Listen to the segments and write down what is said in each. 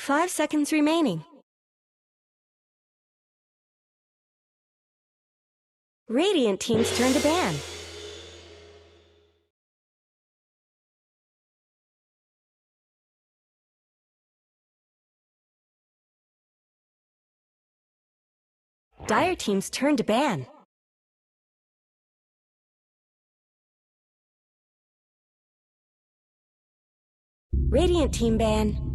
5 seconds remaining. Radiant team's turn to ban. Dire team's turn to ban. Radiant team ban.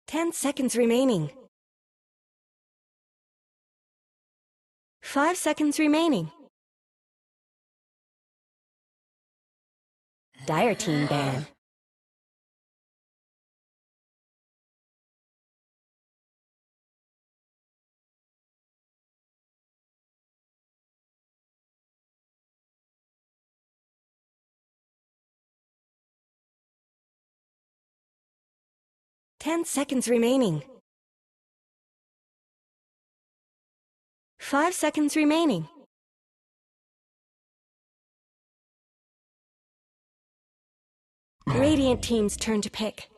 Ten seconds remaining. 5 seconds remaining. Dire team ban. Ten seconds remaining. 5 seconds remaining. Radiant team's turn to pick.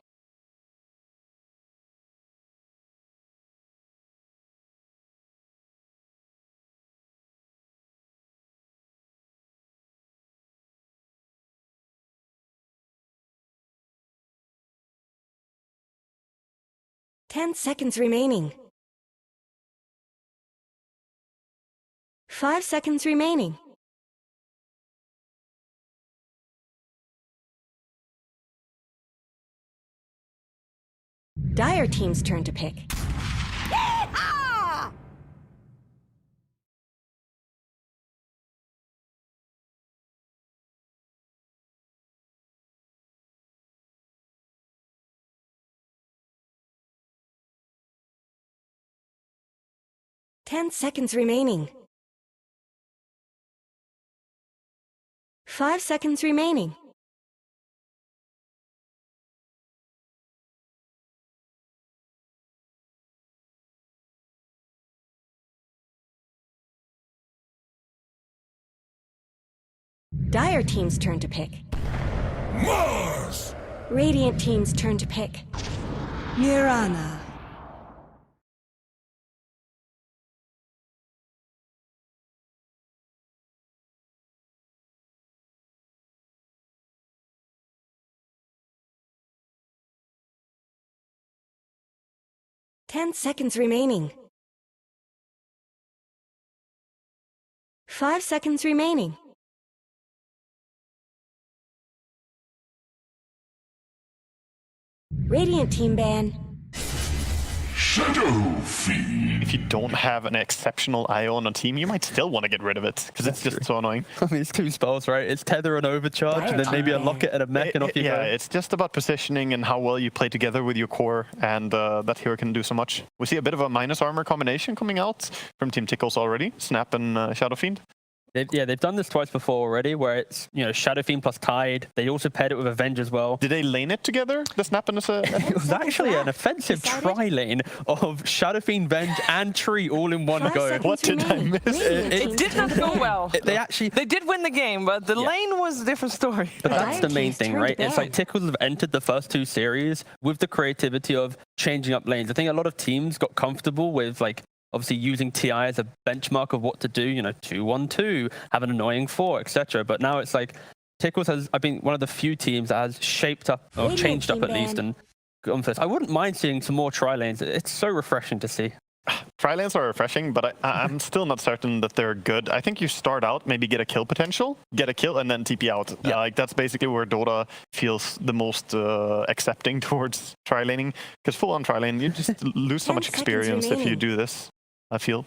Ten seconds remaining. 5 seconds remaining. Dire team's turn to pick. Yeehaw! Ten seconds remaining. 5 seconds remaining. Dire team's turn to pick. Mars! Radiant team's turn to pick. Mirana. Ten seconds remaining. 5 seconds remaining. Radiant team ban. Shadow Fiend. If you don't have an exceptional IO on a team, you might still want to get rid of it, because it's just so annoying. I mean, it's two spells, right? It's Tether and Overcharge, and then maybe a Locket and a Mech, and off you go. Yeah, it's just about positioning and how well you play together with your core, and that hero can do so much. We see a bit of a minus armor combination coming out from Team Tickles already, Snap and Shadow Fiend. They've done this twice before already, where it's, you know, Shadow Fiend plus Tide. They also paired it with Avenge as well. Did they lane it together, the Snap and the... It was actually an offensive tri-lane of Shadow Fiend, Venge, and Tree all in one go. What did I miss? It did not go well. They did win the game, but the lane was a different story. But that's the main thing, right? It's like Tickles have entered the first two series with the creativity of changing up lanes. I think a lot of teams got comfortable with, like, obviously using TI as a benchmark of what to do, you know, 2-1-2, have an annoying 4, etc. But now it's like Tickles has, I think, one of the few teams that has shaped up, or changed up at least, and gone first. I wouldn't mind seeing some more tri-lanes. It's so refreshing to see. Tri-lanes are refreshing, but I'm still not certain that they're good. I think you start out, maybe get a kill potential, get a kill, and then TP out. Yeah. Like, that's basically where Dota feels the most accepting towards tri-laning. Because full-on tri-lane, you just lose so much experience if you do this, I feel.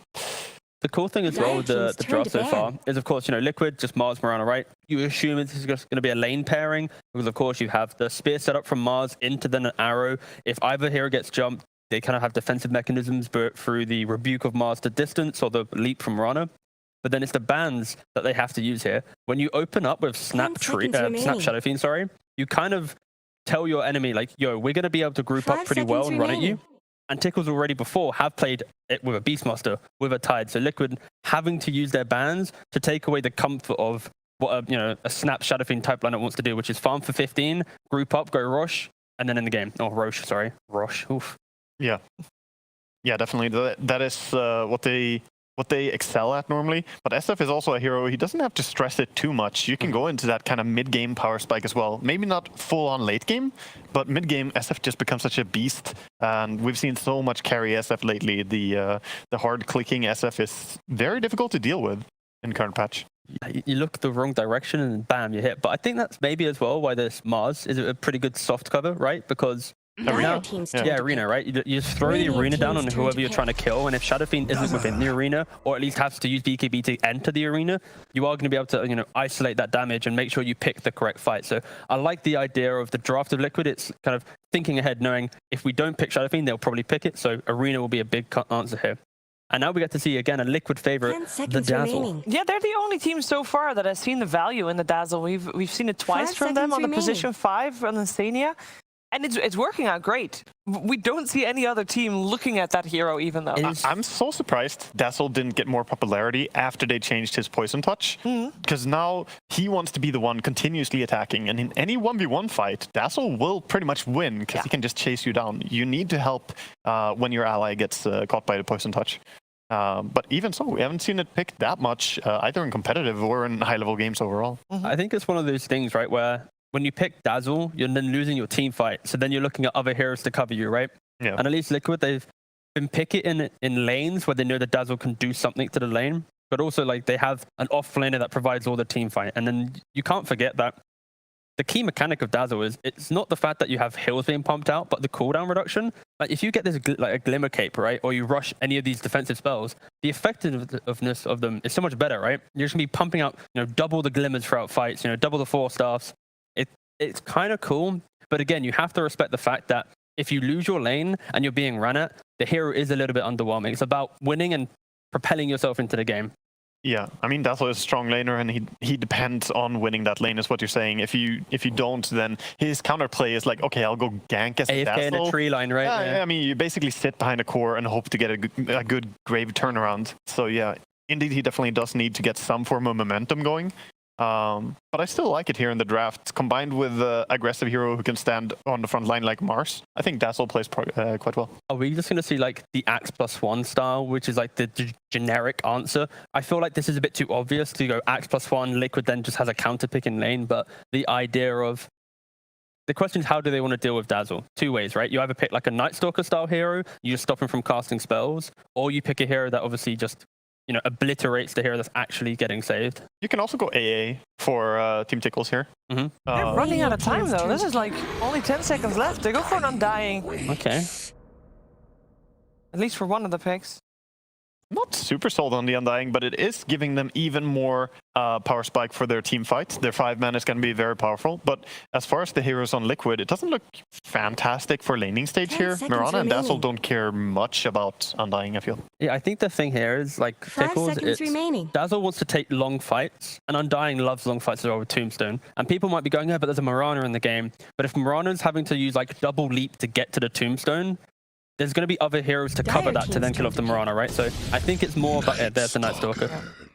The cool thing as well with the draft so far is, of course, you know, Liquid, just Mars, Mirana, right? You assume it's just going to be a lane pairing, because, of course, you have the spear set up from Mars into then an arrow. If either hero gets jumped, they kind of have defensive mechanisms, but through the rebuke of Mars to distance or the leap from Mirana. But then it's the bans that they have to use here. When you open up with Snap Shadow Fiend, you kind of tell your enemy, like, yo, we're going to be able to group up 5 pretty well seconds and run at you. remaining. And Tickles already before have played it with a Beastmaster, with a Tide. So Liquid having to use their bans to take away the comfort of what a snap Shadow Fiend type lineup wants to do, which is farm for 15, group up, go Rosh, and then in the game. Oh, Rosh, sorry. Rosh. Oof. Yeah. Yeah, definitely. That is what they excel at normally. But SF is also a hero. He doesn't have to stress it too much. You can go into that kind of mid-game power spike as well. Maybe not full-on late game, but mid-game SF just becomes such a beast. And we've seen so much carry SF lately. The hard-clicking SF is very difficult to deal with in current patch. You look the wrong direction and bam, you hit. But I think that's maybe as well why this Mars is a pretty good soft cover, right? Because Dire team's turn to arena, pick. right? You just throw the Radiant arena down on team's turn whoever to you're pick. trying to kill, and if Shadow Fiend isn't within the arena, or at least has to use BKB to enter the arena, you are going to be able to, isolate that damage and make sure you pick the correct fight. So I like the idea of the draft of Liquid. It's kind of thinking ahead, knowing if we don't pick Shadow Fiend, they'll probably pick it. So arena will be a big answer here. And now we get to see again a Liquid favorite, 10 the seconds Dazzle. remaining. Yeah, they're the only team so far that has seen the value in the Dazzle. We've seen it twice 5 from them seconds on the remaining. position 5 on the Sania. And it's working out great. We don't see any other team looking at that hero even though. I'm so surprised Dazzle didn't get more popularity after they changed his poison touch. Because now he wants to be the one continuously attacking. And in any 1v1 fight, Dazzle will pretty much win because he can just chase you down. You need to help when your ally gets caught by the poison touch. But even so, we haven't seen it picked that much, either in competitive or in high-level games overall. I think it's one of those things, right, where when you pick Dazzle, you're then losing your team fight. So then you're looking at other heroes to cover you, right? Yeah. And at least Liquid, they've been picking in lanes where they know that Dazzle can do something to the lane, but also like they have an off laner that provides all the team fight. And then you can't forget that the key mechanic of Dazzle is it's not the fact that you have heals being pumped out, but the cooldown reduction. Like if you get this like a Glimmer Cape, right, or you rush any of these defensive spells, the effectiveness of them is so much better, right? You're just gonna be pumping out, double the glimmers throughout fights, double the 4 staffs. It's kind of cool, but again, you have to respect the fact that if you lose your lane and you're being run at, the hero is a little bit underwhelming. It's about winning and propelling yourself into the game. Yeah, I mean Dazzle is a strong laner, and he depends on winning that lane, is what you're saying. If you don't, then his counterplay is like, okay, I'll go gank as a AFK Dazzle. in a tree line, right? Yeah, I mean, you basically sit behind a core and hope to get a good grave turnaround. So yeah, indeed, he definitely does need to get some form of momentum going. But I still like it here in the draft, combined with aggressive hero who can stand on the front line like Mars. I think Dazzle plays quite well. Are we just going to see like the Axe +1 style, which is like the generic answer? I feel like this is a bit too obvious to go Axe +1, Liquid then just has a counter pick in lane, but the idea of the question is, how do they want to deal with Dazzle? 2 ways, right? You either pick like a Night Stalker style hero, you just stop him from casting spells, or you pick a hero that obviously just obliterates the hero that's actually getting saved. You can also go AA for Team Tickles here. They're running out of time though. This is like only 10 seconds left. They go for an Undying. Okay. At least for one of the picks. Not super sold on the Undying, but it is giving them even more power spike for their team fight. Their 5-man is going to be very powerful. But as far as the heroes on Liquid, it doesn't look fantastic for laning stage 10 here. seconds Mirana and Dazzle remaining. don't care much about Undying, I feel. Yeah, I think the thing here is like 5 Tickles, seconds remaining. Dazzle wants to take long fights, and Undying loves long fights as well with Tombstone. And people might be going, yeah, but there's a Mirana in the game. But if Mirana's having to use like double leap to get to the Tombstone, there's going to be other heroes to cover that to then kill off the Mirana, right? So I think it's more about, there's the Night Stalker.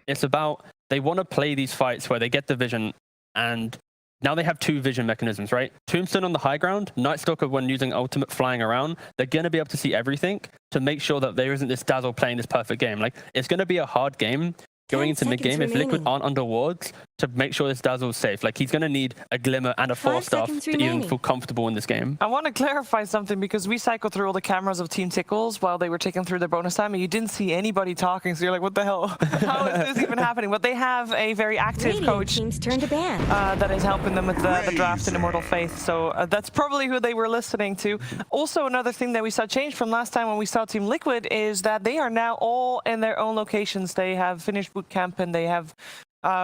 It's about, they want to play these fights where they get the vision, and now they have 2 vision mechanisms, right? Tombstone on the high ground, Night Stalker when using ultimate flying around, they're going to be able to see everything to make sure that there isn't this Dazzle playing this perfect game. Like, it's going to be a hard game going 10 into mid-game seconds if Liquid remaining. aren't under wards to make sure this Dazzle's safe. Like, he's going to need a Glimmer and a 5 4-staff seconds to even remaining. feel comfortable in this game. I want to clarify something because we cycled through all the cameras of Team Tickles while they were taking through their bonus time, and you didn't see anybody talking. So you're like, what the hell? How is this even happening? But they have a very active Radiant coach team's turn to ban. that is helping them with the draft in Immortal Faith. So that's probably who they were listening to. Also, another thing that we saw change from last time when we saw Team Liquid is that they are now all in their own locations. They have finished boot camp and they have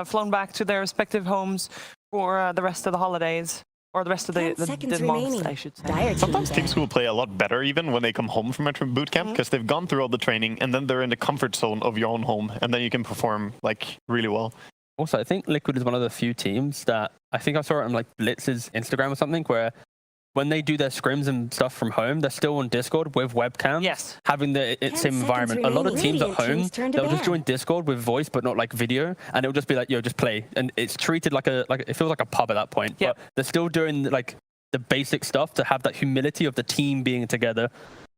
flown back to their respective homes for the rest of the holidays. Or the rest of 10 the seconds month, remaining. I should say. Dire Sometimes team's teams will play a lot better even when they come home from a boot camp because they've gone through all the training and then they're in the comfort zone of your own home and then you can perform like really well. Also, I think Liquid is one of the few teams that I think I saw it on like Blitz's Instagram or something where when they do their scrims and stuff from home, they're still on Discord with webcams. Yes. Having the same environment. A lot of teams at home, they'll just join Discord with voice, but not like video, and it'll just be like, yo, just play. And it's treated like it feels like a pub at that point. Yeah. But they're still doing like the basic stuff to have that humility of the team being together.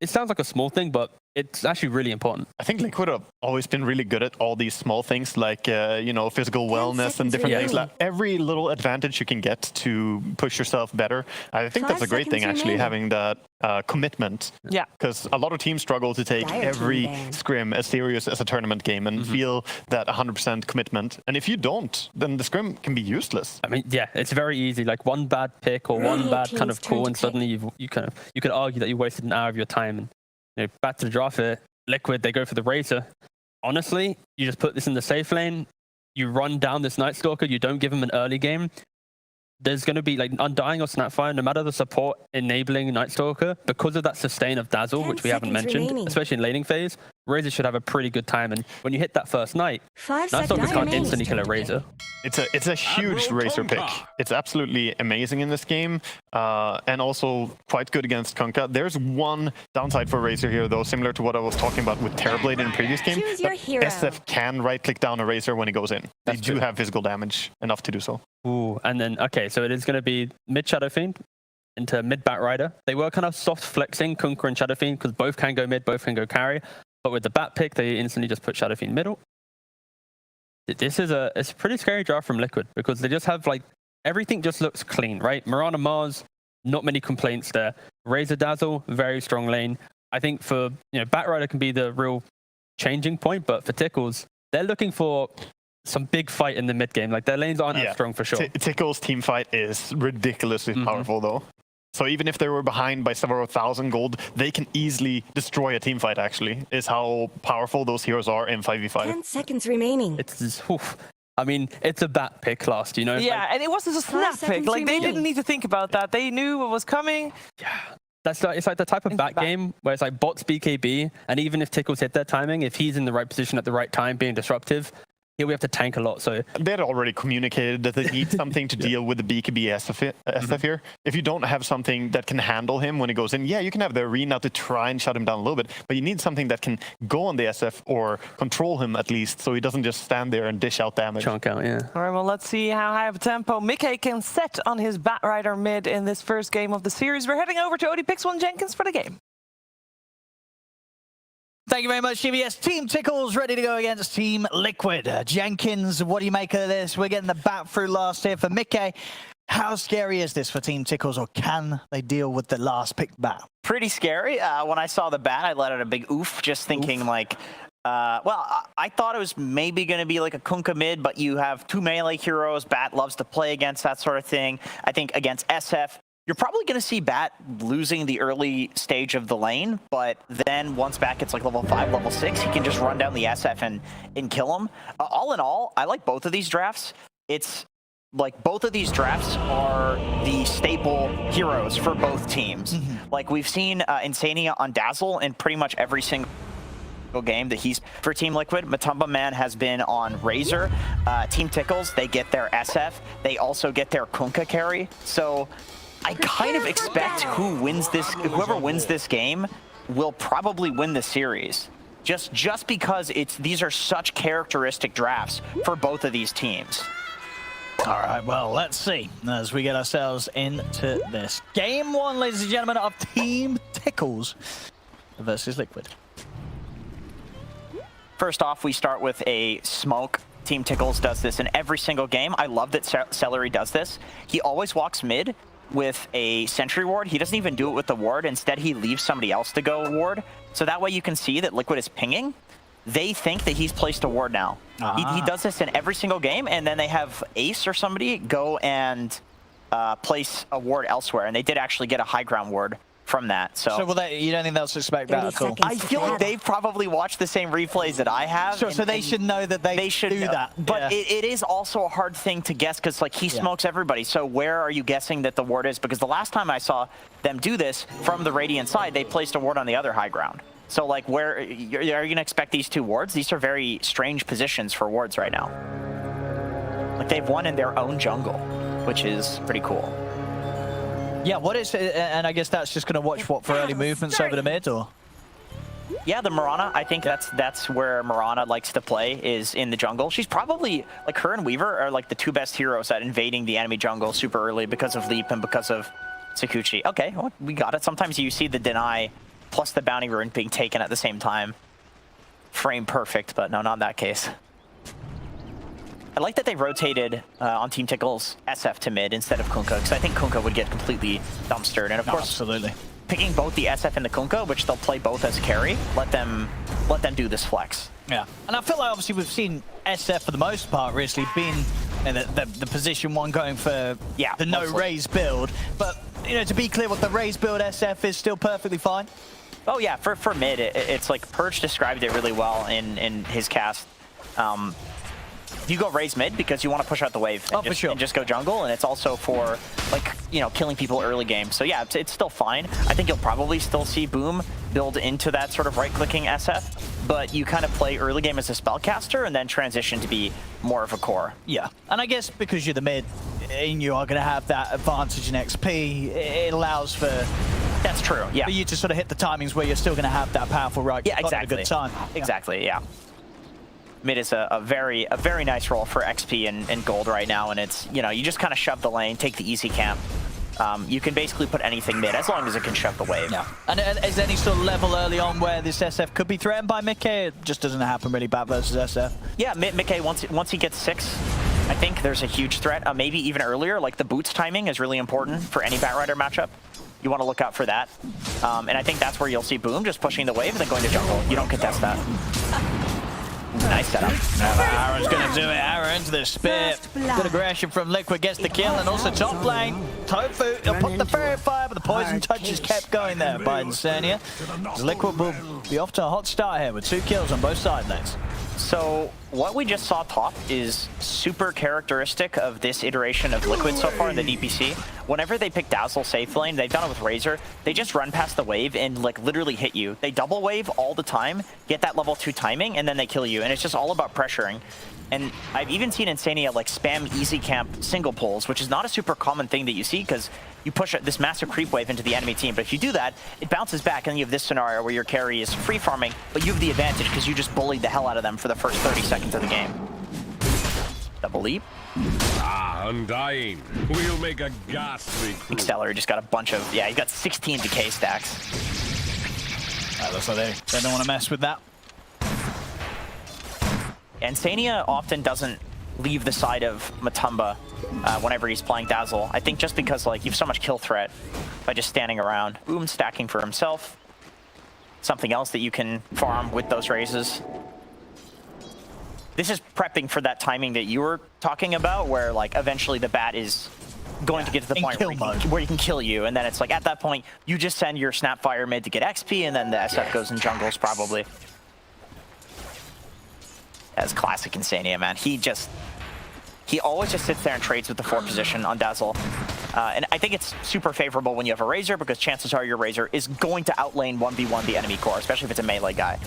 It sounds like a small thing, but it's actually really important. I think Liquid have always been really good at all these small things like, you know, physical wellness and different things. Like every little advantage you can get to push yourself better. I think that's a great thing, actually, having that commitment. Yeah. Because a lot of teams struggle to take every scrim as serious as a tournament game and feel that 100% commitment. And if you don't, then the scrim can be useless. I mean, yeah, it's very easy. Like one bad pick or one bad kind of call, and suddenly you could argue that you wasted an hour of your time. And you know, back to the draft here, Liquid, they go for the Razor. Honestly, you just put this in the safe lane, you run down this Night Stalker, you don't give him an early game. There's going to be like Undying or Snapfire, no matter the support enabling Night Stalker, because of that sustain of Dazzle, which we haven't mentioned, especially in laning phase, Razor should have a pretty good time. And when you hit that first Night Stalkers can't instantly kill a Razor. It's a huge Razor pick. It's absolutely amazing in this game, and also quite good against Kunkka. There's one downside for Razor here, though, similar to what I was talking about with Terrorblade in the previous game. SF can right-click down a Razor when he goes in. They do have physical damage enough to do so. Ooh, and then, okay, so it is going to be mid Shadow Fiend into mid Bat Rider. They were kind of soft flexing Kunkka and Shadow Fiend because both can go mid, both can go carry. But with the Bat pick, they instantly just put Shadow Fiend middle. It's a pretty scary draft from Liquid because they just have like, everything just looks clean, right? Mirana Mars, not many complaints there. Razor Dazzle, very strong lane. I think for, you know, Bat Rider can be the real changing point, but for Tickles, they're looking for some big fight in the mid game. Like their lanes aren't as strong for sure. Tickles team fight is ridiculously powerful though. So even if they were behind by several thousand gold, they can easily destroy a team fight, actually, is how powerful those heroes are in 5v5. 10 seconds remaining. It's, I mean, it's a Bat pick last, you know? Yeah, like, and it wasn't a snap pick. Like they didn't need to think about that. They knew what was coming. Yeah. It's like the type of Bat game where it's like bots BKB, and even if Tickles hit their timing, if he's in the right position at the right time being disruptive, here we have to tank a lot. So they had already communicated that they need something to deal with the BKB SF here. If you don't have something that can handle him when he goes in, yeah, you can have the arena to try and shut him down a little bit, but you need something that can go on the SF or control him at least, so he doesn't just stand there and dish out damage. Chunk out, yeah. All right, well, let's see how high of a tempo Mickey can set on his Bat Rider mid in this first game of the series. We're heading over to ODPixel and Jenkins for the game. Thank you very much, GBS. Team Tickles ready to go against Team Liquid. Jenkins, what do you make of this? We're getting the bat through last here for Mickey. How scary is this for Team Tickles, or can they deal with the last picked bat? Pretty scary. When I saw the bat, I let out a big oof, just thinking like, well, I thought it was maybe going to be like a Kunkka mid, but you have two melee heroes. Bat loves to play against that sort of thing. I think against SF, you're probably going to see Bat losing the early stage of the lane, but then once Bat gets like level 5, level 6, he can just run down the SF and kill him. All in all, I like both of these drafts. It's like both of these drafts are the staple heroes for both teams. Like we've seen Insania on Dazzle in pretty much every single game that he's for Team Liquid. Matumba Man has been on Razor. Team Tickles, they get their SF. They also get their Kunkka carry. So I kind of expect whoever wins this game will probably win the series. Just because these are such characteristic drafts for both of these teams. All right, well, let's see as we get ourselves into this. Game one, ladies and gentlemen, of Team Tickles versus Liquid. First off, we start with a smoke. Team Tickles does this in every single game. I love that Celery does this. He always walks mid with a sentry ward. He doesn't even do it with the ward. Instead, he leaves somebody else to go ward. So that way you can see that Liquid is pinging. They think that he's placed a ward now. He does this in every single game, and then they have Ace or somebody go and place a ward elsewhere. And they did actually get a high ground ward from that. So you don't think they'll suspect that at all? I feel like they've probably watched the same replays that I have. Sure, so they should know that they should do that. But it is also a hard thing to guess because like he smokes everybody. So where are you guessing that the ward is? Because the last time I saw them do this from the Radiant side, they placed a ward on the other high ground. So like where are you going to expect these two wards? These are very strange positions for wards right now. Like they've won in their own jungle, which is pretty cool. Yeah, what is it? And I guess that's just going to watch what for early movements over the mid, or? Yeah, the Mirana, I think that's where Mirana likes to play, is in the jungle. She's probably, like, her and Weaver are like the two best heroes at invading the enemy jungle super early because of Leap and because of Sakuchi. Okay, well, we got it. Sometimes you see the deny plus the bounty rune being taken at the same time. Frame perfect, but no, not in that case. I like that they rotated on Team Tickles SF to mid instead of Kunkka, because I think Kunkka would get completely dumpstered. And of course, absolutely. Picking both the SF and the Kunkka, which they'll play both as carry, let them do this flex. Yeah, and I feel like obviously we've seen SF for the most part recently being in the position one going for the no raise build, but you know, to be clear, what the raise build SF is still perfectly fine. Oh yeah, for mid, it's like Purge described it really well in his cast. You go raise mid because you want to push out the wave and just go jungle, and it's also for, like, you know, killing people early game. So yeah, it's still fine. I think you'll probably still see Boom build into that sort of right-clicking SF, but you kind of play early game as a spellcaster and then transition to be more of a core. Yeah, and I guess because you're the mid, and you are going to have that advantage in XP, it allows for... That's true, yeah. For you to sort of hit the timings where you're still going to have that powerful right. Yeah, exactly. A good time. Exactly, yeah. Mid is a very nice role for XP and gold right now, and it's, you know, you just kind of shove the lane, take the easy camp. You can basically put anything mid as long as it can shove the wave. Yeah. And is there any sort of level early on where this SF could be threatened by Mickey? It just doesn't happen really bad versus SF. Yeah, Mickey, once he gets 6, I think there's a huge threat. Maybe even earlier, like the boots timing is really important for any Batrider matchup. You want to look out for that. And I think that's where you'll see Boom just pushing the wave and then going to jungle. You don't contest that. Nice setup. Aaron's going to do it. Aaron's the spear. Good aggression from Liquid, gets the kill, and also top lane. Tofu, he'll put the fairy fire, but the poison touch is kept going there by Insania. Liquid will be off to a hot start here with 2 kills on both side lanes. So what we just saw top is super characteristic of this iteration of Liquid so far in the DPC. Whenever they pick Dazzle safe lane, they've done it with Razor, they just run past the wave and like literally hit you. They double wave all the time, get that level 2 timing, and then they kill you. And it's just all about pressuring. And I've even seen Insania like spam easy camp single pulls, which is not a super common thing that you see because you push this massive creep wave into the enemy team. But if you do that, it bounces back and you have this scenario where your carry is free farming, but you have the advantage because you just bullied the hell out of them for the first 30 seconds of the game. Double leap. Ah, Undying. We'll make a ghastly crew. Stellar just got a bunch of, yeah, he's got 16 decay stacks. Looks like they don't want to mess with that. Insania often doesn't leave the side of Matumba whenever he's playing Dazzle. I think just because like you have so much kill threat by just standing around. Boom stacking for himself. Something else that you can farm with those raises. This is prepping for that timing that you were talking about, where like eventually the bat is going to get to the point where you can kill you, and then it's like at that point you just send your Snapfire mid to get XP, and then the SF goes in jungles probably. That's classic Insania, man. He always just sits there and trades with the 4 position on Dazzle. And I think it's super favorable when you have a Razor, because chances are your Razor is going to outlane 1v1 the enemy core, especially if it's a melee guy.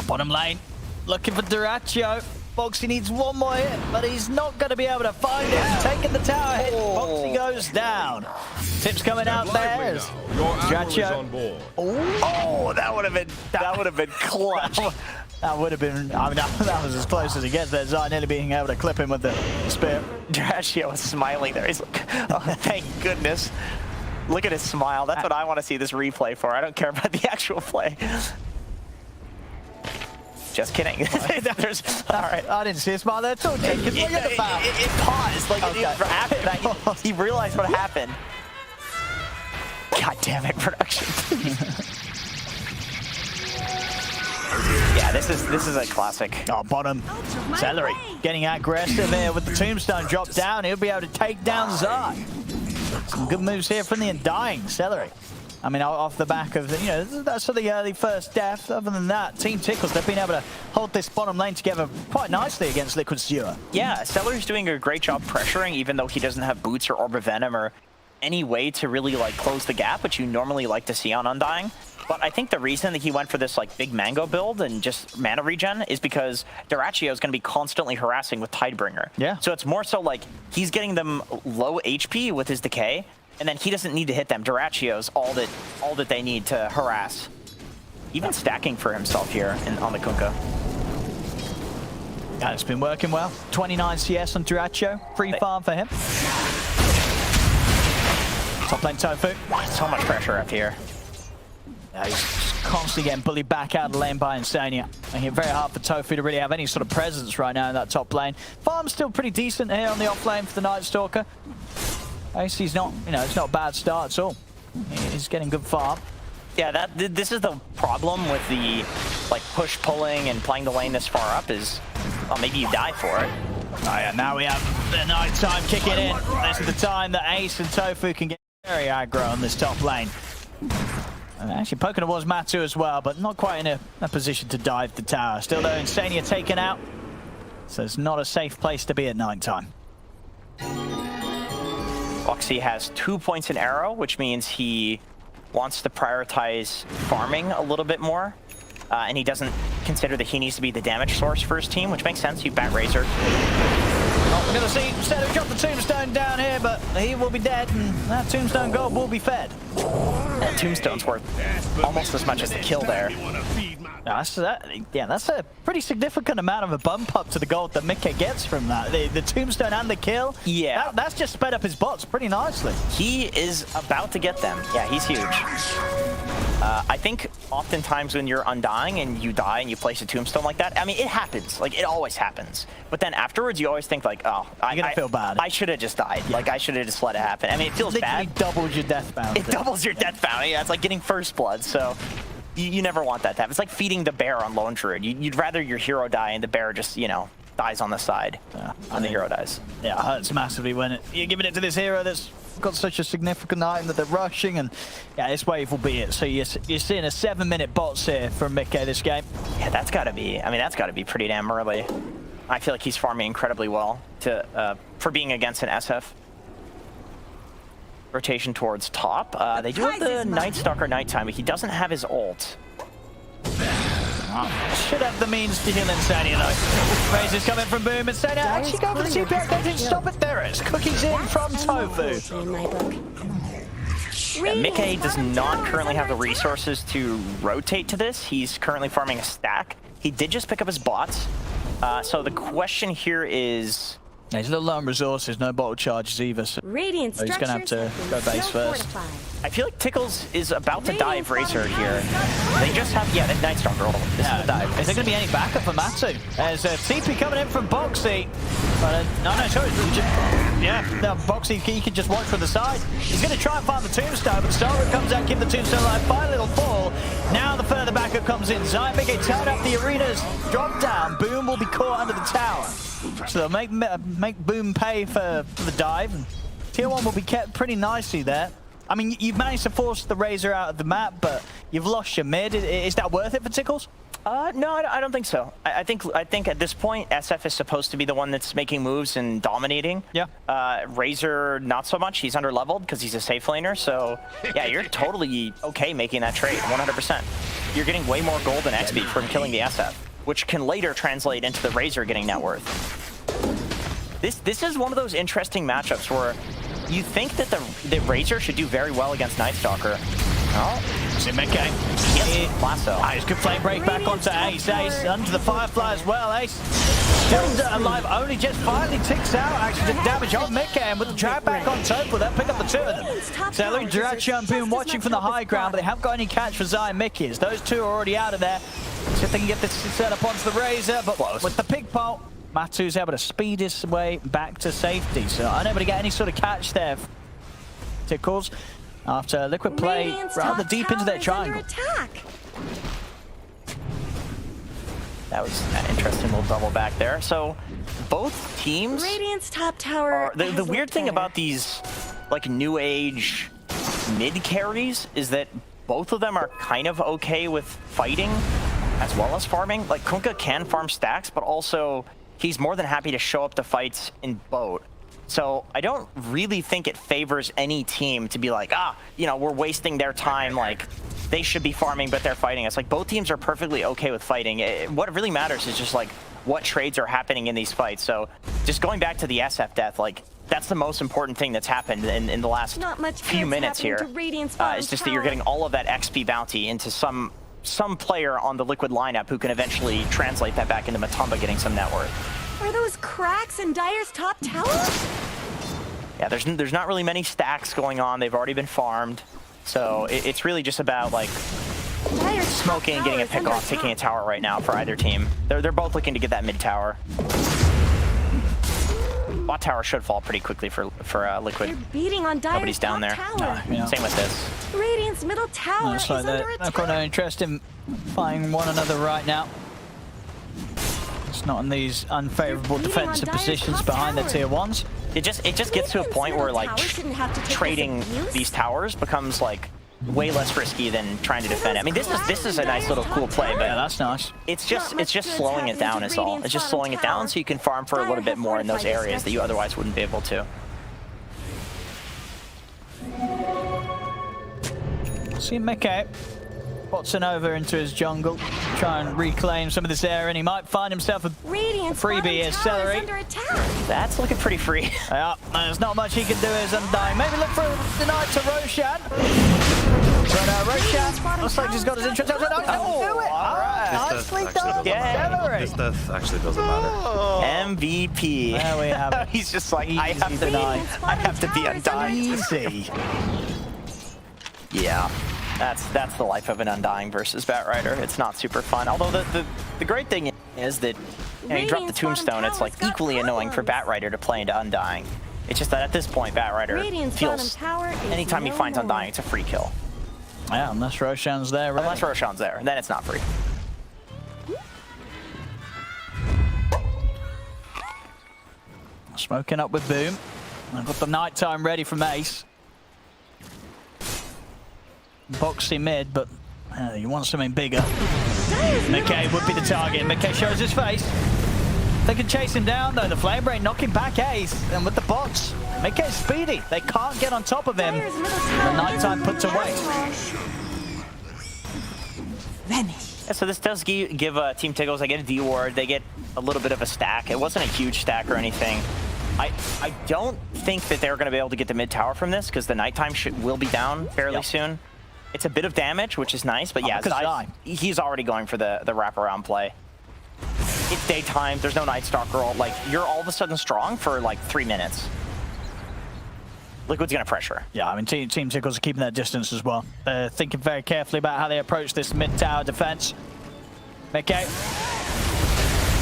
Bottom lane, looking for Duraccio. Foxy needs one more hit, but he's not going to be able to find it. Taking the tower hit, Foxy goes down. Tips coming out there. Duraccio. Oh, that would have been clutch. That would have been, I mean, that was as close as it gets there. Zai nearly being able to clip him with the spear. Duraccio was smiling there. He's like, oh, thank goodness. Look at his smile. That's what I want to see this replay for. I don't care about the actual play. Just kidding. All right. I didn't see a smile there at all. It paused. Like, after that, he realized what happened. God damn it, production. Yeah, this is a classic. Oh, bottom. Celery getting aggressive here with the tombstone drop down. He'll be able to take down Zai. Some good moves here from the Undying. Celery. I mean, off the back of, you know, that's for the early first death. Other than that, Team Tickles, they've been able to hold this bottom lane together quite nicely against Liquid Stewer. Yeah, Celery's doing a great job pressuring, even though he doesn't have boots or Orb of Venom or any way to really, like, close the gap, which you normally like to see on Undying. But I think the reason that he went for this like big mango build and just mana regen is because Duraccio is going to be constantly harassing with Tidebringer. Yeah. So it's more so like he's getting them low HP with his decay, and then he doesn't need to hit them. Duracchio's all that they need to harass. Even stacking for himself here on the Kunkka. Yeah, it's been working well. 29 CS on Duracchio. Free farm for him. Top lane Tofu. So much pressure up here. Yeah, he's just constantly getting bullied back out of the lane by Insania. Making it very hard for Tofu to really have any sort of presence right now in that top lane. Farm's still pretty decent here on the off lane for the Night Stalker. He's not, it's not a bad start at all. He's getting good farm. Yeah, this is the problem with the push pulling and playing the lane this far up is, well, maybe you die for it. Oh yeah, now we have the nighttime kicking in. This is the time that Ace and Tofu can get very aggro on this top lane. And actually poking towards Matu as well, but not quite in a position to dive the tower. Still though, Insania taken out. So it's not a safe place to be at nighttime. Foxy has 2 points in arrow, which means he wants to prioritize farming a little bit more. And he doesn't consider that he needs to be the damage source for his team, which makes sense. You bat Razor. Oh, we're going to see Seto drop the tombstone down here, but he will be dead, and that tombstone gold will be fed. That tombstone's worth almost as much as the kill there. That's a pretty significant amount of a bump up to the gold that Mickey gets from that. The tombstone and the kill. Yeah. That's just sped up his bots pretty nicely. He is about to get them. Yeah, he's huge. I think oftentimes when you're undying and you die and you place a tombstone like that, I mean, it happens. Like, it always happens. But then afterwards, you always think like, oh, you're gonna feel bad. I should have just died. Yeah. Like, I should have just let it happen. I mean, it feels literally bad. Doubles your death bounty. It doubles your death bounty. Yeah, it's like getting first blood. So you never want that to happen. It's like feeding the bear on Lone Druid. You'd rather your hero die and the bear just, dies on the side when the hero dies. Yeah, it hurts massively when you're giving it to this hero that's got such a significant item that they're rushing, and yeah, this wave will be it. So you're seeing a 7-minute bots here from Mickey this game. Yeah, that's got to be pretty damn early. I feel like he's farming incredibly well for being against an SF. Rotation towards top. They do have the Night Stalker nighttime, but he doesn't have his ult. Should have the means to heal Insania though. Razor's coming from Boom. Insania actually go for the CPR. They didn't stop it there. It's cookies in from Tofu. In my book. Yeah, Mickey does not currently have the resources to rotate to this. He's currently farming a stack. He did just pick up his bots. So the question here is... Yeah, he's a little low on resources, no bottle charges either. So Radiant he's going to have to go base first. I feel like Tickles is about to dive Razor here. They just have, the Night Stalker ult. This is the dive. Is there going to be any backup for Matu? There's a TP coming in from Boxy. But, sorry. Boxy, he can just watch from the side. He's going to try and find the tombstone, but Starwood comes out, give the tombstone like a fine little fall. Now the further backup comes in. Zion Mickey turn up the arena's drop down. Boom will be caught under the tower. So they'll make Boom pay for the dive. And Tier 1 will be kept pretty nicely there. I mean, you've managed to force the Razor out of the map, but you've lost your mid. Is that worth it for Tickles? No, I don't think so. I think at this point, SF is supposed to be the one that's making moves and dominating. Yeah. Razor, not so much. He's underleveled because he's a safe laner. So, yeah, you're totally okay making that trade, 100%. You're getting way more gold and XP from killing the SF, which can later translate into the Razor getting net worth. This is one of those interesting matchups where you think that the Razor should do very well against Night Stalker. Oh, see Mickey. Yes, Lasso. Nice, good flame break back onto Ace. Ace under the Firefly as well. Ace still alive, only just finally ticks out. Actually did damage on Mickey, and with the drag back on Tofu, they'll pick up the two of them. So Louis Duracchio and Boom watching from the high ground, but they haven't got any catch for Zion Mickey. As those two are already out of there. See if they can get this set up onto the Razor, but with the pig pole, Matu's able to speed his way back to safety. So unable to get any sort of catch there. Tickles. After Liquid play rather deep into their triangle. That was an interesting little double back there. So both teams Radiant's top tower. The weird thing about these new age mid carries is that both of them are kind of okay with fighting as well as farming. Like Kunkka can farm stacks, but also he's more than happy to show up to fights in boat. So I don't really think it favors any team to be like, we're wasting their time. Like they should be farming, but they're fighting us. Like both teams are perfectly okay with fighting. What really matters is just like what trades are happening in these fights. So just going back to the SF death, like that's the most important thing that's happened in the last Not much few good's minutes here. happening to Radiant's bottom It's just that you're getting all of that XP bounty into some player on the Liquid lineup who can eventually translate that back into Matumba getting some net worth. Are those cracks in Dire's top tower? Yeah, there's not really many stacks going on. They've already been farmed. So it's really just about like Dire's smoking and getting a pick off, taking a tower right now for either team. They're both looking to get that mid tower. Bot tower should fall pretty quickly for Liquid. They're beating on Dire's Nobody's down there. tower. Yeah. Same with this. Radiant's middle tower Looks is like under they've attack. got no interest in fighting one another right now. It's not in these unfavorable They're beating on defensive Dire's positions top behind the tower. tier 1s. It just gets to a point where like Radiant's middle tower shouldn't have to take this trading abuse. these towers becomes like way less risky than trying to defend it. I mean, this is a nice little cool play, Yeah, but that's nice. it's just slowing it down is all. It's just slowing it down so you can farm for a little bit more in those areas that you otherwise wouldn't be able to. See Mickey botsing over into his jungle, try and reclaim some of this area, and he might find himself a Radiant's freebie bottom here, tower Celery. is under attack. That's looking pretty free. Yeah, there's not much he can do as Undying. Maybe look for a deny to Roshan. But Roshan looks like he's got his interest. Oh, do it! Nicely done, Celery. This death actually doesn't matter. MVP. There we have it. He's just like, I Easy have to deny. I have to be Undying. Easy. Yeah. That's the life of an Undying versus Batrider. It's not super fun. Although the great thing is that you drop the Radiant's Tombstone, bottom it's like tower's got equally annoying for problems. Batrider to play into Undying. It's just that at this point, Batrider Radiant's bottom feels tower is anytime he no finds more. Undying, it's a free kill. Yeah, unless Roshan's there, right? Unless Roshan's there, then it's not free. Smoking up with Boom. I've got the nighttime ready from Ace. Boxy mid, but you want something bigger. McKay would be the target. McKay shows his face. They can chase him down though. The Flame Rain knocking back Ace. And with the bots, McKay's speedy. They can't get on top of him. Dire's middle The tower nighttime is put to under waste. attack. Yeah, so this does give Team Tickles, they get a D ward, they get a little bit of a stack. It wasn't a huge stack or anything. I don't think that they're going to be able to get the mid tower from this because the nighttime will be down fairly soon. It's a bit of damage, which is nice, but yeah, Zai, he's already going for the wraparound play. It's daytime, there's no Night Stalker, like you're all of a sudden strong for like 3 minutes. Liquid's gonna pressure. Yeah, I mean, Team Tickles are keeping that distance as well. They're thinking very carefully about how they approach this mid-tower defense. McKay.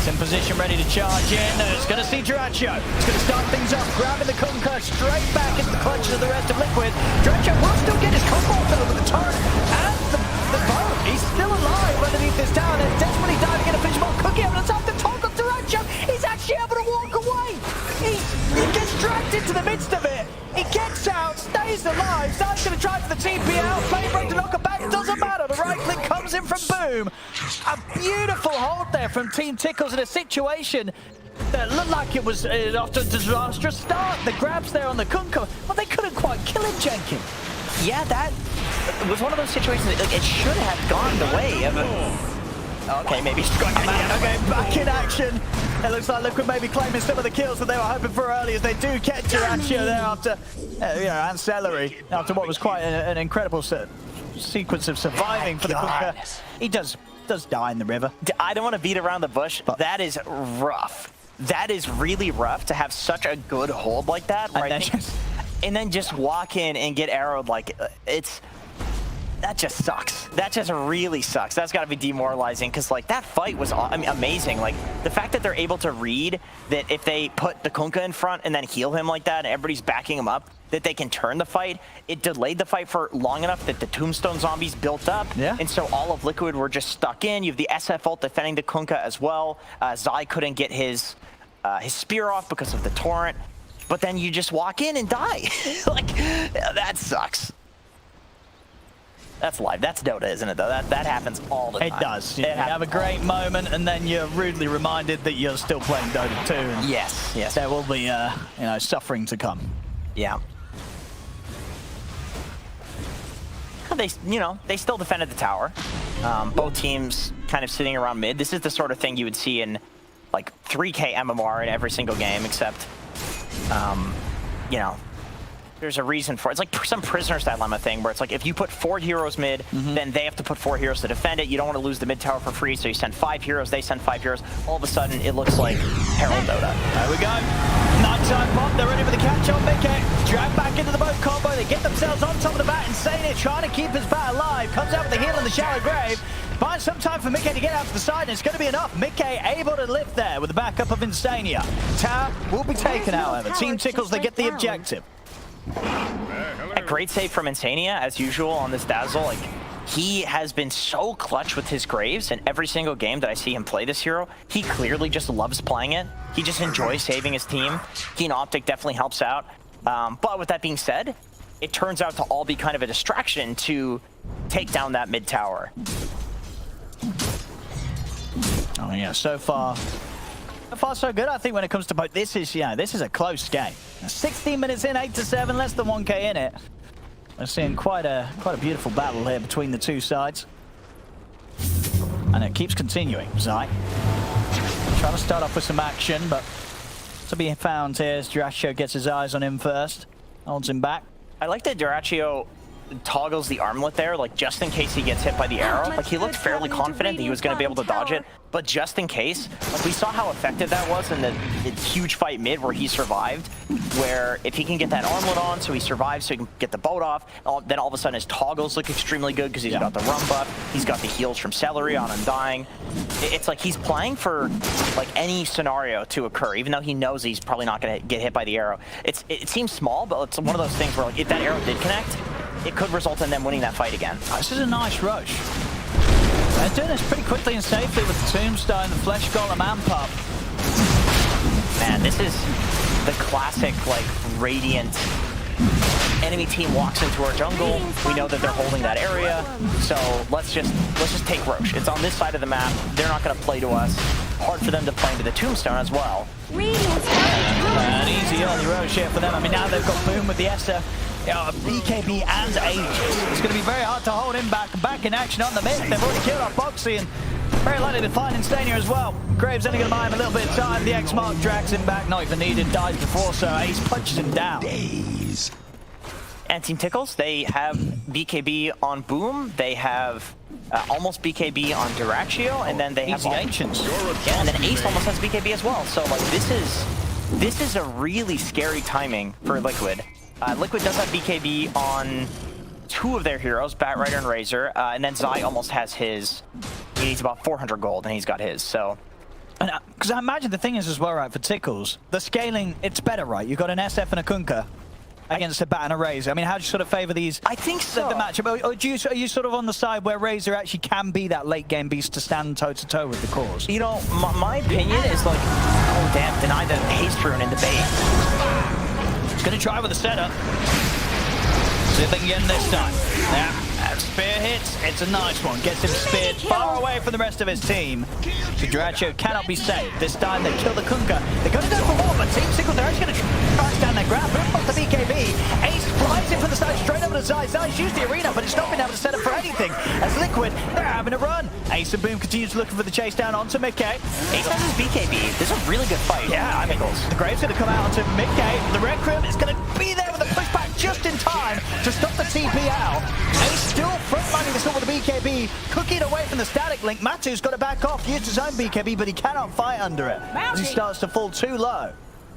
It's in position, ready to charge in. It's going to see Duracho. It's going to start things up, grabbing the Kunkka straight back into the clutches of the rest of Liquid. Duracho will still get his combo over the turret and the boat. He's still alive underneath this tower. They're desperately diving in a fish ball. Cookie over the top to toggle Duracho. He's actually able to walk away. He gets dragged into the midst of it. He gets out, stays alive. Zai's going to try for the TP out. Flame break to knock him back. Doesn't matter. The right click comes in from Boom. A beautiful hold there from Team Tickles in a situation that looked like it was after a disastrous start. The grabs there on the Kunkka, but they couldn't quite kill him, Jenkins. Yeah, that was one of those situations that like, it should have gone the way of a... Okay, maybe he's going back. Okay, back in action. It looks like Liquid may be claiming some of the kills that they were hoping for early as they do get Duracho there after, and Celery, after what was quite an incredible sequence of surviving for the Kunkka. He does die in the river. I don't want to beat around the bush, but that is rough. That is really rough to have such a good hold like that. And then just walk in and get arrowed like that just sucks. That just really sucks. That's got to be demoralizing because like that fight was amazing. Like the fact that they're able to read that if they put the Kunkka in front and then heal him like that and everybody's backing him up, that they can turn the fight. It delayed the fight for long enough that the Tombstone zombies built up. Yeah. And so all of Liquid were just stuck in. You have the SF ult defending the Kunkka as well. Zai couldn't get his spear off because of the torrent. But then you just walk in and die. Like, that sucks. That's live. That's Dota, isn't it, though? That happens all the time. It does. You have a great moment, and then you're rudely reminded that you're still playing Dota 2. And yes. there will be, suffering to come. Yeah. They still defended the tower. Both teams kind of sitting around mid. This is the sort of thing you would see in like 3K MMR in every single game, except you know, there's a reason for it. It's like some prisoner's dilemma thing where it's like if you put 4 heroes mid, then they have to put 4 heroes to defend it. You don't want to lose the mid tower for free, so you send 5 heroes, they send 5 heroes. All of a sudden, it looks like Herald Dota. There we go. Nighttime pop, they're ready for the catch on Mickey. Drag back into the boat combo, they get themselves on top of the bat. Insane trying to keep his bat alive. Comes out with the heal in the shallow grave. Finds some time for Mickey to get out to the side, and it's going to be enough. Mickey able to lift there with the backup of Insania. Tower will be taken, however. Team Tickles, they get the objective. A great save from Insania, as usual, on this Dazzle. Like, he has been so clutch with his Graves, and every single game that I see him play this hero, he clearly just loves playing it. He just enjoys saving his team. Keen Optic definitely helps out. But with that being said, it turns out to all be kind of a distraction to take down that mid tower. Oh yeah, so far so good. I think when it comes to both, this is a close game. 16 minutes in, 8-7, less than 1k in it. We're seeing quite a beautiful battle here between the two sides, and it keeps continuing. Zai trying to start off with some action, but to be found here as Dyrachyo gets his eyes on him first, holds him back. I like that Dyrachyo toggles the armlet there, like just in case he gets hit by the arrow. Like he looked fairly confident that he was going to be able to dodge it, but just in case, like we saw how effective that was in the huge fight mid where he survived, where if he can get that armlet on so he survives so he can get the boat off, then all of a sudden his toggles look extremely good because he's got the run buff, he's got the heals from Celery on Undying. It's like he's playing for like any scenario to occur, even though he knows he's probably not going to get hit by the arrow. It seems small, but it's one of those things where like if that arrow did connect, it could result in them winning that fight again. Oh, this is a nice rush. They're doing this pretty quickly and safely with the Tombstone, the Flesh Golem, and Pup. Man, this is the classic, like, Radiant. Enemy team walks into our jungle. We know that they're holding that area, so let's just take Roche. It's on this side of the map. They're not going to play to us. Hard for them to play into the Tombstone as well. An easy early Roche here for them. I mean, now they've got Boom with the Esther. BKB and Aegis. It's going to be very hard to hold him back in action on the mid. They've already killed off Boxy and very likely to find Instania as well. Graves only going to buy him a little bit of time. The X-Mark drags him back, not even needed, dies before, so Ace punches him down. And Team Tickles, they have BKB on Boom. They have almost BKB on Dyrachyo, and then they have Ancients. Yeah, and then Ace almost has BKB as well. So like this is a really scary timing for Liquid. Liquid does have BKB on 2 of their heroes, Batrider and Razor, and then Zai almost has his. He needs about 400 gold, and he's got his, so. Because I imagine the thing is as well, right, for Tickles, the scaling, it's better, right? You've got an SF and a Kunkka against a Bat and a Razor. I mean, how do you sort of favor these? I think so. The matchup, or are you sort of on the side where Razor actually can be that late game beast to stand toe-to-toe with the cause? You know, my opinion is like, oh damn, deny the haste rune in the bait. Gonna try with a setup. See if they can get him this time. Yeah, spear hits. It's a nice one. Gets him speared far away from the rest of his team. So Dyrachyo cannot be saved. This time they kill the Kunkka. They're going to go for more, but Team Tickles, they're actually going to try down their grab. Boom off the BKB. Ace flies in from the side, straight over the side. Zai's used the arena, but it's not been able to set up for anything. As Liquid, they're having a run. Ace and Boom continues looking for the chase down onto Mickey. Ace has his BKB. This is a really good fight. Yeah, I mean, the Graves going to come out onto Mickey. The Red Crim is going to be there with a pushback just in time to stop the TP out. Ace still front-running this one with the BKB, cooking away from the static link. Matu's got to back off, used his own BKB, but he cannot fight under it as he starts to fall too low.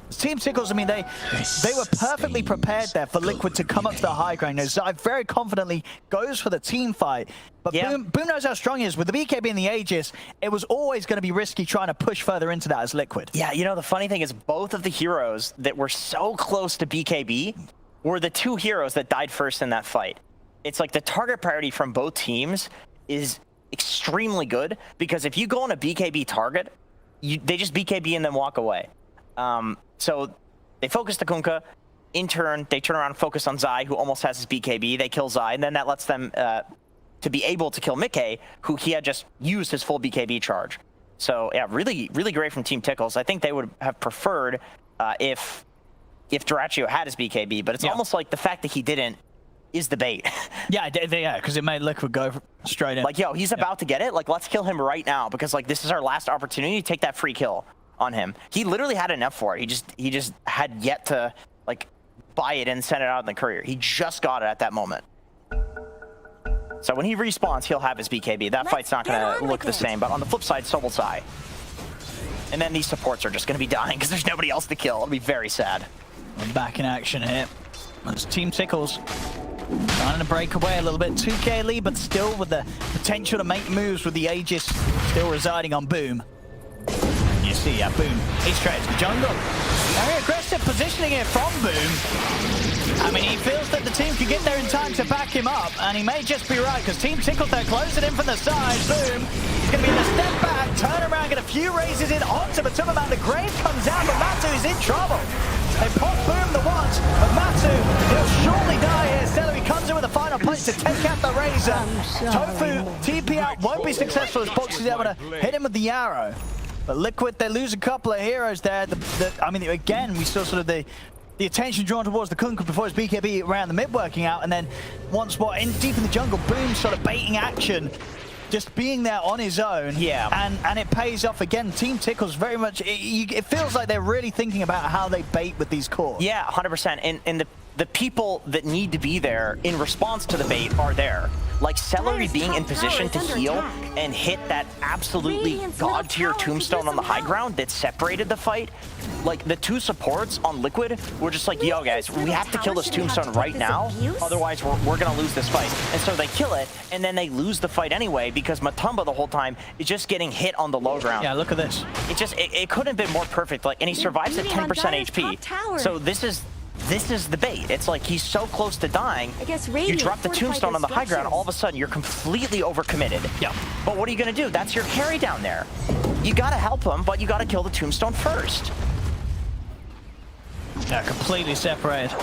Team Tickles, I mean, they were perfectly prepared there for Liquid to come up to the high ground. Zai very confidently goes for the team fight, but Boom knows how strong he is. With the BKB and the Aegis, it was always going to be risky trying to push further into that as Liquid. Yeah, you know, the funny thing is both of the heroes that were so close to BKB were the 2 heroes that died first in that fight. It's like the target priority from both teams is extremely good, because if you go on a BKB target, they just BKB and then walk away. So they focus the Kunkka. In turn, they turn around and focus on Zai, who almost has his BKB. They kill Zai, and then that lets them to be able to kill Mickey, who he had just used his full BKB charge. So yeah, really, really great from Team Tickles. I think they would have preferred if Dyrachyo had his BKB, but it's almost like the fact that he didn't is the bait. Yeah, because it made Liquid go straight in. Like, yo, he's about to get it. Like, let's kill him right now, because like this is our last opportunity to take that free kill on him. He literally had enough for it. He just had yet to like buy it and send it out in the courier. He just got it at that moment. So when he respawns, he'll have his BKB. That fight's not going to look the same. But on the flip side, so will Zai. And then these supports are just going to be dying because there's nobody else to kill. It'll be very sad. We're back in action here. That's Team Tickles trying to break away a little bit. 2k lead, but still with the potential to make moves with the Aegis still residing on Boom. You see, Boom, he's straight to the jungle. Very aggressive positioning here from Boom. I mean, he feels that the team can get there in time to back him up, and he may just be right, because Team Tickles, they're closing in from the side. Boom, he's going to be in a step back, turn around, get a few raises in onto Matuma. The Grave comes out, but Matu is in trouble. They pop Boom the once, but Matu, he'll surely die here. Celery comes in with a final punch to take out the Razor. Tofu, TP out, won't be successful as Box is able to hit him with the arrow. But Liquid, they lose a couple of heroes there. I mean, again, we saw sort of the attention drawn towards the Kunkka before his BKB around the mid working out, and then once more deep in the jungle, Boom sort of baiting action. Just being there on his own, yeah, and it pays off again. Team Tickles very much. It feels like they're really thinking about how they bait with these cores. Yeah, 100%. And the people that need to be there in response to the bait are there. Like Celery being in position to heal and hit that absolutely god-tier tombstone on the high ground that separated the fight. Like, the two supports on Liquid were just like, yo, guys, we have to kill this tombstone right now, otherwise we're going to lose this fight. And so they kill it, and then they lose the fight anyway because Matumba the whole time is just getting hit on the low ground. Yeah, look at this. It couldn't have been more perfect. Like, and he survives at 10% HP. So this is the bait. It's like he's so close to dying. You drop the tombstone on the high ground, all of a sudden you're completely overcommitted. Yeah. But what are you going to do? That's your carry down there. You got to help him, but you got to kill the tombstone first. Yeah, completely separated.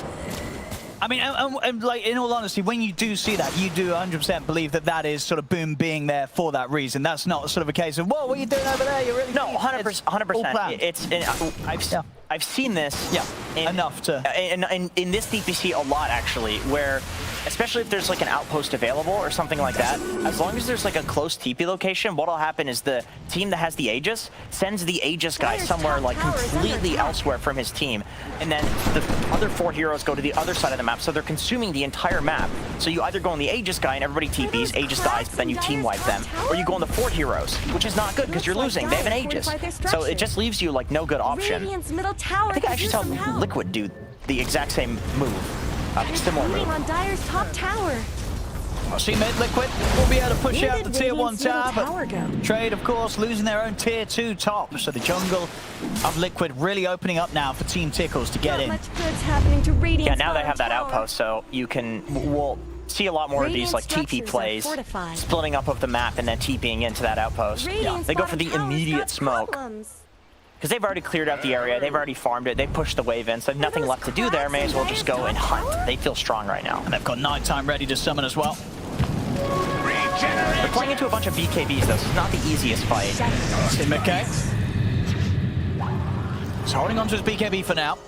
I mean, and like, in all honesty, when you do see that, you do 100% believe that that is sort of Boom being there for that reason. That's not sort of a case of, whoa, what are you doing over there? You're really... No, 100%. I've seen this. Yeah, enough to... in this DPC a lot, actually, where, especially if there's like an outpost available or something like that, as long as there's like a close TP location, what'll happen is the team that has the Aegis sends the Aegis guy somewhere like completely elsewhere from his team, and then the other 4 heroes go to the other side of the map, so they're consuming the entire map. So you either go on the Aegis guy and everybody TPs, Aegis dies, but then you team wipe them, or you go on the 4 heroes, which is not good because you're losing. They have an Aegis, so it just leaves you like no good option. I think I actually saw Liquid do the exact same move. Similar move. On Dire's top tower. Well, see mid Liquid will be able to push out the tier 1 tower. Trade, of course, losing their own tier 2 top. So the jungle of Liquid really opening up now for Team Tickles to get in. Yeah, now they have that outpost, so you can. We'll see a lot more of these like TP plays, splitting up of the map and then TPing into that outpost. Yeah. They go for the immediate smoke. Because they've already cleared out the area, they've already farmed it, they pushed the wave in, so they have nothing left to do there, may as well just go and hunt. They feel strong right now. And they've got Nighttime ready to summon as well. They're playing into a bunch of BKBs though, so it's not the easiest fight. See McKay. He's holding on to his BKB for now.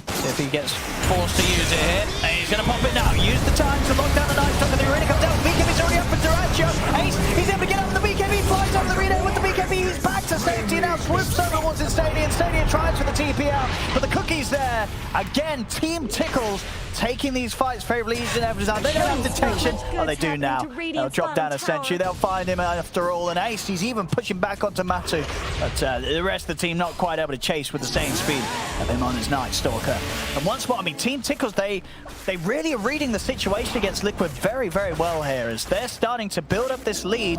See if he gets forced to use it here. And he's going to pop it now. Use the time to lock down the Night Stalker. The arena comes down. BKB's already up for Duracho. Ace, he's able to get up with the BKB. Flies over the arena with the BKB. He's back to safety now. Swoops over towards his Stadium. Stadium tries for the TP out. But the cookie's there. Again, Team Tickles taking these fights favorably. They don't have detection. Oh, they do now. They'll drop down a sentry. They'll find him after all. And Ace, he's even pushing back onto Matu. But the rest of the team not quite able to chase with the same speed of him on his Night Stalker. And once more, I mean, Team Tickles, they really are reading the situation against Liquid very, very well here, as they're starting to build up this lead.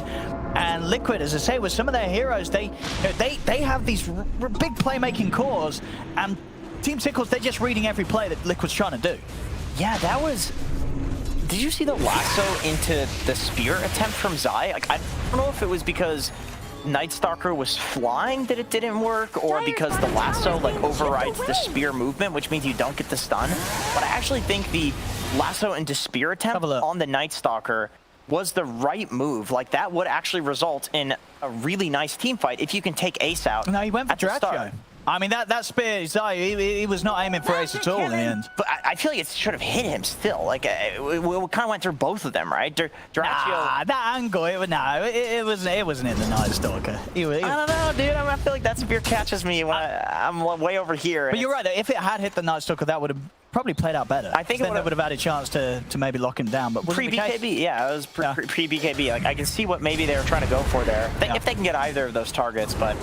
And Liquid, as I say, with some of their heroes, they have these big playmaking cores, and Team Tickles, they're just reading every play that Liquid's trying to do. Yeah, that was... Did you see the lasso into the spear attempt from Zai? Like, I don't know if it was because Night Stalker was flying that it didn't work, or because the lasso like overrides the spear movement, which means you don't get the stun. But I actually think the lasso into spear attempt on the Night Stalker was the right move. Like, that would actually result in a really nice team fight if you can take Ace out. No, he went for Duracho. I mean, that spear, he was not aiming for Ace at all in the end. But I feel like it should have hit him still. Like, we kind of went through both of them, right? Nah, that angle, it wasn't in the Night Stalker. I don't know, dude. I feel like that spear catches me when I'm way over here. But you're right, if it had hit the Night Stalker, that would have probably played out better. I think then they would have had a chance to maybe lock him down. But pre-BKB, yeah, it was pre-BKB. Like, I can see what maybe they were trying to go for there. If they can get either of those targets, but...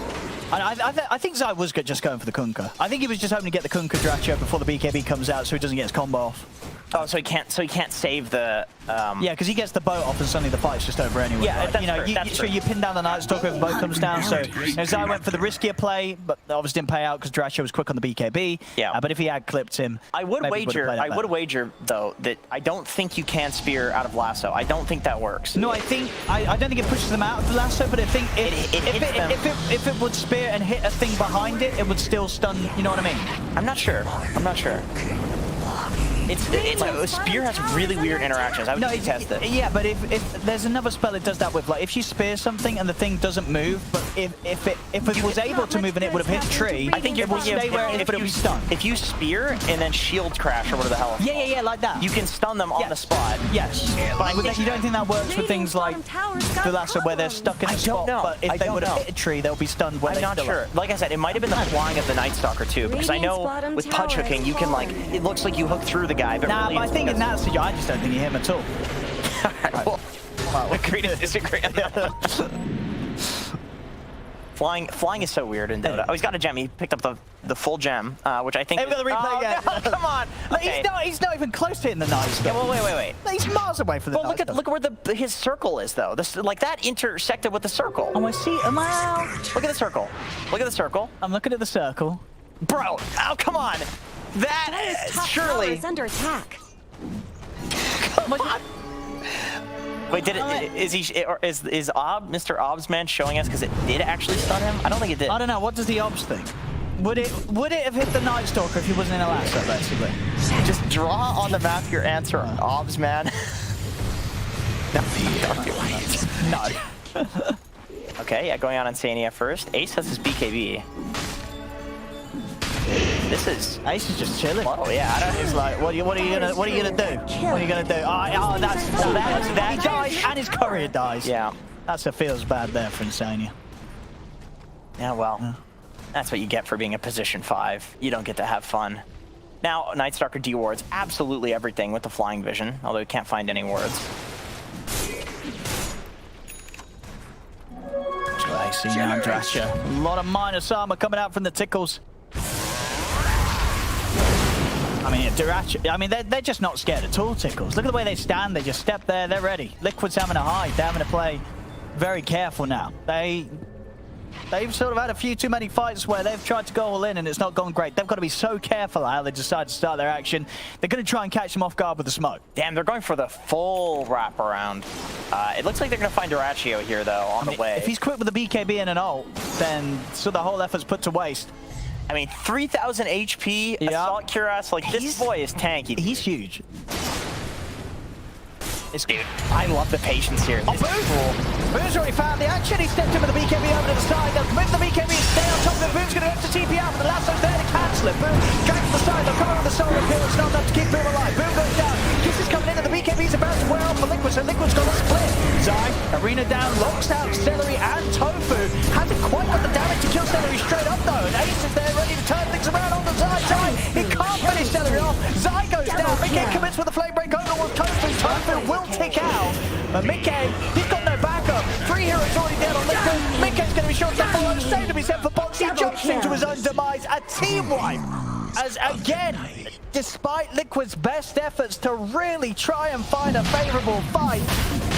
I think Zai was just going for the Kunkka. I think he was just hoping to get the Kunkka Dracho before the BKB comes out so he doesn't get his combo off. Oh, so he can't save the... Yeah, because he gets the boat off and suddenly the fight's just over anyway. Yeah, right? that's so you pin down the Night Stalker if the boat comes down. So Zai went for the riskier play, but obviously didn't pay out because Dracho was quick on the BKB. Yeah. But if he had clipped him, I would wager though that I don't think you can spear out of lasso. I don't think that works. No, I don't think it pushes them out of the lasso, but I think if it would spear and hit a thing behind it, it would still stun. You know what I mean? I'm not sure. It's like spear has really weird interactions. I would test it. Yeah, but if there's another spell it does that with, like if you spear something and the thing doesn't move, but if it was able to move and it would have hit the tree, I think it would stay where it is, but it would be stunned. If you spear and then shield crash or whatever the hell. Yeah, like that. You can stun them on the spot. Yes. But you don't think that works with things like the lasso where they're stuck in a spot, but if they would have hit a tree, they'll be stunned when I'm not sure. Like I said, it might have been the flying of the Night Stalker too, because I know with punch hooking you can like it looks like you hook through the guy, but really I think in that situation, I just don't think he hit him at all. Alright, well, agree to disagree on that. Flying is so weird in Dota. Oh, he's got a gem. He picked up the full gem, which I think. Hey, we've got the replay again. No, come on. Okay. He's not even close to hitting the Night Stalker. Yeah, well, wait. He's miles away from the Night Stalker. Look where his circle is though. Like that intersected with the circle. Oh, I see. Look at the circle. Look at the circle. I'm looking at the circle. Bro, oh come on. That is surely is under attack. Come on. Wait, is Mr. Obsman showing us because it did actually stun him? I don't think it did. I don't know. What does the Obs think? Would it have hit the Night Stalker if he wasn't in a lasso, basically? Just draw on the map your answer, Obsman. No. Okay, yeah, going on Insania first. Ace has his BKB. This is Ace is just chilling. Oh yeah, he's like, what are you gonna do? What are you gonna do? That he dies and his courier dies. Yeah, feels bad there for Insania. Yeah, well, that's what you get for being a position 5. You don't get to have fun. Now, Night Stalker dewards absolutely everything with the flying vision, although he can't find any words. I see now, Dracho. A lot of minus armor coming out from the Tickles. I mean, Duracho, I mean, they're just not scared at all, Tickles. Look at the way they stand. They just step there. They're ready. Liquid's having to hide. They're having to play very careful now. They've sort of had a few too many fights where they've tried to go all in and it's not gone great. They've got to be so careful how they decide to start their action. They're going to try and catch them off guard with the smoke. Damn, they're going for the full wraparound. It looks like they're going to find Duracho here, though, on the way. If he's quick with the BKB and an ult, then so the whole effort's put to waste. I mean, 3,000 HP, Assault Cuirass, like this boy is tanky. He's huge. Dude, I love the patience here. Oh, Boom's already found the action. He stepped in with the BKB over to the side. They'll move the BKB, stay on top of it. Boom's going to have to TP out, but the lasso's there to cancel it. Boom drags to the side. They'll come over the solar appeal. It's not enough to keep Boom alive. Boom goes down. Kiss is coming in, and the BKB's about to wear off for Liquid, so Liquid's got a split. Zai, Arena down, locks out Celery and Tofu. Hasn't quite got the damage to kill Celery straight up, though. And Ace is there ready to turn things around on the Zai. He can't finish Celery off. Zai goes down. Mickey commits with the flame break over on Tofu. Tofu will tick out. But Mickey, he's got no backup. 3 heroes already dead on Liquid. Mickey's going to be shot to follow. Saved to be sent for box. He jumps into his own demise. A team wipe. As again, despite Liquid's best efforts to really try and find a favorable fight,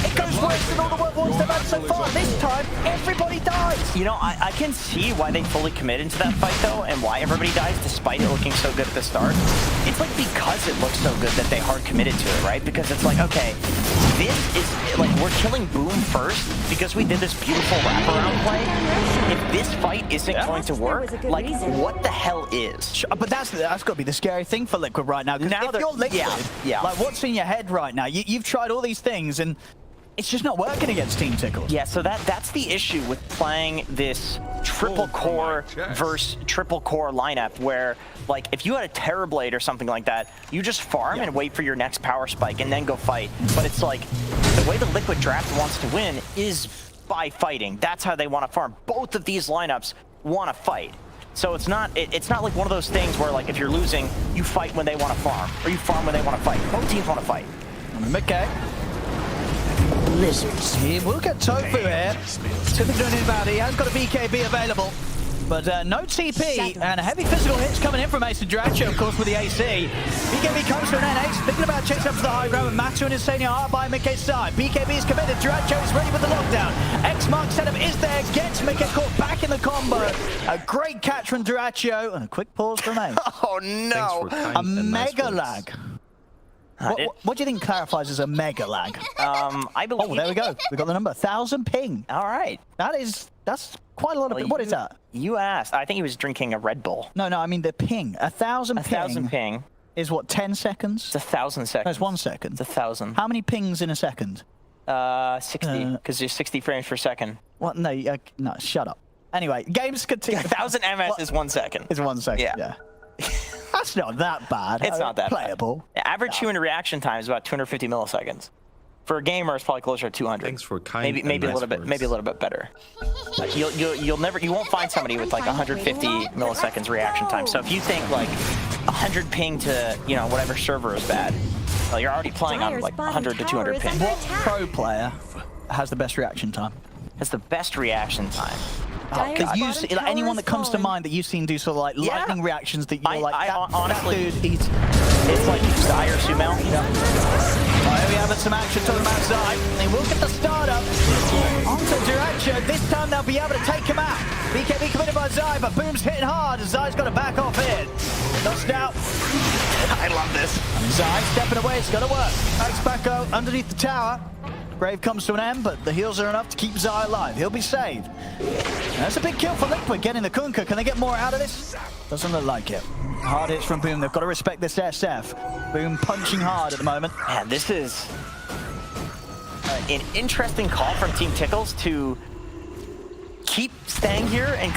it goes worse than all the work ones they've had so far. This time, everybody dies. You know, I can see why they fully committed to that fight, though, and why everybody dies despite it looking so good at the start. It's like because it looks so good that they hard committed to it, right? Because it's like, okay, this is, like, we're killing Boom first because we did this beautiful wraparound play. If this fight isn't going to work, like, what the hell is? But that's got to be the scary thing for Liquid right now. Because if you're Liquid, like, what's in your head right now? You've tried all these things, and it's just not working against Team Tickles. Yeah, so that's the issue with playing this triple core versus triple core lineup where, like, if you had a Terrorblade or something like that, you just farm and wait for your next power spike and then go fight. But it's like, the way the Liquid draft wants to win is by fighting. That's how they want to farm. Both of these lineups want to fight. So it's not like one of those things where, like, if you're losing, you fight when they want to farm, or you farm when they want to fight. Both teams want to fight. Okay. Lizards. He will get Tofu here. Typically doing it about it. He has got a BKB available. But no TP and heavy physical hits coming in from Ace and Dracho, of course, with the AC. BKB comes to an end. Ace thinking about chasing up to the high ground with Matu and Insania are by Mickey's side. BKB is committed. Dracho is ready with the lockdown. X-Mark setup is there. Gets Mickey caught back in the combo. A great catch from Dracho and a quick pause from Ace. Oh no! A mega lag. What do you think clarifies as a mega lag? I believe. Oh, there we go. We got the number. 1,000 ping. All right. That's quite a lot of. What is that? You asked. I think he was drinking a Red Bull. No, I mean the ping. 1,000 ping. 1,000 ping. Is what, 10 seconds? It's 1,000 seconds. No, it's 1 second. It's 1,000. How many pings in a second? 60, because there's 60 frames per second. What? No, no, shut up. Anyway, games continue. 1,000 MS is 1 second. It's 1 second. Yeah. That's not that bad. It's not that playable. Bad. Average human reaction time is about 250 milliseconds. For a gamer, it's probably closer to 200. Thanks for kind maybe a little bit better. You won't find somebody with like 150 milliseconds reaction time. So if you think like 100 ping to whatever server is bad, well, you're already playing on like 100 to 200 ping. What pro player has the best reaction time? Has the best reaction time? Anyone that comes to mind that you've seen do sort of like lightning reactions that you're like, honestly, that dude, it's like Zai or Sumail. Here we have some action talking about Zai. They will get the start up. Onto Duracho. This time they'll be able to take him out. BKB committed by Zai, but Boom's hitting hard. Zai's got to back off in. Knocked out. I love this. Zai stepping away. It's got to work. Alex Bacco underneath the tower. Brave comes to an end, but the heals are enough to keep Zai alive. He'll be saved. And that's a big kill for Liquid, getting the Kunkka. Can they get more out of this? Doesn't look like it. Hard hits from Boom. They've got to respect this SF. Boom punching hard at the moment. Man, this is an interesting call from Team Tickles to keep staying here and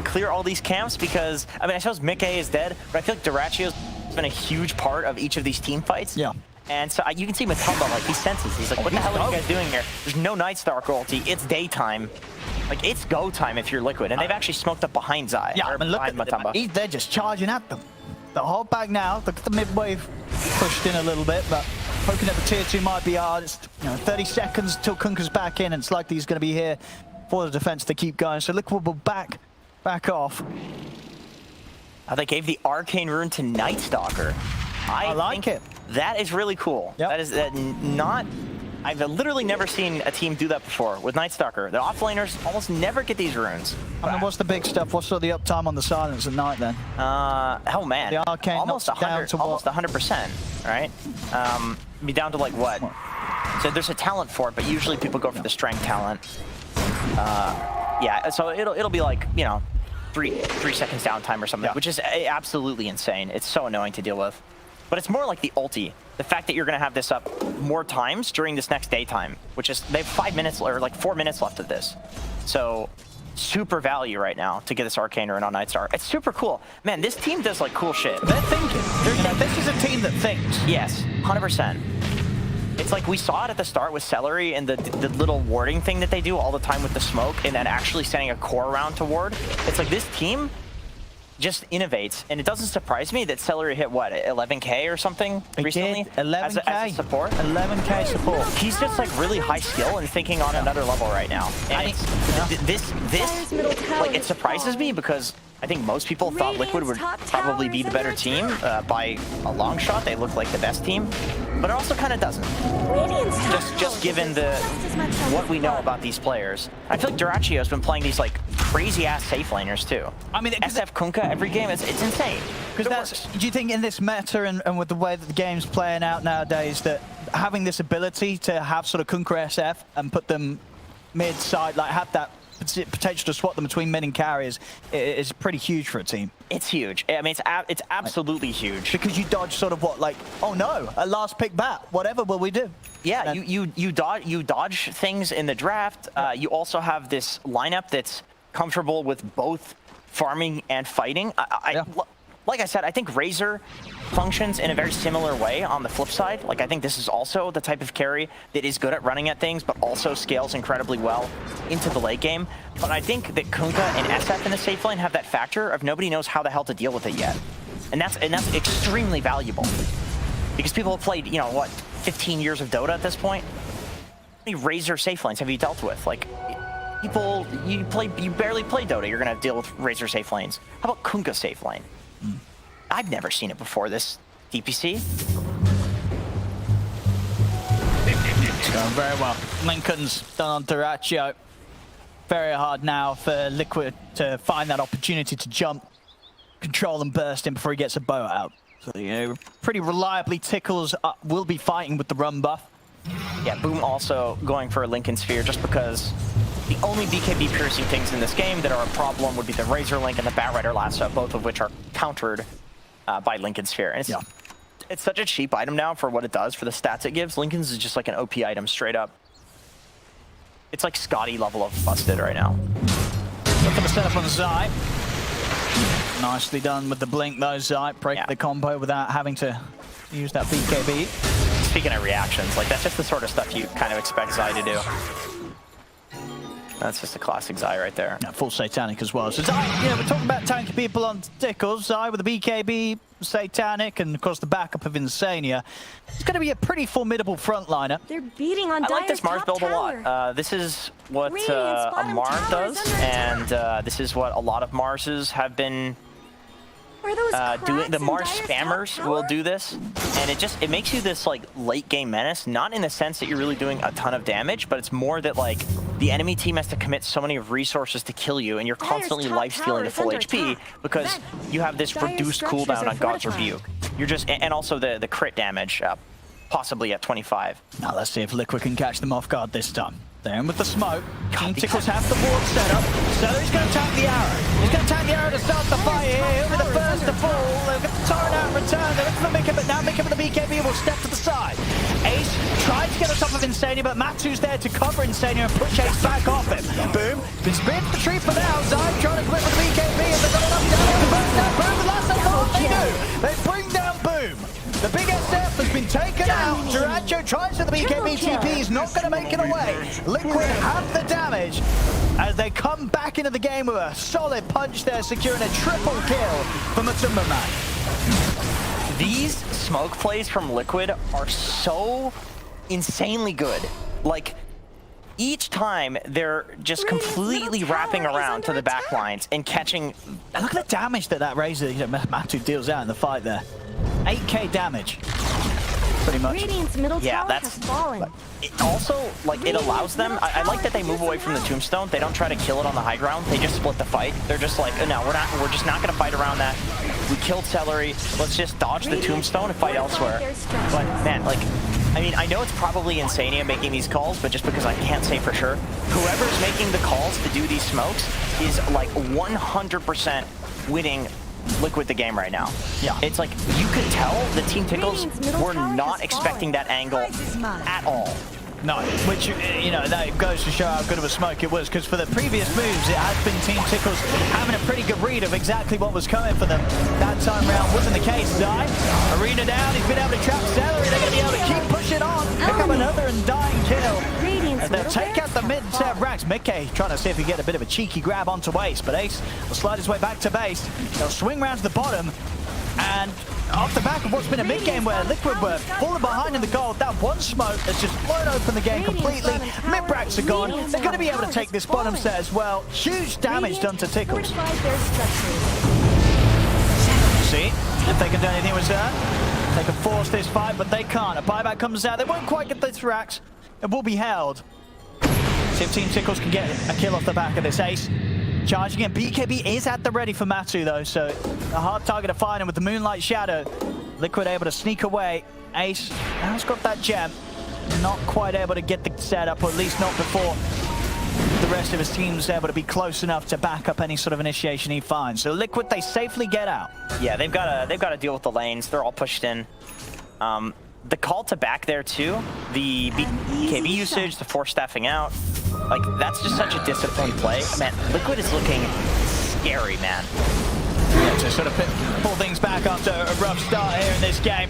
clear all these camps, because I mean, I suppose Mickey is dead, but I feel like Duracio's been a huge part of each of these team fights. Yeah. And so you can see Matumba, like, he senses. He's like, what the hell are you guys doing here? There's no Nightstalker ulti. It's daytime. Like, it's go time if you're Liquid. And they've actually smoked up behind Zai. Yeah, I mean, look at Matumba. They're just charging at them. The hold back now. Look at the mid-wave pushed in a little bit, but poking at the tier 2 might be hard. It's 30 seconds till Kunkka's back in, and it's likely he's going to be here for the defense to keep going. So Liquid will back off. They gave the Arcane Rune to Nightstalker. I like it. That is really cool. Yep. That is not... I've literally never seen a team do that before with Nightstalker. The offlaners almost never get these runes. I mean, what's the big stuff? What's sort of the uptime on the silence at night then? Oh man, the Arcane almost 100%, right? Be down to like what? So there's a talent for it, but usually people go for the strength talent. Yeah, so it'll be like 3 seconds downtime or something, which is absolutely insane. It's so annoying to deal with. But it's more like the ulti. The fact that you're going to have this up more times during this next daytime, which is, they have 5 minutes or like 4 minutes left of this. So super value right now to get this Arcane Rune on Nightstar. It's super cool. Man, this team does like cool shit. They're thinking. This is a team that thinks. Yes, 100%. It's like we saw it at the start with Celery and the little warding thing that they do all the time with the smoke, and then actually sending a core round to ward. It's like this team just innovates, and it doesn't surprise me that Celery hit what, 11K or something recently? 11K as a support. 11K support. He's just like really high skill and thinking on another level right now. And this like, it surprises me because I think most people thought Liquid would probably be the better team by a long shot. They look like the best team, but it also kind of doesn't. Just given what we know about these players. I feel like Duracio's been playing these like crazy ass safe laners too. I mean, SF Kunkka every game, it's insane. Because do you think in this meta and with the way that the game's playing out nowadays, that having this ability to have sort of Kunkka SF and put them mid-side, like have that potential to swap them between mid and carriers is pretty huge for a team. It's huge. I mean, it's absolutely huge. Because you dodge sort of what, like, oh no, a last pick bat. Whatever will we do? Yeah, you dodge things in the draft. You also have this lineup that's comfortable with both farming and fighting. Like I said, I think Razor functions in a very similar way on the flip side. Like, I think this is also the type of carry that is good at running at things, but also scales incredibly well into the late game. But I think that Kunkka and SF in the safe lane have that factor of nobody knows how the hell to deal with it yet. And that's extremely valuable. Because people have played, you know, what, 15 years of Dota at this point? How many Razor safe lanes have you dealt with? Like, people, you barely play Dota, you're gonna deal with Razor safe lanes. How about Kunkka safe lane? I've never seen it before this DPC. It's going very well. Lincoln's done on Dyrachyo. Very hard now for Liquid to find that opportunity to jump, control and burst in before he gets a bow out. So, you know, pretty reliably Tickles will be fighting with the run buff. Yeah, Boom also going for a Lincoln Sphere just because the only BKB piercing things in this game that are a problem would be the Razor Link and the Batrider Lasso, both of which are countered by Lincoln Sphere. And it's such a cheap item now for what it does, for the stats it gives. Lincoln's is just like an OP item straight up. It's like Scotty level of busted right now. Look at the setup on Zai. Nicely done with the blink though, Zai. Break the combo without having to use that BKB. Speaking of reactions, like that's just the sort of stuff you kind of expect Zai to do. That's just a classic Zai right there. Yeah, full Satanic as well. So Zai, you know, we're talking about tanky people on Tickles. Zai with the BKB, Satanic, and of course the backup of Insania. It's going to be a pretty formidable frontliner. They're beating on I like this Mars build a tower. lot. This is what a Mars does, and this is what a lot of Marses have been doing. The Mars spammers will do this, and it makes you this like late game menace, not in the sense that you're really doing a ton of damage, but it's more that like the enemy team has to commit so many resources to kill you, and you're constantly life stealing to full HP because you have this reduced cooldown on God's Rebuke. You're just, and also the crit damage, possibly at 25. Now let's see if Liquid can catch them off guard this time. They're in with the smoke. Team Tickles have the ward set up. So he's going to tank the arrow. He's going to tank the arrow to start the fight here. With the first to fall. They've got the torrent out in return. They're looking for Mika, but now Mika with the BKB will step to the side. Ace tries to get on top of Insania, but Matsu's there to cover Insania and push Ace back off him. Boom. Been speared to the tree for now. Zai trying to clip with the BKB, and they've got enough damage to burst down Boom. The last thing they do, they bring down Boom. The big SF has been taken out. Dyrachyo tries for the BKB TP. He's not going to make it away. Liquid have the damage as they come back into the game with a solid punch there, securing a triple kill for Matumba Man. These smoke plays from Liquid are so insanely good. Like, each time they're just completely wrapping around to the back lines and catching. And look at the damage that Razor, you know, Matu deals out in the fight there. 8k damage, pretty much. Radiant's middle tower has fallen. It also, like, it allows them. I like that they move away from the tombstone. They don't try to kill it on the high ground. They just split the fight. They're just like, no, we're just not gonna fight around that. We killed Celery. Let's just dodge the tombstone and fight elsewhere. But man, like, I mean, I know it's probably Insania making these calls, but just because I can't say for sure, whoever's making the calls to do these smokes is like 100% winning Liquid the game right now. Yeah. It's like, you could tell the Team Tickles were not expecting that angle at all. No, which, you know, that goes to show how good of a smoke it was, because for the previous moves, it has been Team Tickles having a pretty good read of exactly what was coming for them. That time round wasn't the case. Zai, Arena down, he's been able to trap Celery, they're going to be able to keep pushing on, pick up another undying kill. As they'll take out the mid-set racks. Mickey trying to see if he can get a bit of a cheeky grab onto Ace, but Ace will slide his way back to base. They'll swing round to the bottom, and off the back of what's been a mid-game where Liquid were falling behind in the gold, that one smoke has just blown open the game completely. Mid-bracks are gone. They're going to be able to take this bottom set as well. Huge damage done to Tickles. See if they can do anything with that. They can force this fight, but they can't. A buyback comes out. They won't quite get those racks. It will be held. See if Team Tickles can get a kill off the back of this Ace. Charging in. BKB is at the ready for Matu though, so a hard target to find him with the Moonlight Shadow. Liquid able to sneak away. Ace now's got that gem. Not quite able to get the setup, or at least not before the rest of his team's able to be close enough to back up any sort of initiation he finds. So Liquid, they safely get out. Yeah, they've got to deal with the lanes. They're all pushed in. The call to back there too, the BKB usage, the force staffing out, like that's just such a disciplined play. Man, Liquid is looking scary, man. Yeah, to sort of pull things back after a rough start here in this game.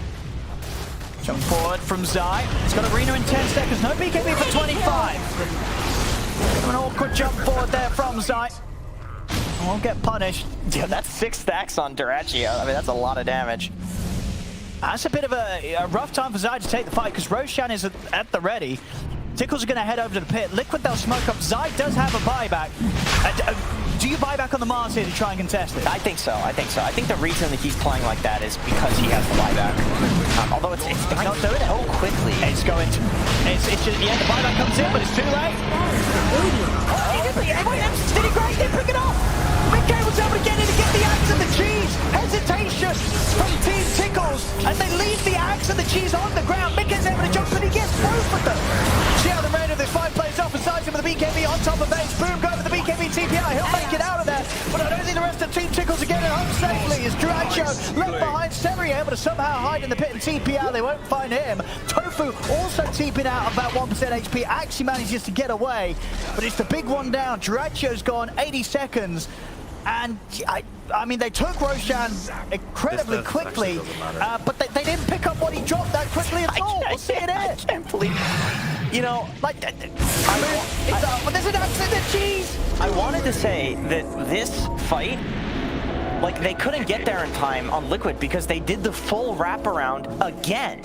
Jump forward from Zai. He's got Arena in 10 seconds. No BKB for 25. An awkward jump forward there from Zai. Won't get punished. Yeah, that's 6 stacks on Duraccio. I mean, that's a lot of damage. That's a bit of a rough time for Zai to take the fight because Roshan is at the ready. Tickles are going to head over to the pit. Liquid, they'll smoke up. Zai does have a buyback. Do you buy back on the Mars here to try and contest it? I think so. I think the reason that he's playing like that is because he has the buyback. Although it's not doing it so quickly. It's going to. It's just, yeah, the buyback comes in, but it's too late. Did he great? They pick it up. Mickey was able to get in to get the axe and the cheese. Hesitation from Team Tickles, and they leave the axe and the cheese on the ground. Mickey's able to jump, but he gets both of them. See how the rate of this fight plays off beside him with the BKB on top of base. Boom, go with the BKB TPI. He'll make it out of there, but I don't think the rest of Team Tickles are getting home safely. As Dracho left behind, Seri able to somehow hide in the pit and TPI. They won't find him. Tofu also TPing out about 1% HP. Actually manages to get away, but it's the big one down. Dracho's gone 80 seconds. And I mean, they took Roshan incredibly quickly, but they didn't pick up what he dropped that quickly at all. We'll see it here. I can't believe, you know, like, but there's an axe in the cheese. I wanted to say that this fight, like, they couldn't get there in time on Liquid because they did the full wraparound again,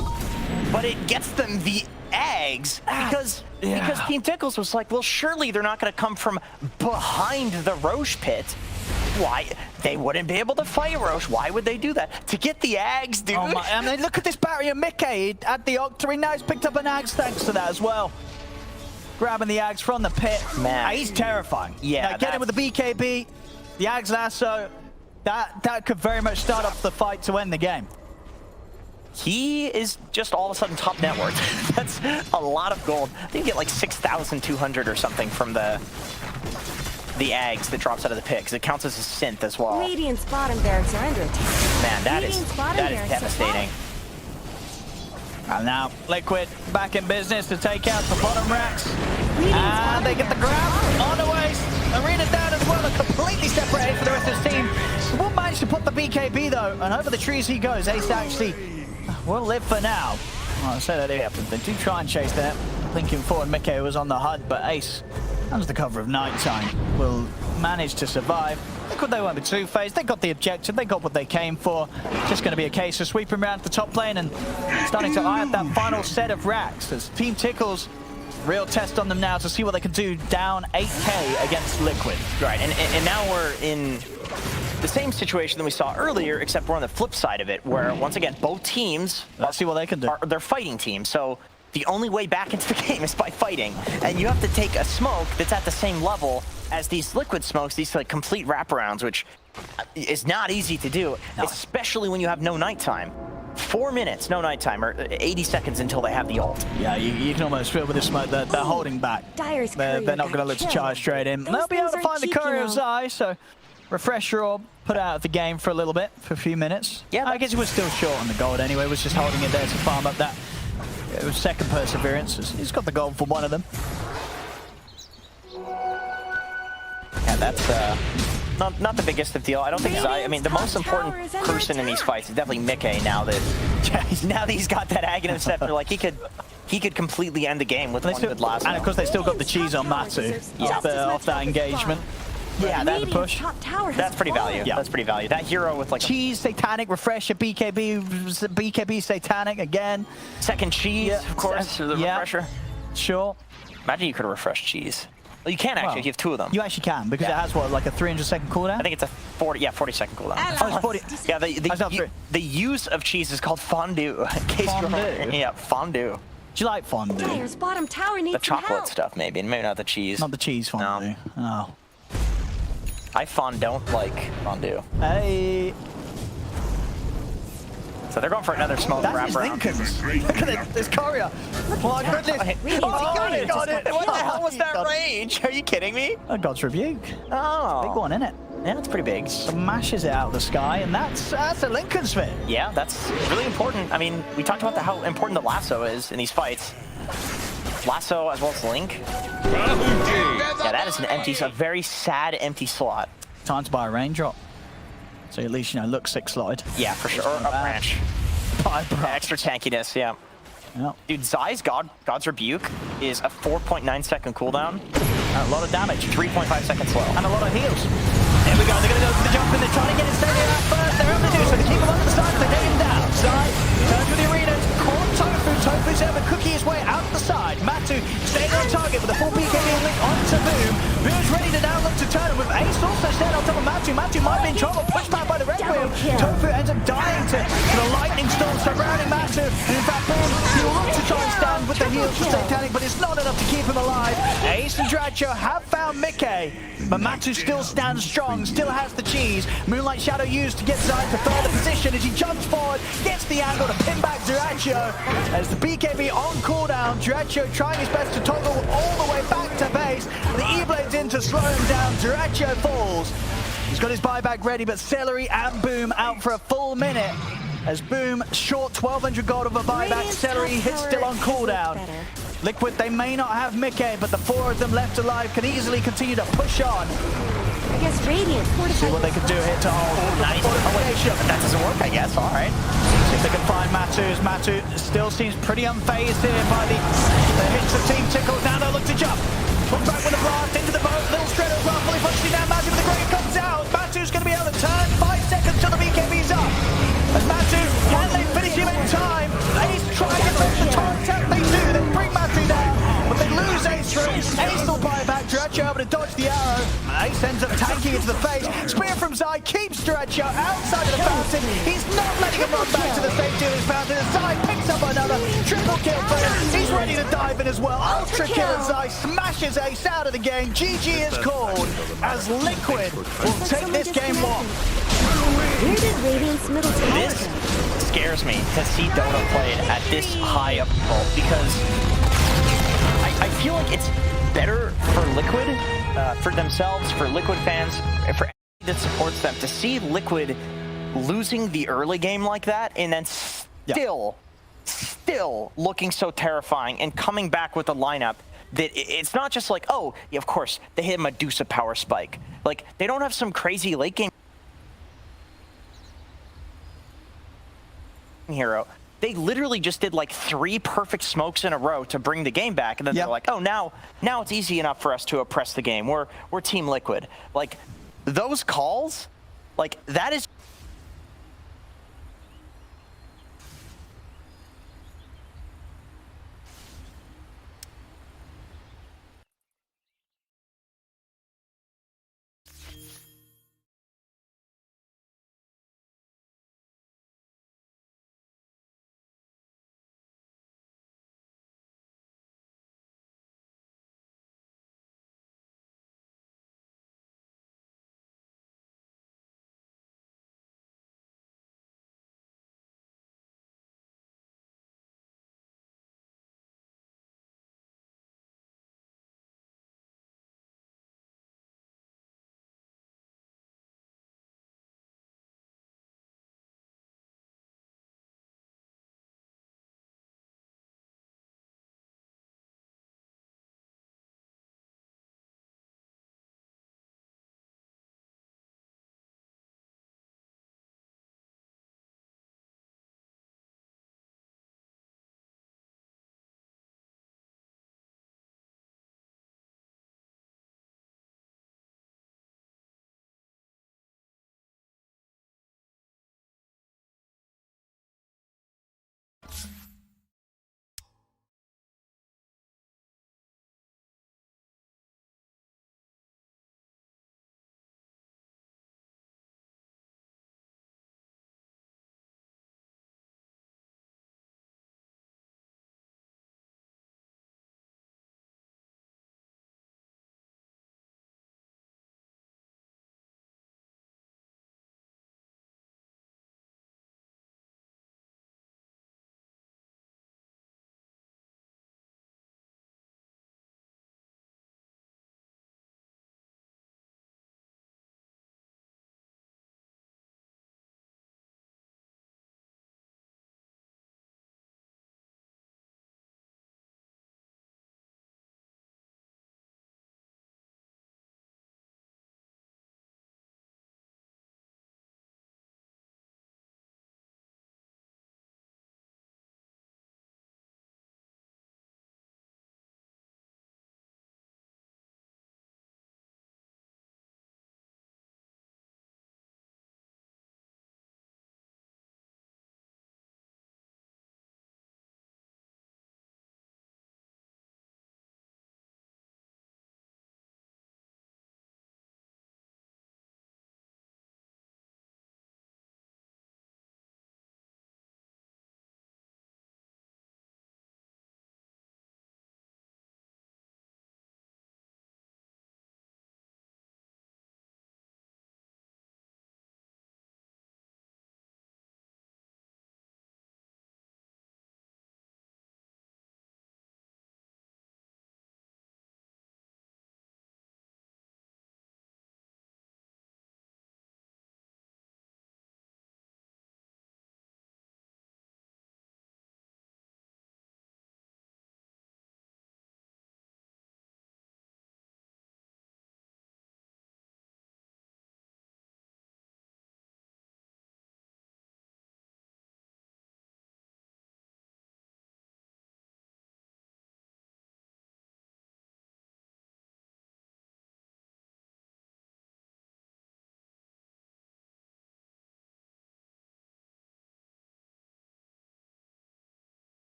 but it gets them the eggs because Team Tickles was like, well, surely they're not going to come from behind the Roche pit. Why? They wouldn't be able to fight Roche. Why would they do that? To get the Ags, dude. Oh my, I mean, look at this barrier. Mickey at the Octarine. Now he's picked up an Ags thanks to that as well. Grabbing the Ags from the pit. Man. He's terrifying. Yeah. Getting with the BKB, the Ags lasso. That could very much start off the fight to end the game. He is just all of a sudden top net worth. That's a lot of gold. I think you get like 6,200 or something from the Ags that drops out of the pit, because it counts as a synth as well. Radiant's bottom barracks are under attack. Man, that is devastating. And now Liquid back in business to take out the bottom racks. And they get the grab on the waist. Arena down as well, completely separated for the rest of his team. Will manage to put the BKB though, and over the trees he goes. Ace actually will live for now. Well, I said that they do try and chase that. Thinking forward, Mickey was on the hunt, but Ace, under the cover of nighttime, will manage to survive. Liquid, they won't be two-faced. They got the objective. They got what they came for. Just going to be a case of sweeping around the top lane and starting to eye up that final set of racks. As Team Tickles, real test on them now to see what they can do down 8K against Liquid. Right, and now we're in the same situation that we saw earlier, except we're on the flip side of it, where once again both teams Let's see what they can do. They're fighting teams. So the only way back into the game is by fighting, and you have to take a smoke that's at the same level as these Liquid smokes, these like complete wraparounds, which is not easy to do, especially when you have no nighttime. 4 minutes, no nighttime, or 80 seconds until they have the ult. Yeah, you can almost feel with the smoke that they're holding back. They're not going to look to charge straight in. They'll be able to find the Courier of Zai, so Refresher Orb put out of the game for a little bit, for a few minutes. Yeah, I guess he was still short on the gold anyway, was just holding it there to farm up that second Perseverance. He's got the gold for one of them. Yeah, that's not the biggest of deal. I don't think Zai, I mean, the most important person in these fights is definitely Mickey now that he's got that Aghanim Scepter. Like, he could completely end the game with one good last. And of course they still got the cheese on Matsu off that engagement. Yeah, that push. That's pretty value. Yeah, that's pretty value. That hero with like cheese, Satanic, Refresher, BKB, Satanic again. Second cheese, of course, the refresher. Sure. Imagine you could refresh cheese. Well, you can actually. You have two of them. You actually can, because it has what, like a 300-second cooldown? I think it's a 40-second cooldown. Oh, it's 40. Yeah, the use of cheese is called fondue. Yeah, fondue. Do you like fondue? Dire's bottom tower needs the chocolate stuff, maybe, and maybe not the cheese. Not the cheese fondue. No. Oh. I don't like fondue. Hey. So they're going for another smoke That's wrap his around. Lincolns. Look at it, this courier. My goodness. Oh, he got it. What the hell was that got it. rage? Are you kidding me? A God's rebuke. Oh. Big one, isn't it? Yeah, it's pretty big. Smashes it out of the sky, and that's a Lincoln sphere. Yeah, that's really important. I mean, we talked about how important the lasso is in these fights. Lasso as well as Link. Yeah, that is an empty, a very sad empty slot. Time to buy a raindrop. So at least, you know, look 6 slotted. Yeah, for sure. Or a branch. Buy a branch. Extra tankiness, yeah. Yep. Dude, Zai's God's Rebuke is a 4.9 second cooldown. And a lot of damage, 3.5 seconds slow. And a lot of heals. There we go, they're going to go for the jump, and they're trying to get it stadium out first. They're able to do so. They keep him on the side, they take him down. Zai turns with the arena, caught Tofu. Tofu's able to cookie his way out the side. Matu staying on target with a full BKB link onto Boom. Boom's ready to now look to turn him with Ace also staying on top of Matu. Matu might be in trouble, pushed back by the red wheel. Tofu ends up dying to the lightning storm surrounding Matu. And in fact, Boom, he will look to try and stand with the heals for Satanic, but it's not enough to keep him alive. Ace and Dracho have found Mickey, but Matu still stands strong, still has the cheese. Moonlight Shadow used to get Zai to further position as he jumps forward, gets the angle to pin back Dracho. As the BKB on cooldown, Dracho trying his best to toggle all the way back to base. The E-Blade's in to slow him down. Dracho falls. He's got his buyback ready, but Celery and Boom out for a full minute. As Boom short 1200 gold of a buyback, Celery hits still on cooldown. Liquid, they may not have Mickey, but the 4 of them left alive can easily continue to push on. I guess Radiant See what they can do here to hold. Nice. But that doesn't work, I guess. All right. See if they can find Matu. As Matu still seems pretty unfazed here by the hits of Team Tickles. Now they'll look to jump. Put back with a blast into the boat. Little straight as well. Fully pushing down Matu, but the Great comes out. Matu's going to be able to turn. 5 seconds till the BKB's up. As Matu, can they finish him in time? Ace trying to get the torrent tap. They do. They bring Matu down, but they lose Ace through. Ace will buy back. Dracho able to dodge the arrow. Ace ends up tanking into the face. Spear from Zai keeps Dracho outside of the fountain. He's not letting him run back to the safety of his fountain. And Zai picks up another triple kill for him. He's ready to dive in as well. Ultra kill, and Zai smashes Ace out of the game. GG is called as Liquid will take this game one. Where did Radiant's middle tower This go? scares me to see Dota played at this high up vault because I feel like it's better for Liquid, for themselves, for Liquid fans, for everyone that supports them to see Liquid losing the early game like that and then still looking so terrifying and coming back with a lineup that it's not just like, oh, yeah, of course, they hit Medusa power spike. Like, they don't have some crazy late game hero. They literally just did like 3 perfect smokes in a row to bring the game back, and then they're like, oh, now it's easy enough for us to oppress the game. We're Team Liquid. Like, those calls, like, that is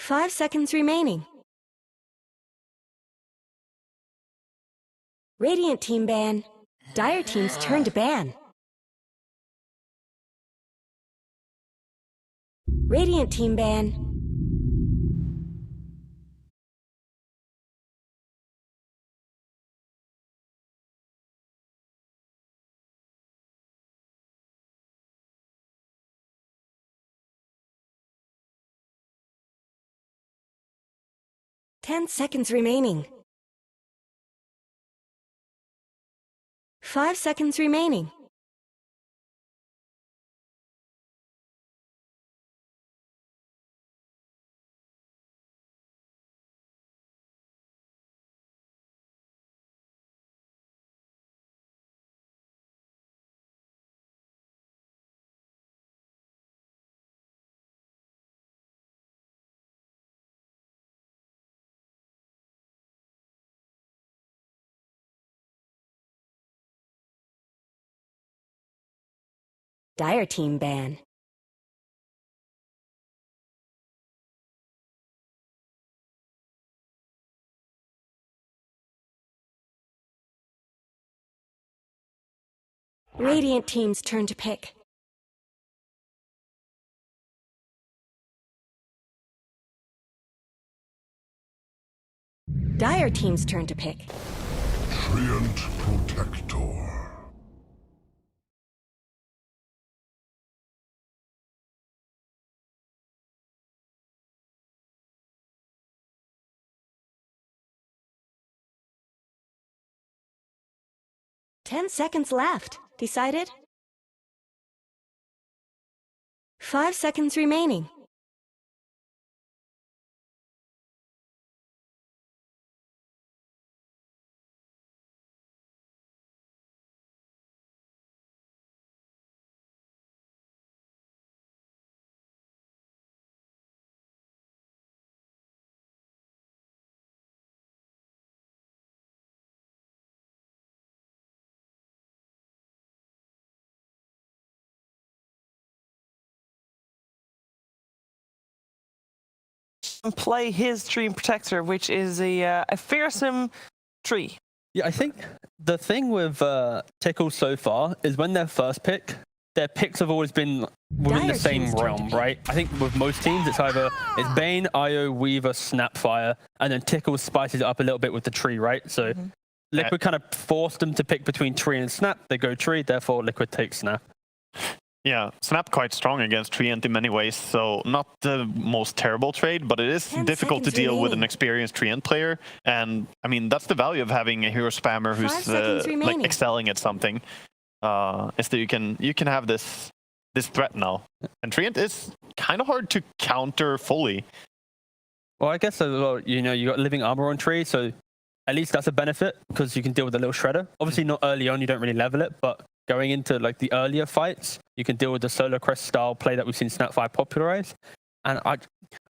5 seconds remaining. Radiant team ban. Dire team's turn to ban. Radiant team ban. Ten seconds remaining. 5 seconds remaining. Dire team ban. Radiant team's turn to pick. Dire team's turn to pick. Treant Protector. 10 seconds left. Decided? 5 seconds remaining. Play his Dream Protector, which is a fearsome tree. Yeah, I think the thing with Tickles so far is when their first pick, their picks have always been within the same realm, right? I think with most teams, it's either Bane, IO, Weaver, Snapfire, and then Tickles spices it up a little bit with the tree, right? So Liquid kind of forced them to pick between tree and Snap. They go tree, therefore Liquid takes Snap. Yeah, Snap quite strong against Treant in many ways, so not the most terrible trade, but it is difficult to deal with an experienced Treant player. And I mean, that's the value of having a hero spammer who's like excelling at something. Is that you can have this threat now, and Treant is kind of hard to counter fully. Well, I guess you know, you got living armor on tree, so at least that's a benefit because you can deal with a little shredder. Obviously, not early on, you don't really level it, but going into like the earlier fights, you can deal with the Solar Crest style play that we've seen Snapfire popularize. And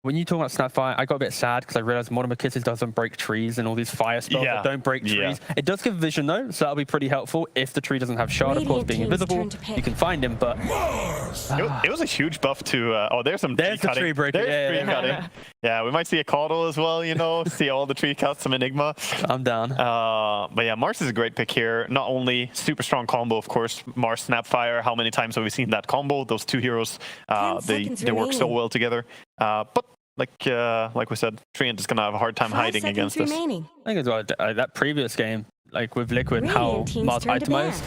when you talk about Snapfire, I got a bit sad because I realized Modern Kisses doesn't break trees and all these fire spells that don't break trees. It does give vision though, so that'll be pretty helpful. If the tree doesn't have shard, of course, being invisible, you can find him. But it was a huge buff to. There's some there's tree the tree breaker. There's tree cutting. Yeah, we might see a Caudal as well. You know, see all the tree cuts, some Enigma. I'm down. But yeah, Mars is a great pick here. Not only super strong combo, of course, Mars Snapfire. How many times have we seen that combo? Those two heroes, they work so well together. But like we said, Treant is gonna have a hard time hiding against this. I think as well that previous game, like with Liquid, how Mars itemized,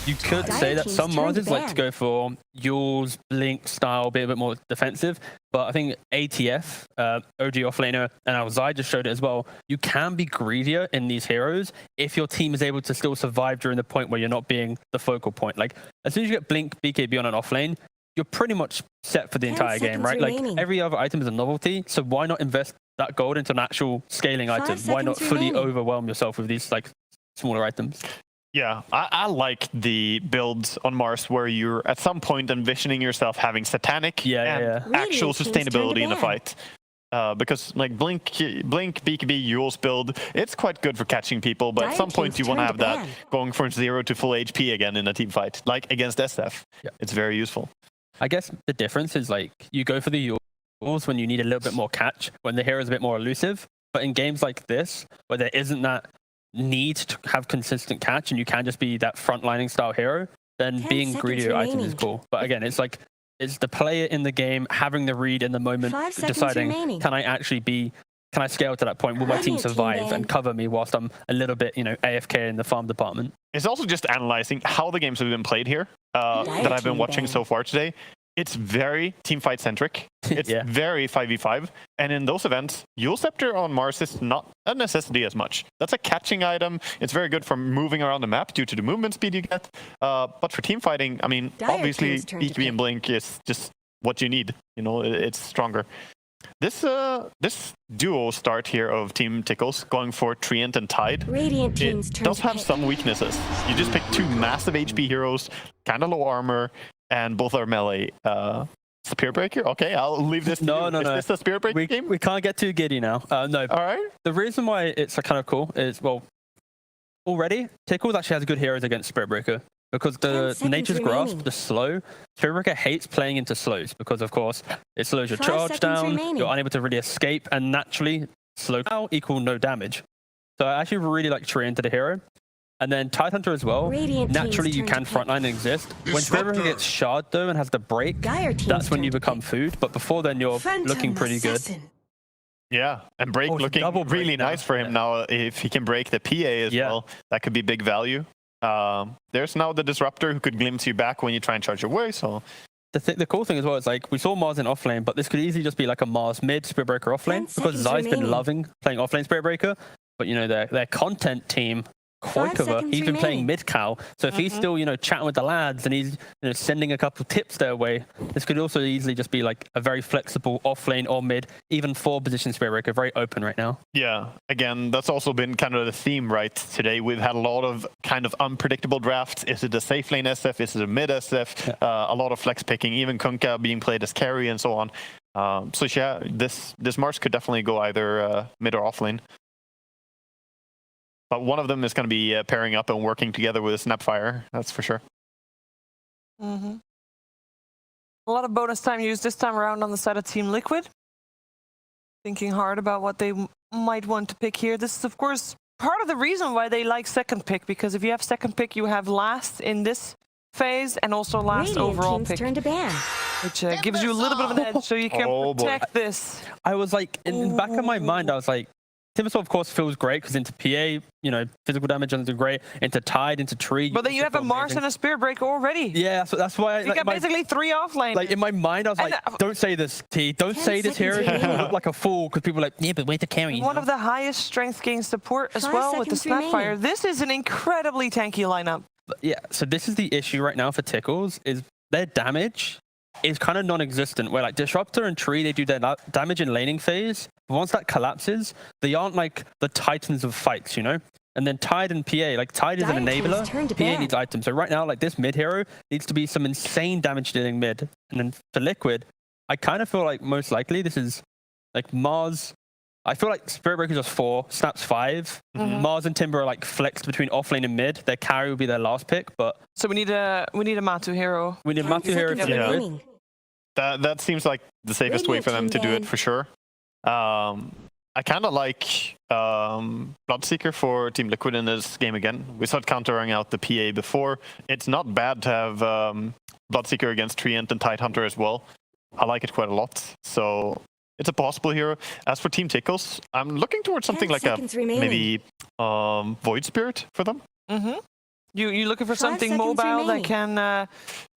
you could say that some Marses like to go for Yule's Blink style, be a bit more defensive. But I think ATF, OG offlaner, and Alzai just showed it as well. You can be greedier in these heroes if your team is able to still survive during the point where you're not being the focal point. Like as soon as you get Blink, BKB on an offlane, you're pretty much set for the entire game, right? Like every other item is a novelty, so why not invest that gold into an actual scaling item? Why not fully overwhelm yourself with these like smaller items? Yeah, I like the builds on Mars where you're at some point envisioning yourself having Satanic and actual sustainability in the fight. Because like Blink, BKB, Yule's build, it's quite good for catching people, but at some point you want to have that going from 0 to full HP again in a team fight, like against SF. It's very useful. I guess the difference is like you go for the Yule, Tickles when you need a little bit more catch, when the hero is a bit more elusive. But in games like this, where there isn't that need to have consistent catch and you can just be that frontlining style hero, then 10 being greedy seconds with items is remaining. cool. But again, it's like, it's the player in the game having the read in the moment, 5 seconds deciding, remaining. can I scale to that point? Will my team Radiant team survive ban. and cover me whilst I'm a little bit, AFK in the farm department? It's also just analyzing how the games have been played here that I've been watching so far today. It's very teamfight centric. It's very 5v5. And in those events, Yule Scepter on Mars is not a necessity as much. That's a catching item. It's very good for moving around the map due to the movement speed you get. But for team fighting, I mean, Dire obviously, team's turn to EQB and Blink is just what you need. It's stronger. This duo start here of Team Tickles going for Treant and Tide, Radiant team's it turn does to have pick. some weaknesses. You just pick 2 massive HP heroes, kind of low armor, and both are melee. Spear Breaker? Okay, I'll leave this to you. No. Is this a Spear Breaker game? We can't get too giddy now. No. All right. The reason why it's kind of cool is, well, already, Tickles actually has good heroes against Spirit Breaker. Because 10 the seconds Nature's remaining. Grasp, the slow, Spirit Breaker hates playing into slows because, of course, it slows your 5 charge seconds down, remaining. you're unable to really escape, and naturally, slow down equal no damage. So I actually really like Treant to the hero. And then Tidehunter as well, Radiant team's naturally you turn can to pick. frontline and exist. When Spirit Breaker gets shard though and has the break, Dire team's that's when turn you to become pick. food, but before then you're looking pretty good. Yeah, and break Oh, it's a looking double break really now. nice for him now. If he can break the PA as Yeah. well, that could be big value. There's now the Disruptor who could glimpse you back when you try and charge your way, so... The cool thing as well is like we saw Mars in offlane, but this could easily just be like a Mars mid Spirit Breaker 10 offlane because seconds Zai's been remaining. loving playing offlane Spirit Breaker, but their content team, 5 Koikova, seconds he's been playing remaining. mid cow. So if he's still chatting with the lads and he's sending a couple tips their way, this could also easily just be like a very flexible offlane or mid, even 4 position Spirit Breaker, very open right now. Yeah, again, that's also been kind of the theme, right? Today we've had a lot of kind of unpredictable drafts. Is it a safe lane SF? Is it a mid SF? A lot of flex picking, even Kunkka being played as carry and so on. So yeah, this Mars could definitely go either mid or off lane. But one of them is going to be pairing up and working together with Snapfire, that's for sure. A lot of bonus time used this time around on the side of Team Liquid. Thinking hard about what they might want to pick here. This is, of course, part of the reason why they like second pick, because if you have second pick, you have last in this phase and also last Radiant overall team's pick, turn to ban. which gives you a little bit of an edge, so you can Oh, boy. protect this. I was like, in the back of my mind, I was like, Timbersaw, of course, feels great because into PA, physical damage doesn't do great. Into Tide, into Tree. But then you have a Mars and a Spirit Breaker already. Yeah, so that's why. You got basically 3 offlane. Like in my mind, I was like, don't say this, T. Don't 10 say this here. seconds You remaining. look like a fool because people are like, yeah, but wait to carry. One of the highest strength gain support as 5 well with the seconds Snapfire. remaining. This is an incredibly tanky lineup. Yeah, so this is the issue right now for Tickles, is their damage is kind of non-existent, where like Disruptor and Tree, they do their damage in laning phase. But once that collapses, they aren't like the titans of fights, And then Tide and PA, like Tide is an Dire team's enabler, turn to PA ban. needs items. So right now, like this mid hero needs to be some insane damage dealing mid. And then for Liquid, I kind of feel like most likely this is like Mars. I feel like Spirit Breaker is 4, Snaps 5. Mars and Timber are like flexed between offlane and mid. Their carry will be their last pick, but So we need a Matu hero. we need 10 Matthew here seconds for Liquid. remaining. That seems like the safest way Radiant for them to team do it ban. for sure. I kind of like Bloodseeker for Team Liquid in this game again. We saw it countering out the PA before. It's not bad to have Bloodseeker against Treant and Tidehunter as well. I like it quite a lot. So it's a possible hero. As for Team Tickles, I'm looking towards something 10 like a seconds remaining. maybe Void Spirit for them. You looking for 5 something seconds mobile remaining. that can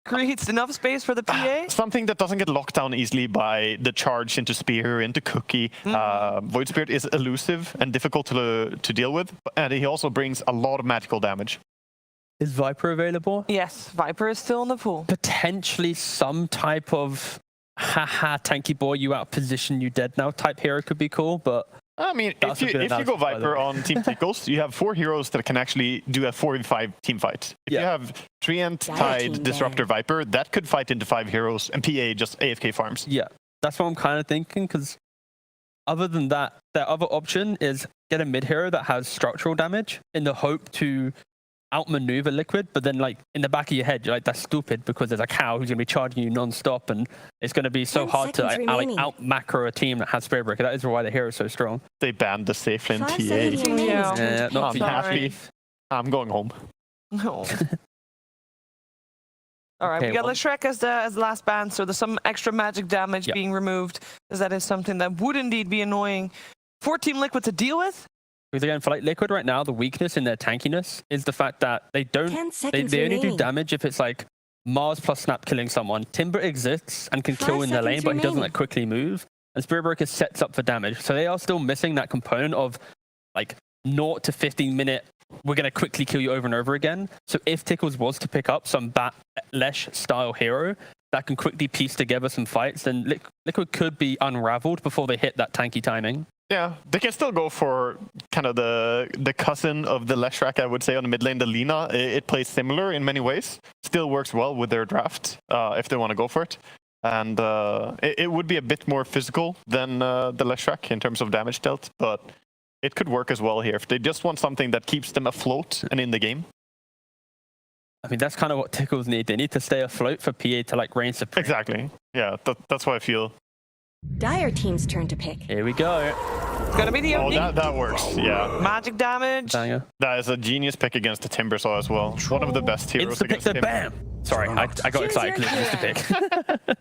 create enough space for the PA? Something that doesn't get locked down easily by the charge into Spear, into Cookie. Void Spirit is elusive and difficult to deal with, and he also brings a lot of magical damage. Is Viper available? Yes, Viper is still in the pool. Potentially some type of haha tanky boy, you out position, you dead now type hero could be cool, but I mean, That's if a good you go analysis, by the Viper way. on Team Tickles, you have 4 heroes that can actually do a 4v5 team fight. If you Yeah. have Treant, Dire Tide, team Disruptor, ban. Viper, that could fight into 5 heroes, and PA just AFK farms. yeah, that's what I'm kind of thinking, because other than that, their other option is get a mid hero that has structural damage in the hope to outmaneuver Liquid, but then like in the back of your head, you're like, that's stupid because there's a cow who's going to be charging you non-stop, and it's going to be so 10 hard to seconds like remaining. out macro a team that has Spirit Breaker. That is why the hero is so strong. They banned the safe lane 5 TA. seconds remaining. Yeah. Not I'm for you. happy. I'm going home. No. All right, Okay, we got well- Leshrac as the last ban, so there's some extra magic damage Yep. being removed, as that is something that would indeed be annoying for Team Liquid to deal with. Because again, for like Liquid right now, the weakness in their tankiness is the fact that they don't 10 they seconds only do remaining. damage if it's like Mars plus Snap killing someone. Timber exists and can 5 kill in their lane, seconds but he doesn't remaining. like quickly move. And Spirit Breaker sets up for damage. So they are still missing that component of like 0 to 15 minute, we're going to quickly kill you over and over again. So if Tickles was to pick up some Lesh style hero that can quickly piece together some fights, then Liquid could be unraveled before they hit that tanky timing. Yeah, they can still go for kind of the cousin of the Leshrac, I would say, on the mid lane, the Lina. It plays similar in many ways. Still works well with their draft if they want to go for it. And it would be a bit more physical than the Leshrac in terms of damage dealt, but it could work as well here if they just want something that keeps them afloat and in the game. I mean, that's kind of what Tickles need. They need to stay afloat for PA to like reign supreme. Exactly. Yeah, that's what I feel. Dire team's turn to pick. Here we go. It's gonna be the Oh, OD. that works. Yeah. Magic damage. Banger. That is a genius pick against the Timbersaw as well. One of the best heroes Insta pick against the him. bam. Sorry, I got Choose excited. your Insta pick.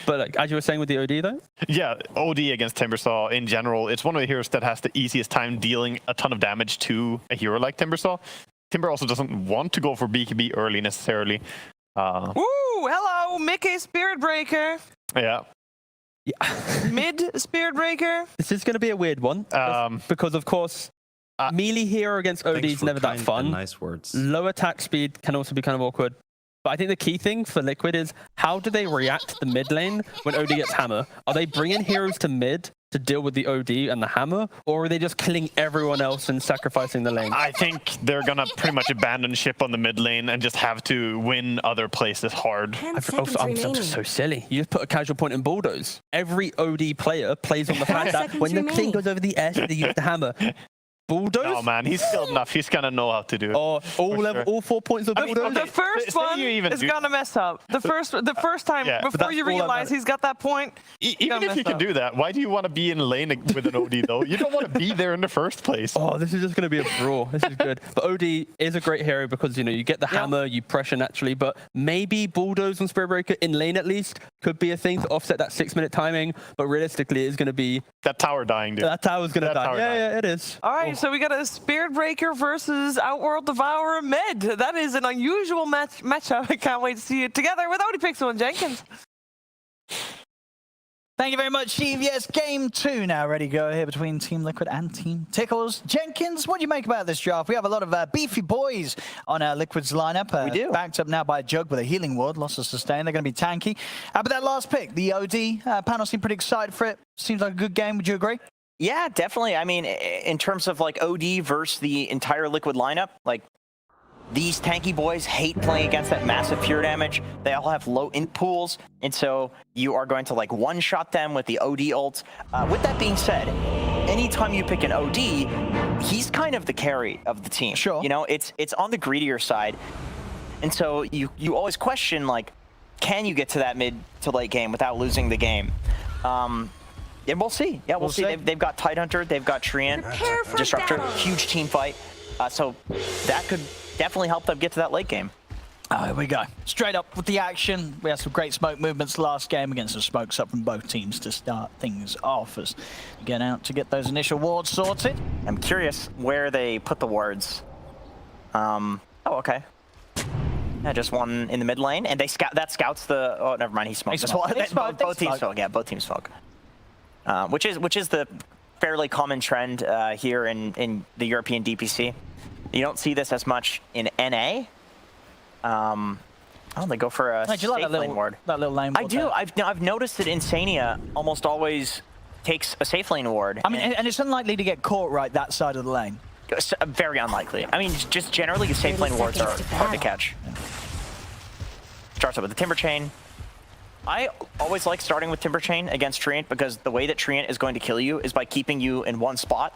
But like, as you were saying with the OD though, Yeah, OD against Timbersaw in general, it's one of the heroes that has the easiest time dealing a ton of damage to a hero like Timbersaw. Timber also doesn't want to go for BKB early necessarily. Ooh, hello, Mickey Spirit Breaker. Yeah. Mid Spirit Breaker. this is going to be a weird one because of course, melee hero against OD Thanks is for never that kind and fun. nice words. Low attack speed can also be kind of awkward. But I think the key thing for Liquid is how do they react to the mid lane when OD gets hammer? Are they bringing heroes to mid to deal with the OD and the hammer, or are they just killing everyone else and sacrificing the lane? I think they're gonna pretty much abandon ship on the mid lane and just have to win other places hard. 10 seconds I'm remaining. just so silly. You just put a casual point in bulldoze. Every OD player plays on the fact that seconds when the remaining. clean goes over the S, they use the hammer. Bulldoze? Oh man, he's skilled enough. He's gonna know how to do it. Or all 4 points of I mean, bulldoze? The first say one you even is do- gonna mess up. The first time Yeah, but before that's you all that realize matters. he's got that point. Even gonna if you mess can up. do that, why do you want to be in lane with an OD though? You don't want to be there in the first place. Oh, this is just going to be a brawl. This is good. But OD is a great hero because, you know, you get the hammer, you pressure naturally, but maybe Bulldoze and Spirit Breaker in lane at least could be a thing to offset that 6-minute timing, but realistically it's going to be... That tower dying, dude. That tower's going to That die. tower Yeah, dying. yeah, it is. All right, so we got a Spirit Breaker versus Outworld Devourer mid. That is an unusual matchup. I can't wait to see it together with ODPixel and Jenkins. Thank you very much, Steve. Yes, game 2 now ready to go here between Team Liquid and Team Tickles. Jenkins, what do you make about this draft? We have a lot of beefy boys on Liquid's lineup. We do. Backed up now by Jug with a healing ward, loss of sustain. They're going to be tanky. But that last pick, the OD, panel seem pretty excited for it. Seems like a good game. Would you agree? Yeah, definitely. I mean, in terms of like OD versus the entire Liquid lineup, like these tanky boys hate playing against that massive pure damage. They all have low int pools, and so you are going to like one-shot them with the OD ult. With that being said, anytime you pick an OD, he's kind of the carry of the team. Sure. You know, it's on the greedier side, and so you always question like, can you get to that mid to late game without losing the game? And we'll see. Yeah, we'll see. They've got Tidehunter, they've got Treant, Prepare for Disruptor, battle. huge team fight. So that could definitely help them get to that late game. Here we go. Straight up with the action. We had some great smoke movements last game against some smokes up from both teams to start things off as we get out to get those initial wards sorted. I'm curious where they put the wards. Oh, okay. Yeah, just one in the mid lane, and they that scouts the. Oh, never mind. He smoked. They smoked. They smoked. Both teams smoke. Yeah, both teams smoke. Which is the fairly common trend here in the European DPC. You don't see this as much in NA. Oh, they go for a Hey, do you like safe lane ward. that little lane I ward do. there? I've noticed that Insania almost always takes a safe lane ward. I mean, and it's unlikely to get caught right that side of the lane. Very unlikely. I mean, just generally, safe lane wards are hard to catch. Starts up with the Timber Chain. I always like starting with Timber Chain against Treant because the way that Treant is going to kill you is by keeping you in one spot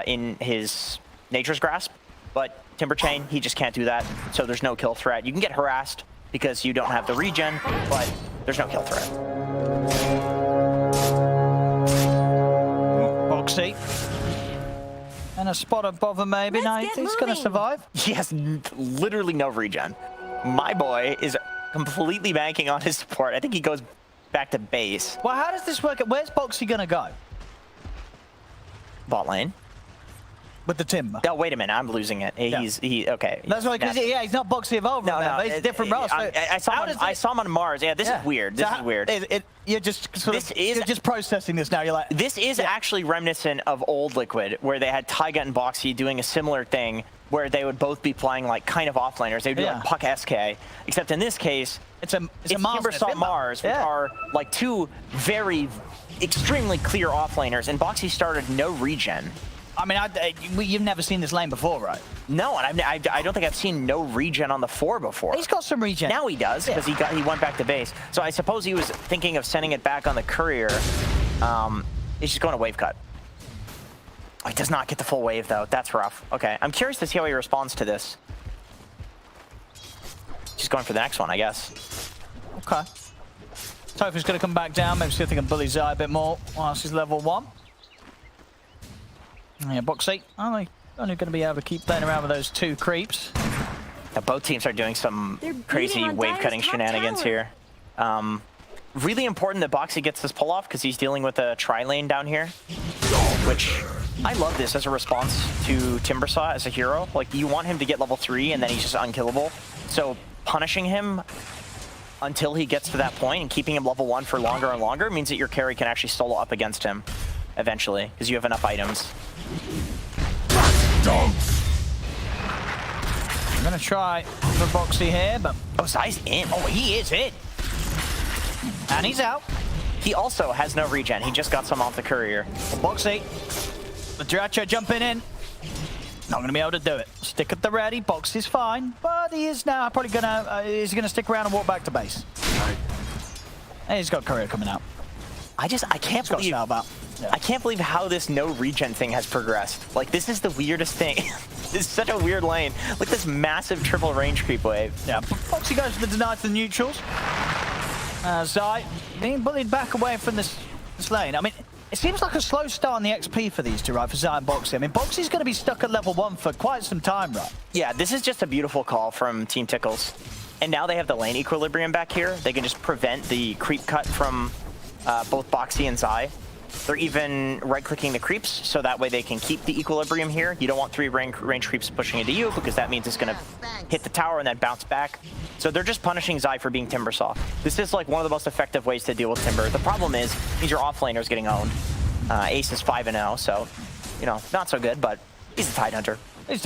in his Nature's Grasp. But Timber Chain, he just can't do that. So there's no kill threat. You can get harassed because you don't have the regen, but there's no kill threat. Boxy. And a spot above him maybe. No, Let's get he's going to moving. survive. He has literally no regen. My boy is completely banking on his support. I think he goes back to base. Well, how does this work? Where's Boxy going to go? Bot lane. With the Timber. Oh, wait a minute. I'm losing it. Okay. That's why, because yeah, he's not Boxy Evolver. No, but he's a different role. So I saw him on Mars. Yeah, this is weird. This is weird. You're just you're just processing this now. You're like, This is actually reminiscent of old Liquid, where they had Taiga and Boxy doing a similar thing, where they would both be playing like kind of offlaners. They would be like Puck SK, except in this case, it's Timbersaw Mars, which are like two very extremely clear offlaners, and Boxy started no regen. I mean, you've never seen this lane before, right? No, and I don't think I've seen no regen on the 4 before. He's got some regen. Now he does, because he went back to base. So I suppose he was thinking of sending it back on the courier. He's just going to wave cut. Oh, he does not get the full wave, though. That's rough. Okay, I'm curious to see how he responds to this. He's going for the next one, I guess. Okay. Tofu's going to come back down. Maybe see if they can bully Zai a bit more whilst he's level 1. Yeah, Boxy only going to be able to keep playing around with those 2 creeps. Now, both teams are doing some crazy on wave Dire's cutting top shenanigans tower. here. Really important that Boxy gets this pull off because he's dealing with a tri-lane down here, which I love this as a response to Timbersaw as a hero. Like, you want him to get level 3 and then he's just unkillable. So punishing him until he gets to that point and keeping him level 1 for longer and longer means that your carry can actually solo up against him eventually because you have enough items. I'm going to try for Boxy here, but... Oh, Zai's in. Oh, he is in. And he's out. He also has no regen. He just got some off the courier. Boxy. The Dracho jumping in. Not going to be able to do it. Stick at the ready. Boxy's fine, but he is now probably going to... is he going to stick around and walk back to base? And he's got courier coming out. I can't believe... Yeah. I can't believe how this no regen thing has progressed. Like, this is the weirdest thing. This is such a weird lane. Like this massive triple range creep wave. Yeah, Boxy goes for the deny to the neutrals. Zai being bullied back away from this lane. I mean, it seems like a slow start on the XP for these two, right, for Zai and Boxy. I mean, Boxy's going to be stuck at level 1 for quite some time, right? Yeah, this is just a beautiful call from Team Tickles. And now they have the lane equilibrium back here. They can just prevent the creep cut from both Boxy and Zai. They're even right-clicking the creeps, so that way they can keep the equilibrium here. You don't want 3 range creeps pushing into you, because that means it's going to hit the tower and then bounce back. So they're just punishing Zai for being Timbersaw. This is like one of the most effective ways to deal with Timber. The problem is your offlaner's getting owned. Ace is 5-0, so, you know, not so good, but he's a Tide Hunter. He's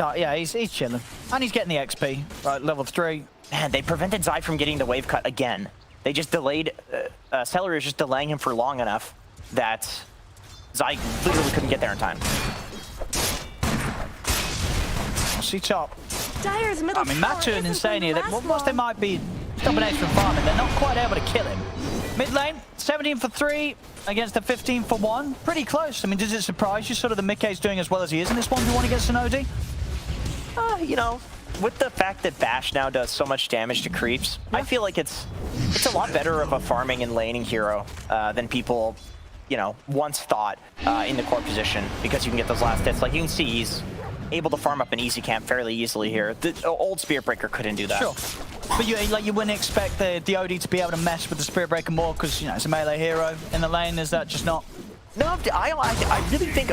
chilling. And he's getting the XP, right, level 3. Man, they prevented Zai from getting the wave cut again. They just delayed, Celery is just delaying him for long enough that Zai literally couldn't get there in time. See top. Dire's middle I mean, tower Matu and isn't going Insania, to last whilst they long. might be stopping Ace from farming, they're not quite able to kill him. Mid lane, 17 for 3 against the 15 for 1. Pretty close. I mean, does it surprise you sort of the Mickey's doing as well as he is in this 1v1 against an OD? You know, with the fact that Bash now does so much damage to creeps, I feel like it's a lot better of a farming and laning hero than people, you know, once thought in the core position, because you can get those last hits. Like, you can see he's able to farm up an easy camp fairly easily here. The old Spirit Breaker couldn't do that. Sure. But you wouldn't expect the OD to be able to mess with the Spirit Breaker more because, you know, it's a melee hero in the lane. Is that just not? No, I really think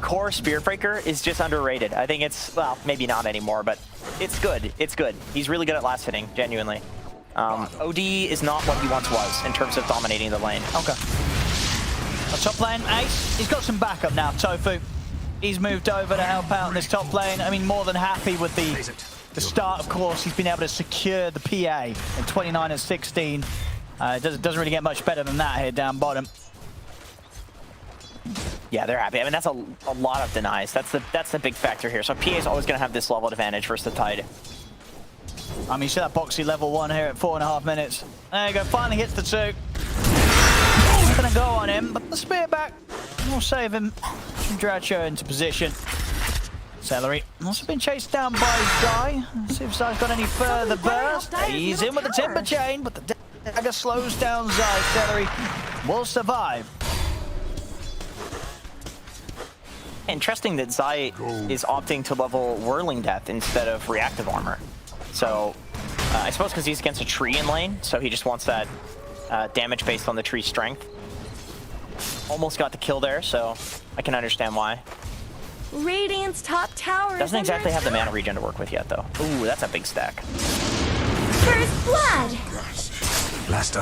core Spirit Breaker is just underrated. I think it's, well, maybe not anymore, but it's good. It's good. He's really good at last hitting, genuinely. OD is not what he once was in terms of dominating the lane. Okay. Top lane, Ace. He's got some backup now, Tofu. He's moved over to help out in this top lane. I mean, more than happy with the start, of course. He's been able to secure the PA at 29 and 16. It doesn't really get much better than that here down bottom. Yeah, they're happy. I mean, that's a lot of denies. That's the big factor here. So PA is always going to have this level advantage versus the Tide. I mean, you see that Boxy level 1 here at 4.5 minutes. There you go, finally hits the 2. Gonna go on him, but the spear back will save him from Dracho into position. Celery also been chased down by Zai. See if Zai's got any further burst. He's in with the timber chain, but the dagger slows down Zai. Celery will survive. Interesting that Zai is opting to level Whirling Death instead of Reactive Armor. So, I suppose because he's against a tree in lane, so he just wants that damage based on the tree's strength. Almost got the kill there, so I can understand why. Radiant's top tower Doesn't exactly have the mana regen to work with yet, though. Ooh, that's a big stack. First blood.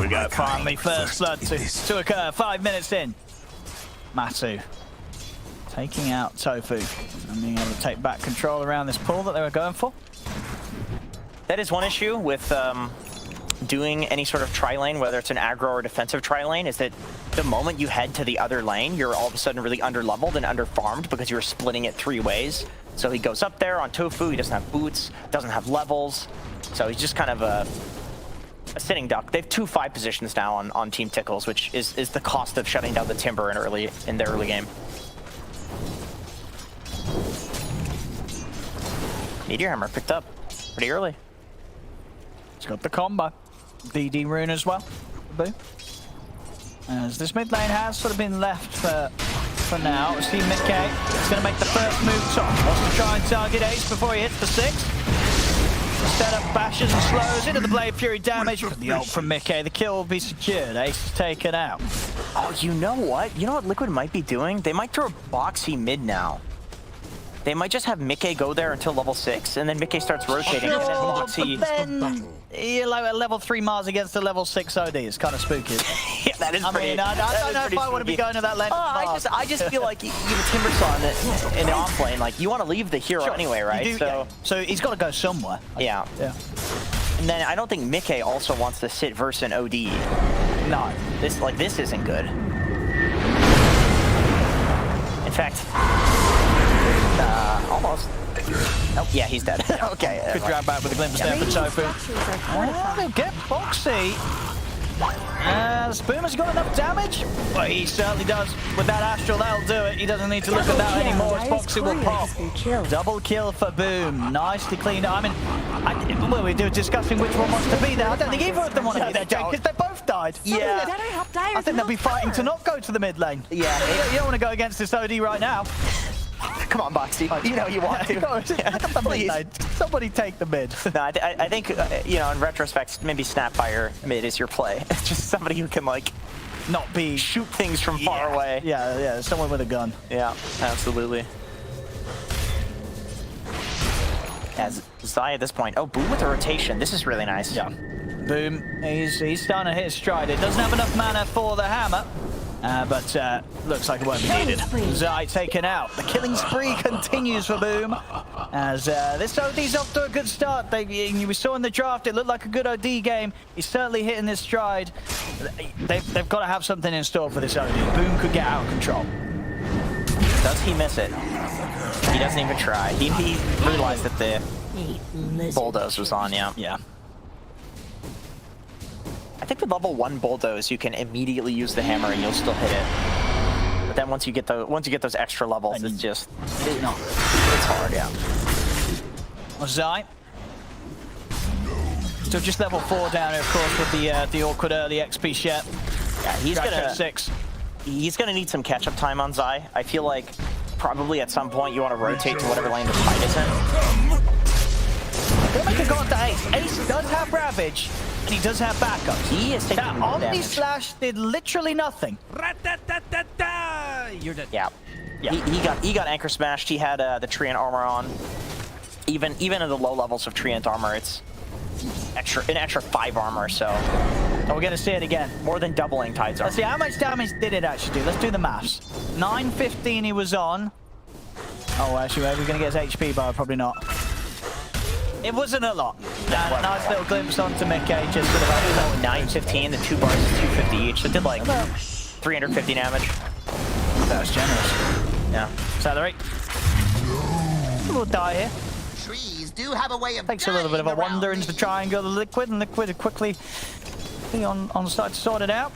We got finally first blood to occur. 5 minutes in. Matu taking out Tofu and being able to take back control around this pool that they were going for. That is one issue with doing any sort of tri-lane, whether it's an aggro or defensive tri-lane, is that the moment you head to the other lane, you're all of a sudden really under-leveled and under-farmed because you're splitting it 3 ways. So he goes up there on Tofu, he doesn't have boots, doesn't have levels, so he's just kind of a sitting duck. They have 2 5 positions now on Team Tickles, which is the cost of shutting down the Timber in the early game. Meteor Hammer picked up pretty early. He's got the combo. DD rune as well. Boo. As this mid lane has sort of been left for now. See Mickey. He's going to make the first move top. Wants to try and target Ace before he hits the 6. Instead of bashes and slows into the Blade Fury damage. The ult from Mickey. The kill will be secured. Ace is taken out. Oh, you know what? You know what Liquid might be doing? They might throw a Boxy mid now. They might just have Mickey go there until level 6, and then Mickey starts rotating. Sure, and then Boxy... but then you're like a level 3 Mars against a level 6 OD. It's kind of spooky. Yeah, that is pretty. I mean, I don't know if I want to be going to that length. I just feel like you Timber Saw in the off lane. Like, you want to leave the hero anyway, right? So he's got to go somewhere. Yeah. And then I don't think Mickey also wants to sit versus an OD. No. This isn't good. In fact... almost. Nope, yeah, he's dead. Okay. Good grab back with a glimpse there for Tofu. They'll get Boxy. Spoomer's got enough damage? Well, he certainly does. With that Astral, that'll do it. He doesn't need to look at that anymore as Boxy will pop. Double kill for Boom. Nicely cleaned up. I mean, well, we were discussing which one wants to be there. I don't think either of them want to be there, Jake, because they both died. Yeah. I think they'll be fighting to not go to the mid lane. Yeah. You don't want to go against this OD right now. Come on, Boxy. You know you want to. Please. Somebody take the mid. No, I think, you know, in retrospect, maybe Snapfire mid is your play. It's just somebody who can, like, not be... shoot things from far away. Yeah, someone with a gun. Yeah, absolutely. As Zai at this point. Oh, Boom with the rotation. This is really nice. Yeah. Boom. He's starting to hit his stride. It doesn't have enough mana for the hammer. But looks like it won't be needed. Zai taken out. The killing spree continues for Boom. As this OD's off to a good start. We saw in the draft, it looked like a good OD game. He's certainly hitting his stride. They've got to have something in store for this OD. Boom could get out of control. Does he miss it? He doesn't even try. He realized that the bulldoze was on, yeah. I think with level 1 bulldoze, you can immediately use the hammer and you'll still hit it. But then once you get those extra levels, it's just it's hard, yeah. Zai. Still just level 4 down here, of course, with the awkward early XP share. Yeah, he's gonna need some catch-up time on Zai. I feel like probably at some point you want to rotate to whatever lane the fight is in. Gonna make a go to Ace. Ace does have Ravage. And he does have backup. He is taking that Omni Slash did literally nothing. You're dead. Yeah. He got Anchor Smashed. He had the Treant armor on. Even in the low levels of Treant armor, it's an extra 5 armor. So we're gonna see it again. More than doubling Tide's armor. Let's see how much damage did it actually do. Let's do the maths. 915 he was on. Oh, actually, are we gonna get his HP bar? Probably not. It wasn't a lot. Nice little glimpse onto Mickey, just sort of 915, the 2 bars is 250 each. So it did like 350 damage. That was generous. Yeah. Accelerate. We'll die here. Trees do have a way of takes a little bit of a wander into the triangle of Liquid, and Liquid quickly on side to sort it out.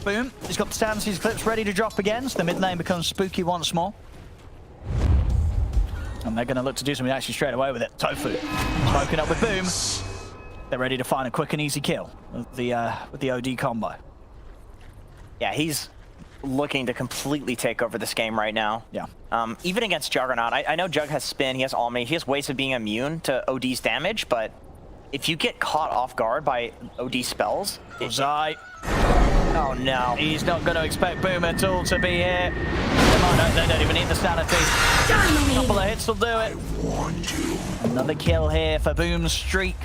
Boom. He's got the stances clips ready to drop again, so the mid lane becomes spooky once more. And they're going to look to do something actually straight away with it. Tofu smoking up with Boom. They're ready to find a quick and easy kill with the OD combo. Yeah, he's looking to completely take over this game right now. Yeah. Even against Juggernaut, I know Jug has spin, he has Omni, he has ways of being immune to OD's damage, but if you get caught off guard by OD spells... Zai. Oh no. He's not going to expect Boom at all to be here. They don't even need the sanity. A couple of hits will do it. Another kill here for Boom's streak.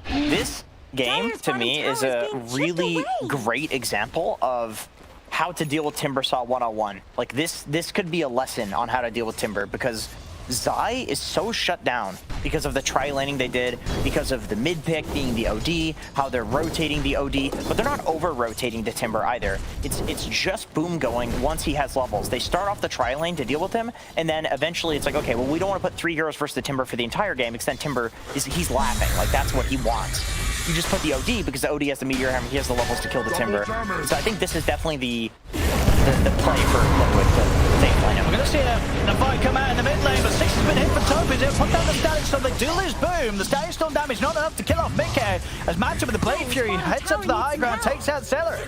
This game, to me, is a really great example of how to deal with Timbersaw 101. Like, this could be a lesson on how to deal with Timber, because Zai is so shut down because of the tri-laning they did, because of the mid pick being the OD, how they're rotating the OD, but they're not over-rotating the Timber either. It's just Boom going once he has levels. They start off the tri-lane to deal with him, and then eventually it's like, okay, well, we don't want to put 3 heroes versus the Timber for the entire game, because then Timber, he's laughing. Like, that's what he wants. You just put the OD, because the OD has the Meteor Hammer, he has the levels to kill the Timber. So I think this is definitely the play for Liquid to take lane. We're going to see a fight come out in the mid lane, but 6 has been hit for Toby. They'll put down the Static Storm. They do lose Boom. The Static Storm damage not enough to kill off Mickey. As matchup with the Blade Fury heads up to the high ground, takes out Cellar.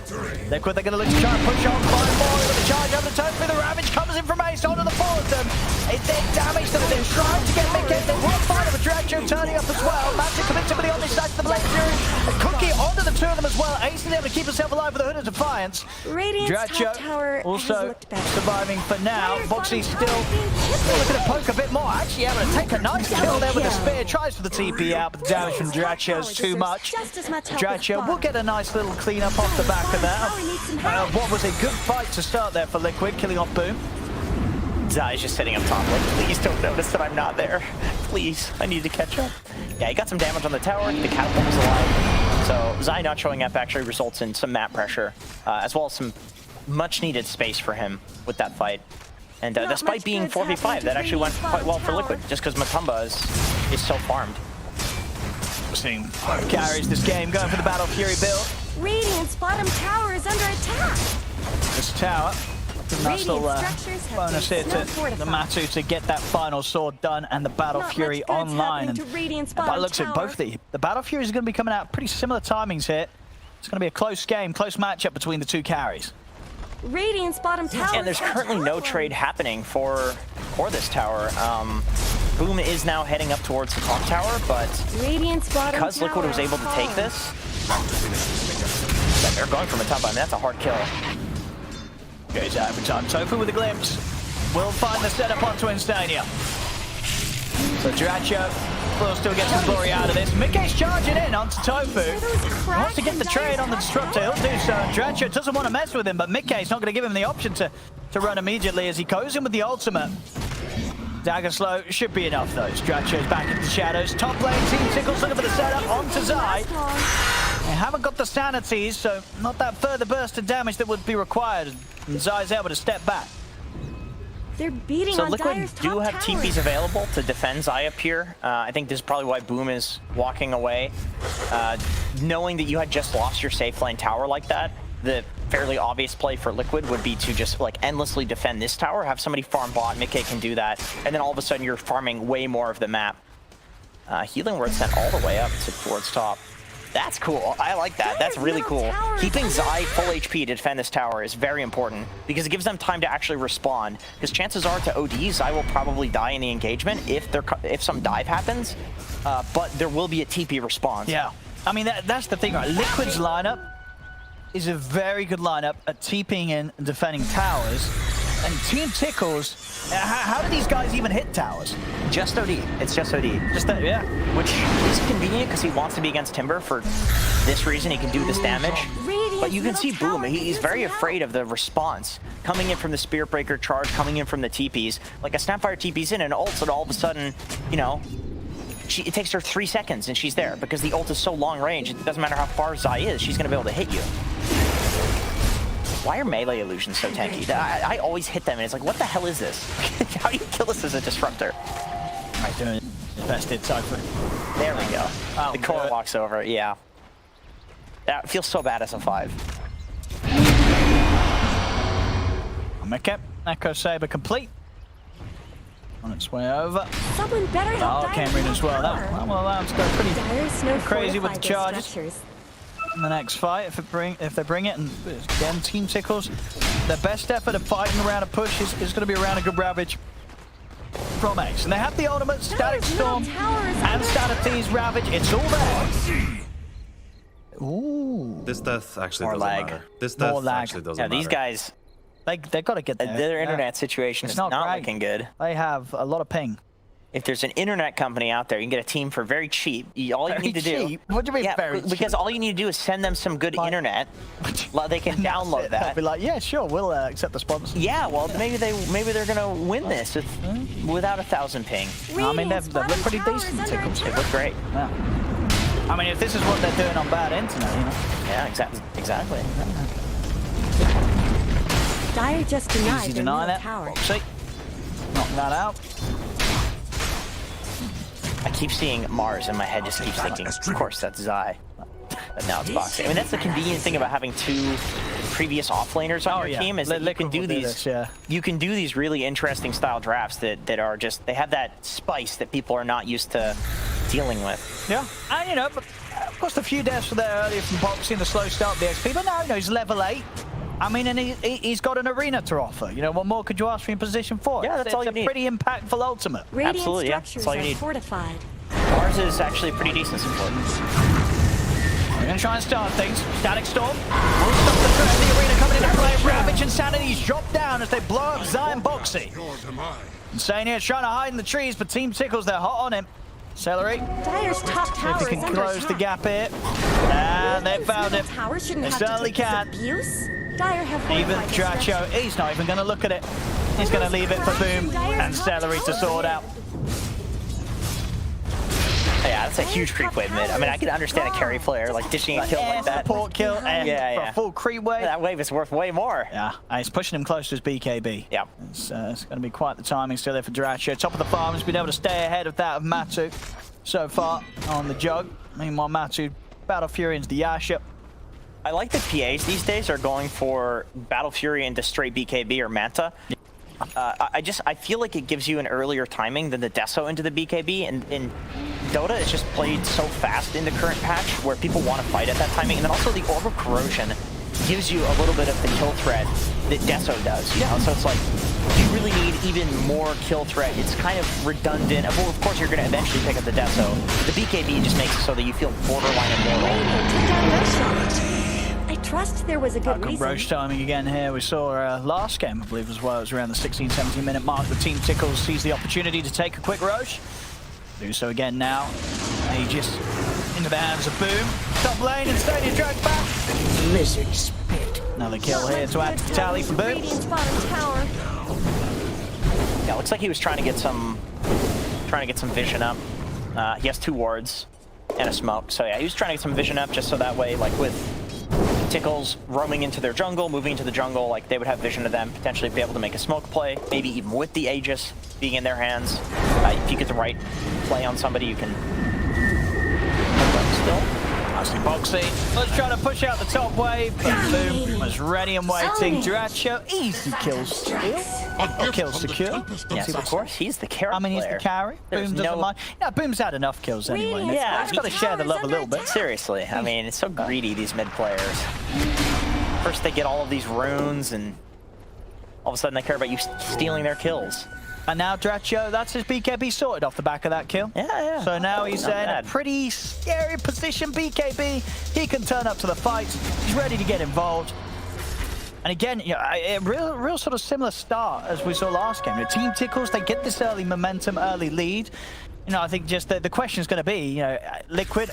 Liquid, they're going to look to try and push on, find more with the charge over Toby. The Ravage comes in from Ace onto the Fullerton. It's their damage that they're trying to get Mickey. They will find him with Dracho turning up as well. Magic commits somebody on this side to the Blade Fury. A Cookie onto the two of them as well. Ace is able to keep himself alive with the Hood of Defiance. Radiant's top tower also surviving for now. Boxy still looking to poke a bit more. Actually able to take a nice kill there with the spear. Tries for the TP out, but the damage from Dracho is too much. Dracho will get a nice little cleanup off the back of that. What was a good fight to start there for Liquid, killing off Boom. Zai's just sitting up top, like, please don't notice that I'm not there. Please, I need to catch up. Yeah, he got some damage on the tower, the catapult was alive. So Zai not showing up actually results in some map pressure, as well as some much needed space for him with that fight. And despite being 4v5, that actually went quite well for Liquid, just because Matumba is so farmed. We're seeing both carries this game, going for the Battle Fury build. Radiant's bottom tower is under attack. This tower, a nice little bonus here to the Matu to get that final sword done and the Battle Fury online. And by the looks of it, both the Battle Furies are going to be coming out pretty similar timings here. It's going to be a close game, close matchup between the two carries. Radiant's bottom tower. And there's currently no trade happening for this tower. Boom is now heading up towards the top tower, but because Liquid was able to take this, they're going from the top. I mean, that's a hard kill. Goes out every time. Tofu with a glimpse. Will find the setup onto Instania. So Dracho will still get some glory out of this. Mickey's charging in onto Tofu. Wants to get the trade on the Disruptor. He'll do so. Dracho doesn't want to mess with him, but Mickey's not going to give him the option to run immediately as he goes in with the ultimate. Dagger slow should be enough though. Dracho's back into the shadows. Top lane, Team Tickles looking for the setup onto Zai. They haven't got the sanities, so not that further burst of damage that would be required. And Zai's able to step back. They're beating so on Liquid Dire's do have TPs available to defend Zai up here. I think this is probably why Boom is walking away. Knowing that you had just lost your safe lane tower like that, the fairly obvious play for Liquid would be to just like endlessly defend this tower, have somebody farm bot, Mickey can do that, and then all of a sudden you're farming way more of the map. Healing word sent all the way up towards top. That's cool. I like that. That's really cool. Keeping Zai full HP to defend this tower is very important because it gives them time to actually respond. Because chances are to OD, Zai will probably die in the engagement if some dive happens, but there will be a TP response. Yeah. I mean, that's the thing, right? Liquid's lineup is a very good lineup at TPing in and defending towers. And Team Tickles, how do these guys even hit towers? Just OD. It's just OD. Just that, yeah. Which is convenient because he wants to be against Timber for this reason. He can do this damage. But you can see Boom. He's very afraid of the response. Coming in from the Spirit Breaker charge, coming in from the TPs. Like a Snapfire TP's in and ults, and all of a sudden, you know, it takes her 3 seconds and she's there because the ult is so long range. It doesn't matter how far Zai is, she's going to be able to hit you. Why are melee illusions so tanky? I always hit them and it's like, what the hell is this? How do you kill this as a disruptor? Right, doing best hit Cypher. There we go. The core walks over, yeah. That feels so bad as a 5. Mickey, Echo Saber complete. on its way over. Someone better help Oh, Cameron as well. That will allow him to go pretty Dire's no crazy with the fortified charges structures. in the next fight if they bring it. And again, Team Tickles, their best effort of fighting around a push is going to be around a good Ravage from Ace. And they have the ultimate, Static Storm, and Static T's Ravage. It's all there. Ooh. This death actually More doesn't lag. matter. This More death lag. actually doesn't Yeah, matter. these guys, They've got to get there. their internet situation It's is not not great. looking good. They have a lot of ping. If there's an internet company out there, you can get a team for very cheap. All you Very need to cheap? do. What do you mean yeah, very because cheap? all you need to do is send them some good internet. They can download They'll that. be like, yeah, sure, we'll accept the sponsor. Yeah, well, maybe they're gonna win this without 1,000 ping. I mean, they look pretty decent, Tickles. They look great. Yeah. I mean, if this is what they're doing on bad internet, you know. Yeah, exactly. Dire just denied Easy their deny middle that. tower. Boxy. Knock that out. I keep seeing Mars and my head just keeps thinking, of course, that's Zai. But now it's Boxing. I mean, that's the convenient thing about having two previous offlaners on your team is that you can do these. You can do these really interesting style drafts that are just, they have that spice that people are not used to dealing with. Yeah, and you know, but of course, a few deaths were there earlier from Boxy and the slow start of the XP, but no, he's level 8. I mean, and he's got an arena to offer. You know, what more could you ask for in position 4? Yeah, that's all you need. It's a pretty impactful ultimate. Radiant Absolutely, yeah. structures That's all you are need. fortified. Mars is actually pretty decent support. We're going to try and start things. Static Storm will stop the threat of the arena coming into play. Ravage and Sanity's dropped down as they blow up Zai and Boxy. Insane here trying to hide in the trees, but Team Tickles, they're hot on him. Celery. Dire's top If tower they is can under close the attack. gap here. And they found him. Tower shouldn't They have to certainly take this can. abuse. Dire have Even fortified Dracho, structures. he's not even going to look at it. He's going to leave it for Boom and Celery to sort out. Yeah, that's a huge creep wave mid. I mean, I can understand a carry player like dishing a kill like that. Support kill and Yeah, for yeah. a full creep wave. That wave is worth way more. Yeah, and it's pushing him close to his BKB. Yeah. It's going to be quite the timing still there for Dracho. Top of the farm has been able to stay ahead of that of Matu so far on the jug. Meanwhile, Matu Battle Fury into the Yasha. I like that PAs these days are going for Battle Fury into straight BKB or Manta. I feel like it gives you an earlier timing than the Deso into the BKB, and in Dota it's just played so fast in the current patch where people want to fight at that timing, and then also the Orb of Corrosion gives you a little bit of the kill threat that Deso does, you know? So it's like, you really need even more kill threat. It's kind of redundant. Well, of course you're going to eventually pick up the Deso. The BKB just makes it so that you feel borderline immortal. Radiant took down Roshan. I trust there was a good reason. Roche timing again here. We saw last game, I believe, as well. It was around the 16-17 minute mark. The Team Tickles sees the opportunity to take a quick Roche. Do so again now. Aegis into the hands of Boom. Top lane and Stadia dragged back. Lizard spit. Another kill here to add to the tally for Boom. Radiant's bottom tower. Yeah, looks like he was trying to get some vision up. He has 2 wards and a smoke. So yeah, he was trying to get some vision up just so that way, like with Tickles roaming into their jungle, moving into the jungle, like they would have vision of them, potentially be able to make a smoke play, maybe even with the Aegis being in their hands. If you get the right play on somebody, you can still. Nicely Boxy. Let's try to push out the top wave, but Boom was ready and waiting. Dracho, easy kills steal. Or kills secure. Yes, of course, he's the carry I mean, he's player. the carry. There's Boom doesn't no- mind. Yeah, Boom's had enough kills anyway. Yeah, He's got to share the love a little bit. Seriously, I mean, it's so greedy, these mid players. First they get all of these runes, and all of a sudden they care about you stealing their kills. And now Dracho, that's his BKB sorted off the back of that kill. Yeah. So now he's in Not a bad. pretty scary position. BKB, he can turn up to the fight. He's ready to get involved. And again, you know, a real sort of similar start as we saw last game. The Team Tickles, they get this early momentum, early lead. You know, I think just the question is going to be, you know, Liquid,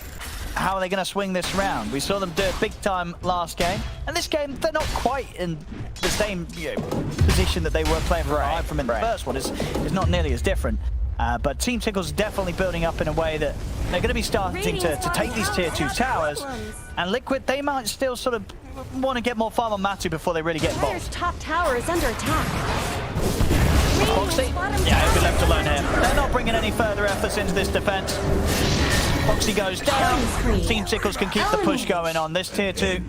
how are they going to swing this round? We saw them do it big time last game, and this game they're not quite in the same position that they were playing from in the first one. It's not nearly as different. But Team Tickles is definitely building up in a way that they're going to be starting to take these tier 2 towers. And Liquid, they might still sort of want to get more farm on Matu before they really get Dire's involved. top tower is under attack. Foxy, yeah, he'll be left alone here. They're not bringing any further efforts into this defense. Foxy goes down. Team Tickles can keep the push going on. This tier 2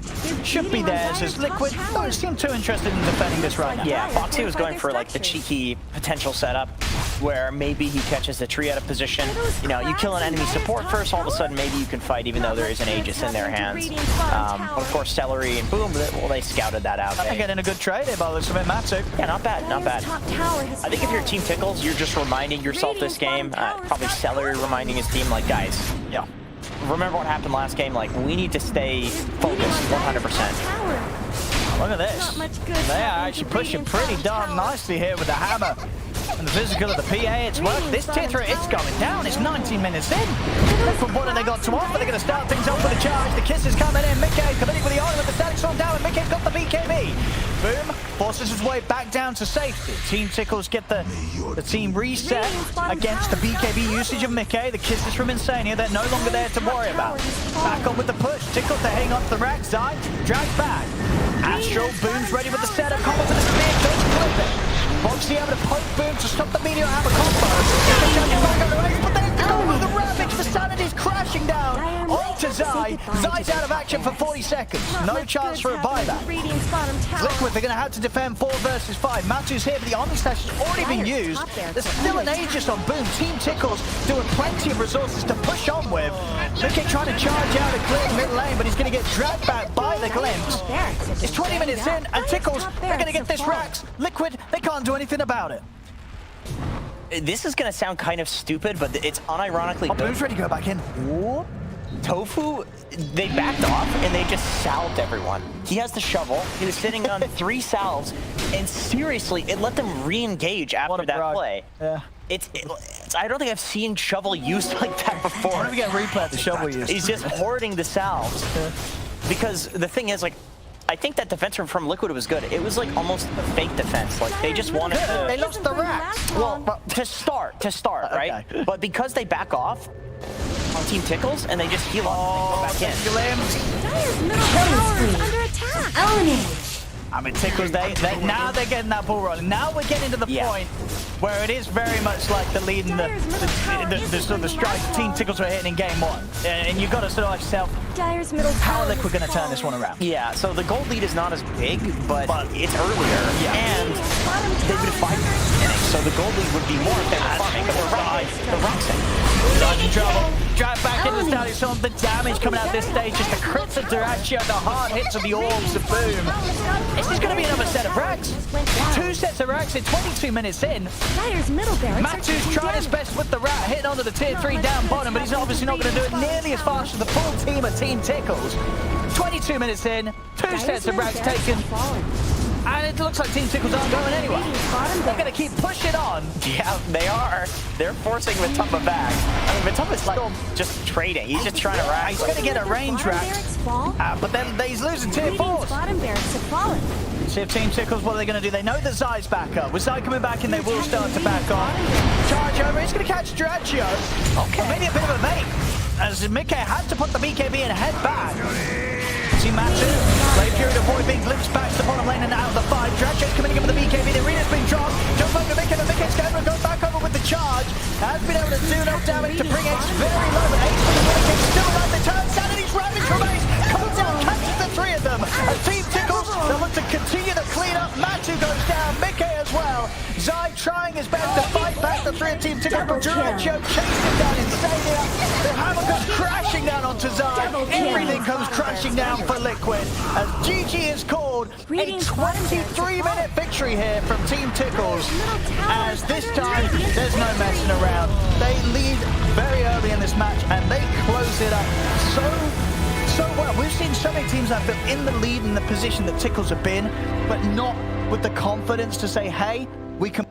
should be theirs as Liquid don't seem too interested in defending this right now. Yeah, Foxy was going for like the cheeky potential setup. where maybe he catches the tree out of position. You know, you kill an enemy support first, all of a sudden maybe you can fight even though there is an Aegis in their hands. But of course, Celery and Boom, well, they scouted that out. They're getting a good trade here by the looks of it, Matsu. Yeah, not bad, not bad. I think if you're Team Tickles, you're just reminding yourself this game, probably Celery reminding his team, like, guys, yeah, remember what happened last game? Like, we need to stay focused 100%. Look at this. They are actually pushing pretty darn nicely here with the hammer. And the physical of the PA, it's worked. This tier 3, it's going down. It's 19 minutes in. From what have they got to offer? They're going to start things off with a charge. The kiss is coming in. Mickey committing with the oil with the static storm down. And Mickey's got the BKB. Boom. Forces his way back down to safety. Team Tickles get the team reset against the BKB usage of Mickey. The kisses from Insania, they're no longer there to worry about. Back on with the push. Tickles, they're hanging on to the rack side. Drag back. Astral, Boom's ready with the setup. Combo for the spear. Don't flip it. Boxy able to poke Boom to stop the meteor hammer combo. But there's the goal with the Ravage. The Sanity's crashing down onto Zai. Zai's out of action for 40 seconds. No chance for a buyback. Liquid, they're going to have to defend 4 versus 5. Matu's here, but the Omni Slash has already been used. There's still an Aegis on Boom. Team Tickles doing plenty of resources to push on with. Mickey trying to charge out and clear the mid lane, but he's going to get dragged back by the Glimpse. It's 20 minutes in, and Tickles, they're going to get this Rax. Liquid, they can't do anything about it. This is going to sound kind of stupid, but it's unironically... Oh, Boom's ready to go back in. Whoop. Tofu, they backed off and they just salved everyone. He has the shovel. He was sitting on 3 salves, and seriously, it let them re-engage after that play. Yeah. I don't think I've seen shovel used like that before. Why don't we get a replay of the shovel used? He's just hoarding the salves. Because the thing is, like, I think that defense from Liquid was good. It was like almost a fake defense. Like, they just wanted to... They lost the racks. Well, to start, right? Okay. But because they back off on Team Tickles and they just heal up and go back in. Dire's middle tower is under attack. Eliminated. I mean, Tickles, now they're getting that ball rolling. Now we're getting to the point where it is very much like the lead in the sort of the strike Team Tickles were hitting in game 1. And you've got to sort of ask yourself, how are Liquid going to turn this one around? Yeah, so the gold lead is not as big, but it's earlier. Yeah. And they've been fighting innings, so the gold lead would be more if they were farming, but they're roxing. Dodge in trouble. Drive back into Static Storm. The damage coming out this stage, just the crits of Duraccio, the hard hits of the orbs, the Boom. This is going to be another set of racks. 2 sets of racks in 22 minutes in. Matu's trying his best with the rat, hitting onto the tier 3 down bottom, but he's obviously not going to do it nearly as fast as the full team of Team Tickles. 22 minutes in, 2 sets of racks taken. And it looks like Team Tickles aren't going anywhere. They're going to keep pushing on. Yeah, they are. They're forcing Matamba back. I mean, Matamba's still just trading. He's just trying to rack. He's going to get a range rack. But then he's losing tier 4s. See if Team Tickles, what are they going to do? They know that Zai's back up. With Zai coming back in, they will start to back on. Charge over. He's going to catch Duraccio. Okay. Maybe a bit of a bait. As Mickey had to put the BKB and head back. See Matu. Blade Fury to avoid being glimpsed back to the bottom lane and out of the fight. Draccio's coming in with the BKB. The arena's been dropped. Jump over to Mickey, but Mickey's going to go back over with the charge. Has been able to do enough damage to bring Ace very low. But Ace for the Mickey still around the turn. Sanity's ravage from Ace. Comes down, catches the 3 of them. And Team Tickles, they'll look to continue the cleanup. Matu goes down. Mickey as well. Zai trying his best to fight back the 3 of Team Tickles. But Duraccio chasing down Insania. The hammer goes crashing down onto Zai. Everything comes crashing down for Liquid. As GG is called a 23-minute victory here from Team Tickles. As this time, there's no messing around. They lead very early in this match and they close it up so well. We've seen so many teams that have been in the lead in the position that Tickles have been, but not with the confidence to say, hey, we can...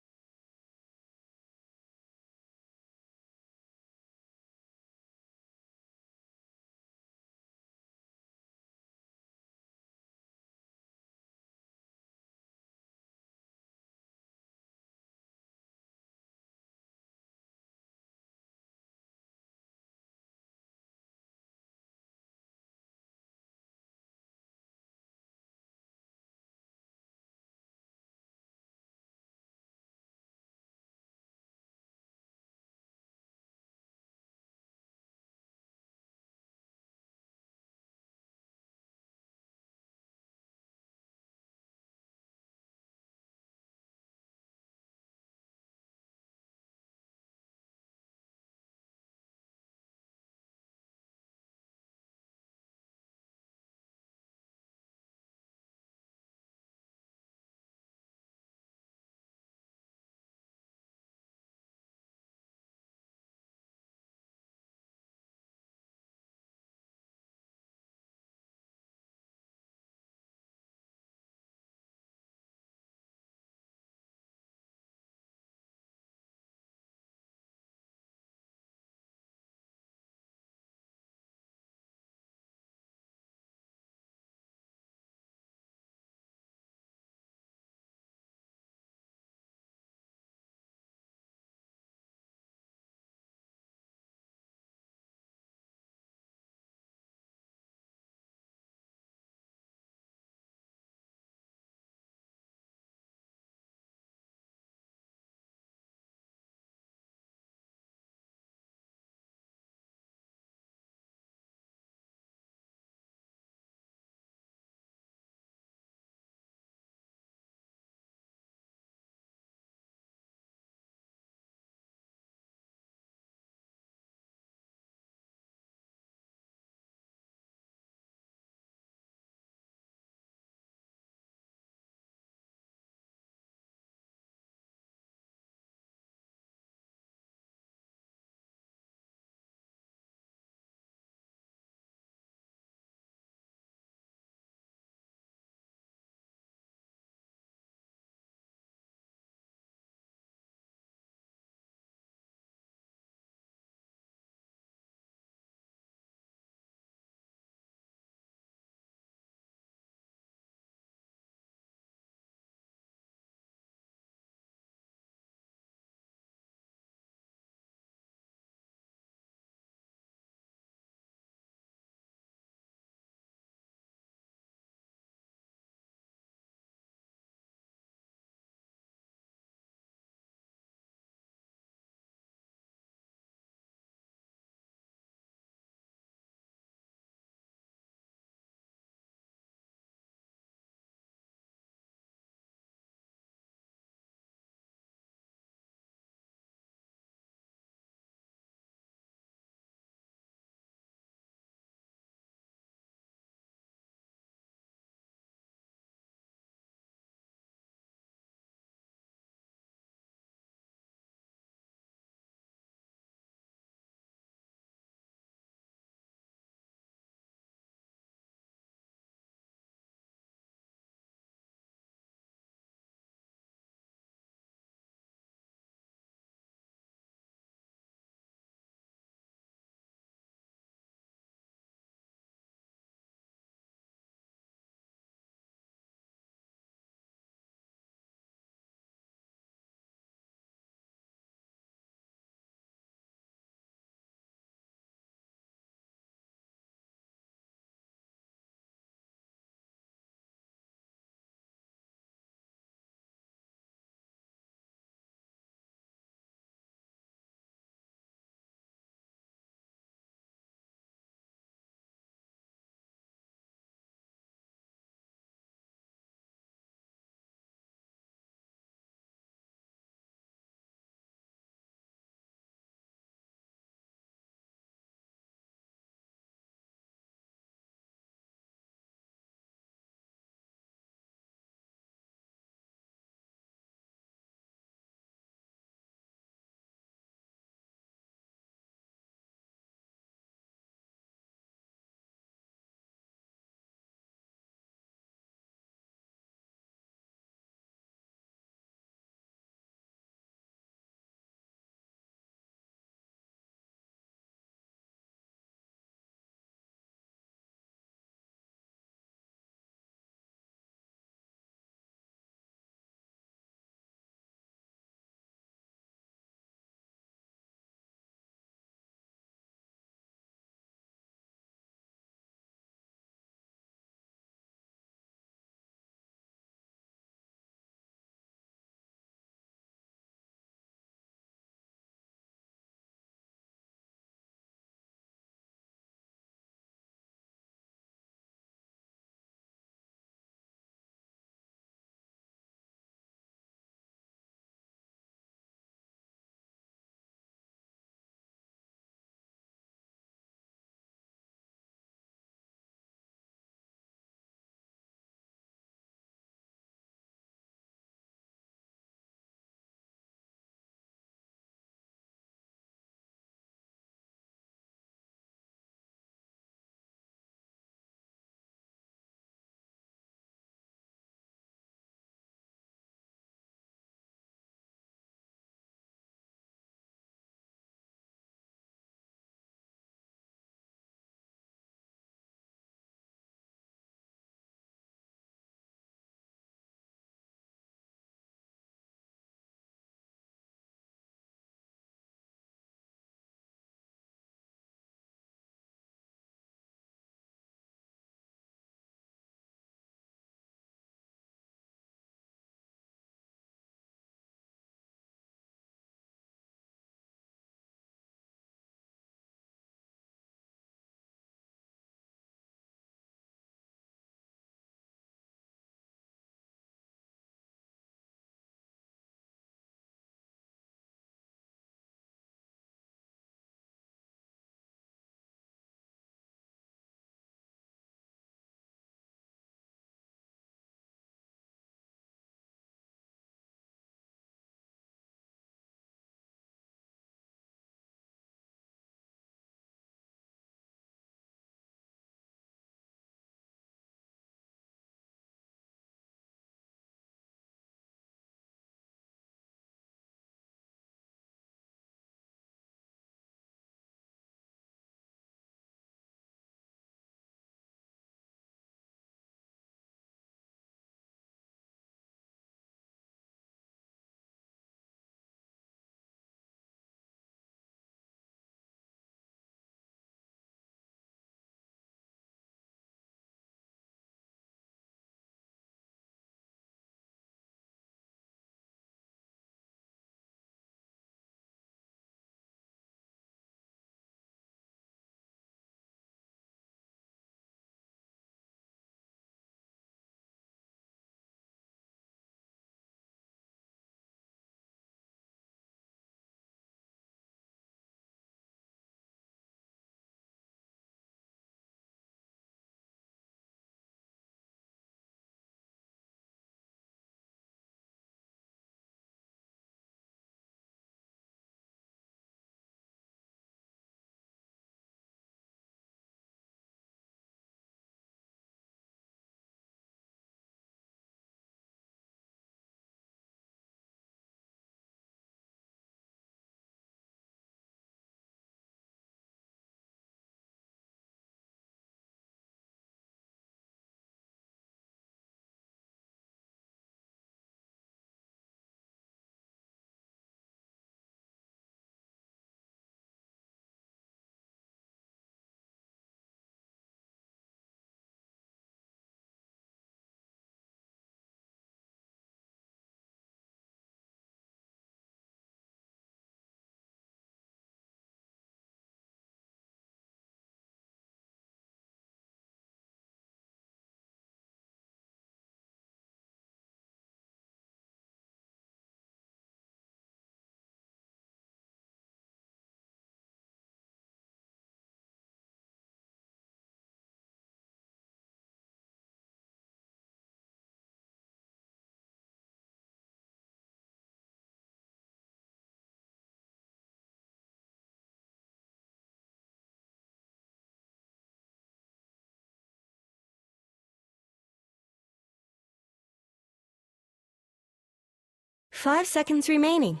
5 seconds remaining.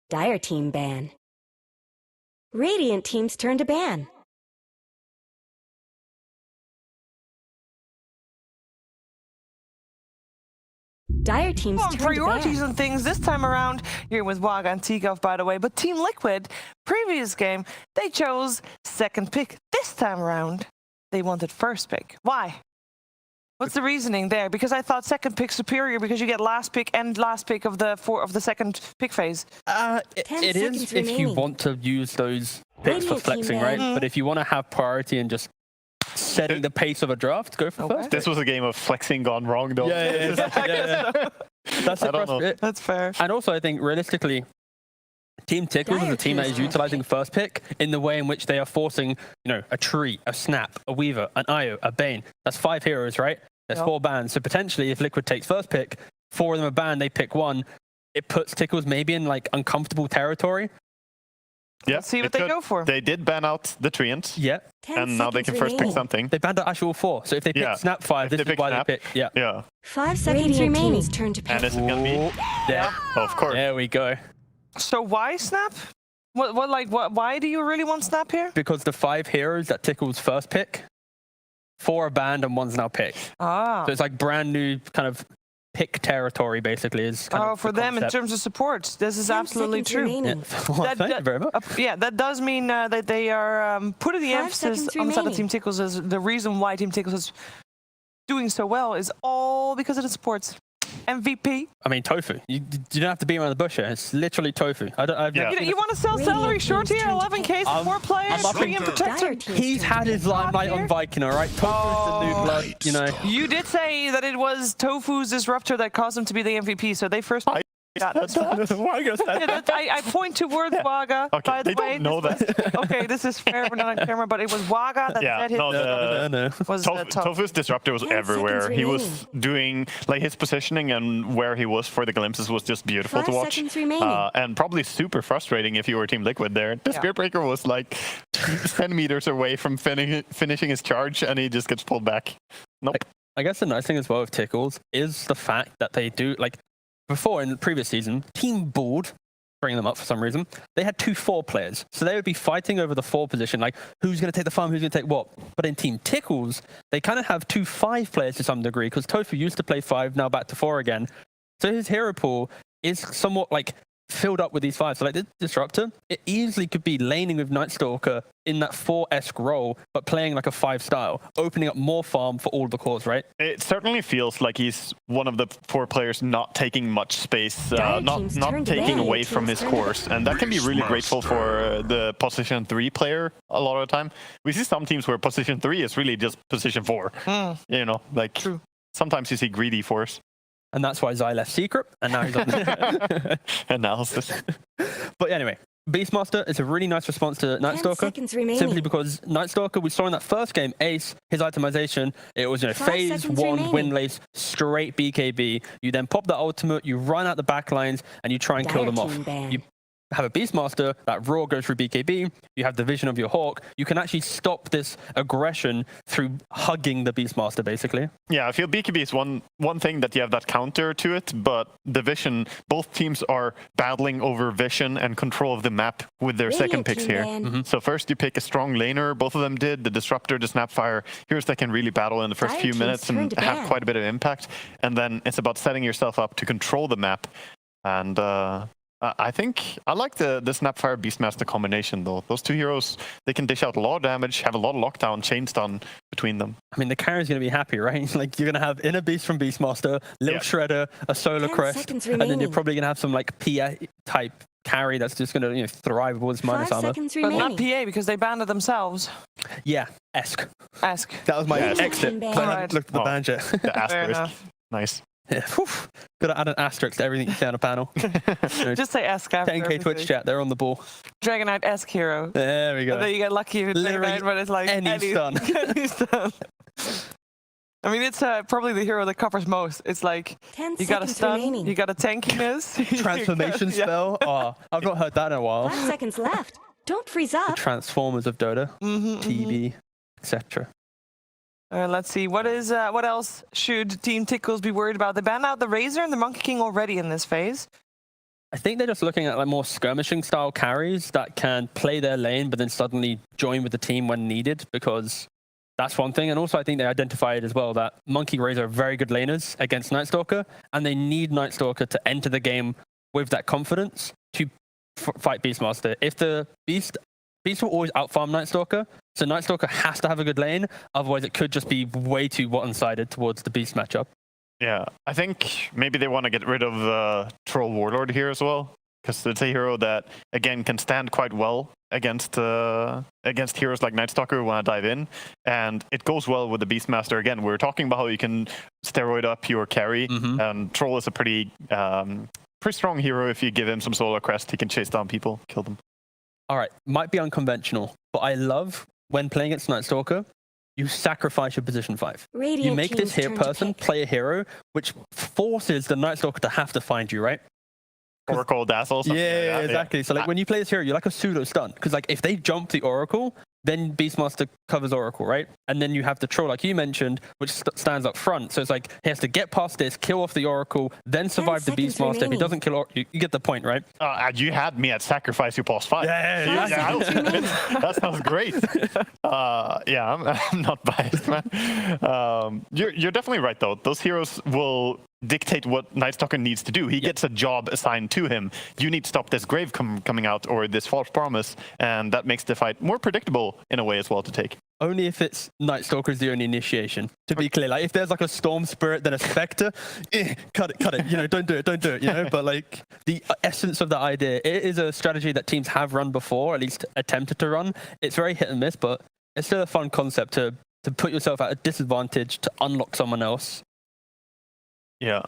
Dire team ban. Radiant team's turn to ban. Dire team's turn to Priorities ban. and things this time around here with Waga and Tigov, by the way. But Team Liquid, previous game, they chose second pick. This time around, they wanted first pick. Why? What's the reasoning there? Because I thought second pick superior because you get last pick and last pick of the second pick phase. It is seconds if you remaining. want to use those picks for Radiant team flexing, ban. right? But if you want to have priority and just setting the pace of a draft, go for Okay. first. This was a game of flexing gone wrong, though. Yeah. That's I don't know. it. That's fair. And also, I think realistically, Team Tickles is a team that is utilizing first pick in the way in which they are forcing, a tree, a snap, a weaver, an Io, a Bane. That's 5 heroes, right? There's 4 bans. So potentially, if Liquid takes first pick, 4 of them are banned, they pick 1. It puts Tickles maybe in like uncomfortable territory. Yeah, Let's see what it they could. go for. They did ban out the Treant, Yeah. 10 and now they can seconds first pick remaining. something. They banned out actual 4. So if they pick Yeah. Snap 5, If this they is pick why Snap, they pick. Yeah. Yeah, 5 seconds remaining. Turn to pick. and is it gonna be? Yeah. Of course. There we go. So why Snap? Why do you really want Snap here? Because the 5 heroes that Tickles first pick, 4 are banned and 1's now picked. Ah. So it's like brand new kind of pick territory, basically. Is kind of For the them in concept. terms of support, this is 10 absolutely seconds true. remaining. Yeah. Well, thank you very much. Yeah, that does mean that they are putting the 5 emphasis seconds on the side of remaining. Team Tickles. As the reason why Team Tickles is doing so well is all because of the supports. MVP. I mean, tofu. You don't have to be around the bush here. It's literally tofu. I've Yeah. never seen You want to sell Radiant celery short team's here? turn to 11k pick. for 4 players, I'm bring in upping- protector. Dire team's He's turn had to his pick. limelight on Viking, all right? Tofu's the new blood, You did say that it was Tofu's disruptor that caused him to be the MVP, so they first got I point towards Waga, Okay, by the they way. don't know that. Okay, this is fair, we're not on camera, but it was Waga that Yeah, said his no, No. was Tofu's disruptor was 10 everywhere. seconds He was remaining. doing like his positioning and where he was for the glimpses was just beautiful 5 to watch. seconds remaining. And probably super frustrating if you were Team Liquid there. The Yeah. Spearbreaker was like 10 meters away from finishing his charge, and he just gets pulled back. Nope. I guess the nice thing as well with Tickles is the fact that they do, like, before in the previous season, Team Board, bring them up for some reason, they had 2 4 players. So they would be fighting over the 4 position, like, who's going to take the farm, who's going to take what? But in Team Tickles, they kind of have 2 5 players to some degree, because Tofu used to play 5, now back to 4 again. So his hero pool is somewhat, like, filled up with these 5. So, like, this Disruptor, it easily could be laning with Night Stalker in that 4-esque role, but playing like a 5 style, opening up more farm for all the cores, right? It certainly feels like he's one of the 4 players not taking much space, Dire not team's turn to taking ban. away from his Team's turn to course, and that can be really grateful for the position 3 player a lot of the time. We see some teams where position 3 is really just position 4. You know, like True. sometimes you see greedy force And that's why Zai left Secret, and now he's on analysis. But anyway, Beastmaster is a really nice response to Night 10 Stalker. seconds remaining. Simply because Night Stalker, we saw in that first game, Ace, his itemization, it was 5 phase seconds 1 remaining. win lace, straight BKB. You then pop the ultimate, you run out the back lines, and you try and kill Dire them off. team ban. You have a Beastmaster, that raw goes through BKB, you have the vision of your Hawk, you can actually stop this aggression through hugging the Beastmaster, basically. Yeah, I feel BKB is one thing that you have that counter to it, but the vision, both teams are battling over vision and control of the map with their second Radiant picks team here. ban. So first you pick a strong laner, both of them did, the Disruptor, the Snapfire, heroes that can really battle in the first Dire few team's minutes turn and to have ban. quite a bit of impact. And then it's about setting yourself up to control the map. And I think I like the Snapfire Beastmaster combination though. Those 2 heroes, they can dish out a lot of damage, have a lot of lockdown, chain stun between them. I mean, the carry's going to be happy, right? Like, you're going to have Inner Beast from Beastmaster, Little Yeah. Shredder, a Solar 10 Crest, seconds and then you're remaining. probably going to have some, like, PA type carry that's just going to thrive with minus 5 armor. seconds But not remaining. PA because they banned it themselves. Yeah, esque. Ask. That was my Yeah. exit. Ban. 'cause I Alright. hadn't looked at the Oh. ban yet. The Fair asterisk. enough. Nice. Yeah, whew. Gotta add an asterisk to everything you say on a panel. Just say ask after 10k Twitch everything. chat, they're on the ball. Dragonite Ask Hero. There we go. And then you get lucky with Literally Dragonite, but it's like any stun. any stun. I mean, it's probably the hero that covers most. It's like 10 you got a seconds stun, remaining. you got a tankiness. you Transformation got- yeah. spell? Oh, I've not heard that in a while. 5 seconds left. Don't freeze The up. Transformers of Dota, TB, etc. Let's see. What else should Team Tickles be worried about? They banned out the Razor and the Monkey King already in this phase. I think they're just looking at like more skirmishing style carries that can play their lane, but then suddenly join with the team when needed, because that's one thing. And also I think they identified as well that Monkey Razor are very good laners against Night Stalker, and they need Night Stalker to enter the game with that confidence to fight Beastmaster. If the Beast will always outfarm Night Stalker, so Night Stalker has to have a good lane, otherwise it could just be way too one-sided towards the Beast matchup. Yeah, I think maybe they want to get rid of Troll Warlord here as well, because it's a hero that, again, can stand quite well against heroes like Night Stalker who want to dive in, and it goes well with the Beastmaster. Again, we were talking about how you can steroid up your carry, and Troll is a pretty strong hero. If you give him some Solar Crest, he can chase down people, kill them. All right, might be unconventional, but I love when playing against Night Stalker, you sacrifice your position 5. Radiant You make this team's hero turn to person pick. play a hero, which forces the Night Stalker to have to find you, right? Oracle Dazzle. Yeah, exactly. So like when you play this hero, you're like a pseudo stun, because like if they jump the Oracle, then Beastmaster covers Oracle, right? And then you have the Troll, like you mentioned, which stands up front. So it's like he has to get past this, kill off the Oracle, then survive the seconds Beastmaster. If he remaining. doesn kill Oracle, you get the point, right? You had me at sacrifice your boss 5. That sounds great. I'm not biased, man. You're definitely right, though. Those heroes will dictate what Night Stalker needs to do. He gets a job assigned to him. You need to stop this grave coming out, or this false promise, and that makes the fight more predictable in a way as well to take. Only if it's Night Stalker is the only initiation. To be clear, like if there's like a Storm Spirit, then a Spectre, cut it. You know, don't do it. You know, but like the essence of the idea, it is a strategy that teams have run before, at least attempted to run. It's very hit and miss, but it's still a fun concept to put yourself at a disadvantage to unlock someone else. Yeah.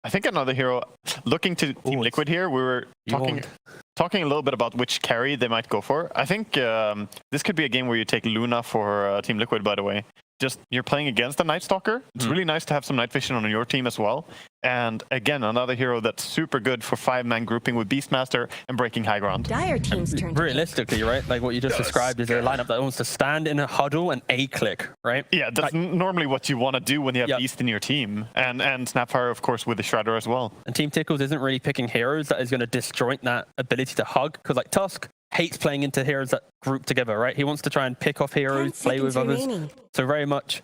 I think another hero, looking to Team Liquid here, we were talking a little bit about which carry they might go for. I think this could be a game where you take Luna for Team Liquid, by the way. Just you're playing against a Night Stalker. It's really nice to have some night vision on your team as well. And again, another hero that's super good for 5-man grouping with Beastmaster and breaking high ground. Dire team's turn to pick. Realistically, right? Like what you just described is a lineup that wants to stand in a huddle and A-click, right? Yeah, that's normally what you want to do when you have Beast in your team. And Snapfire, of course, with the Shredder as well. And Team Tickles isn't really picking heroes that is going to disjoint that ability to hug, because like Tusk hates playing into heroes that group together, right? He wants to try and pick off heroes, 10 play with seconds others. remaining. So very much,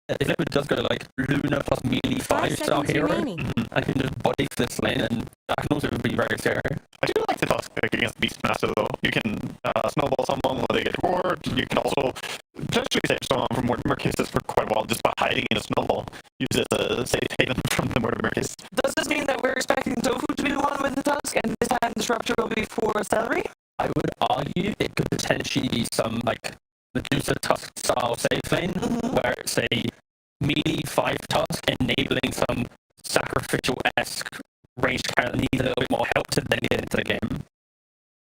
if Liquid does go like Luna plus melee 5-star seconds hero, remaining. I can just body for this lane, and that can also be very scary. I do like the Tusk pick against Beastmaster, though. You can snowball someone while they get reward. You can also potentially save someone from Mortimer cases for quite a while just by hiding in a snowball. Use it as a safe haven from the Mortimer case. Does this mean that we're expecting Tofu to be the one with the Tusk, and this time Disruptor will be for Celery? I would argue it could potentially be some like Medusa Tusk style safe lane, where it's a melee 5 Tusk enabling some sacrificial-esque ranged carry that needs a little bit more help to then get into the game.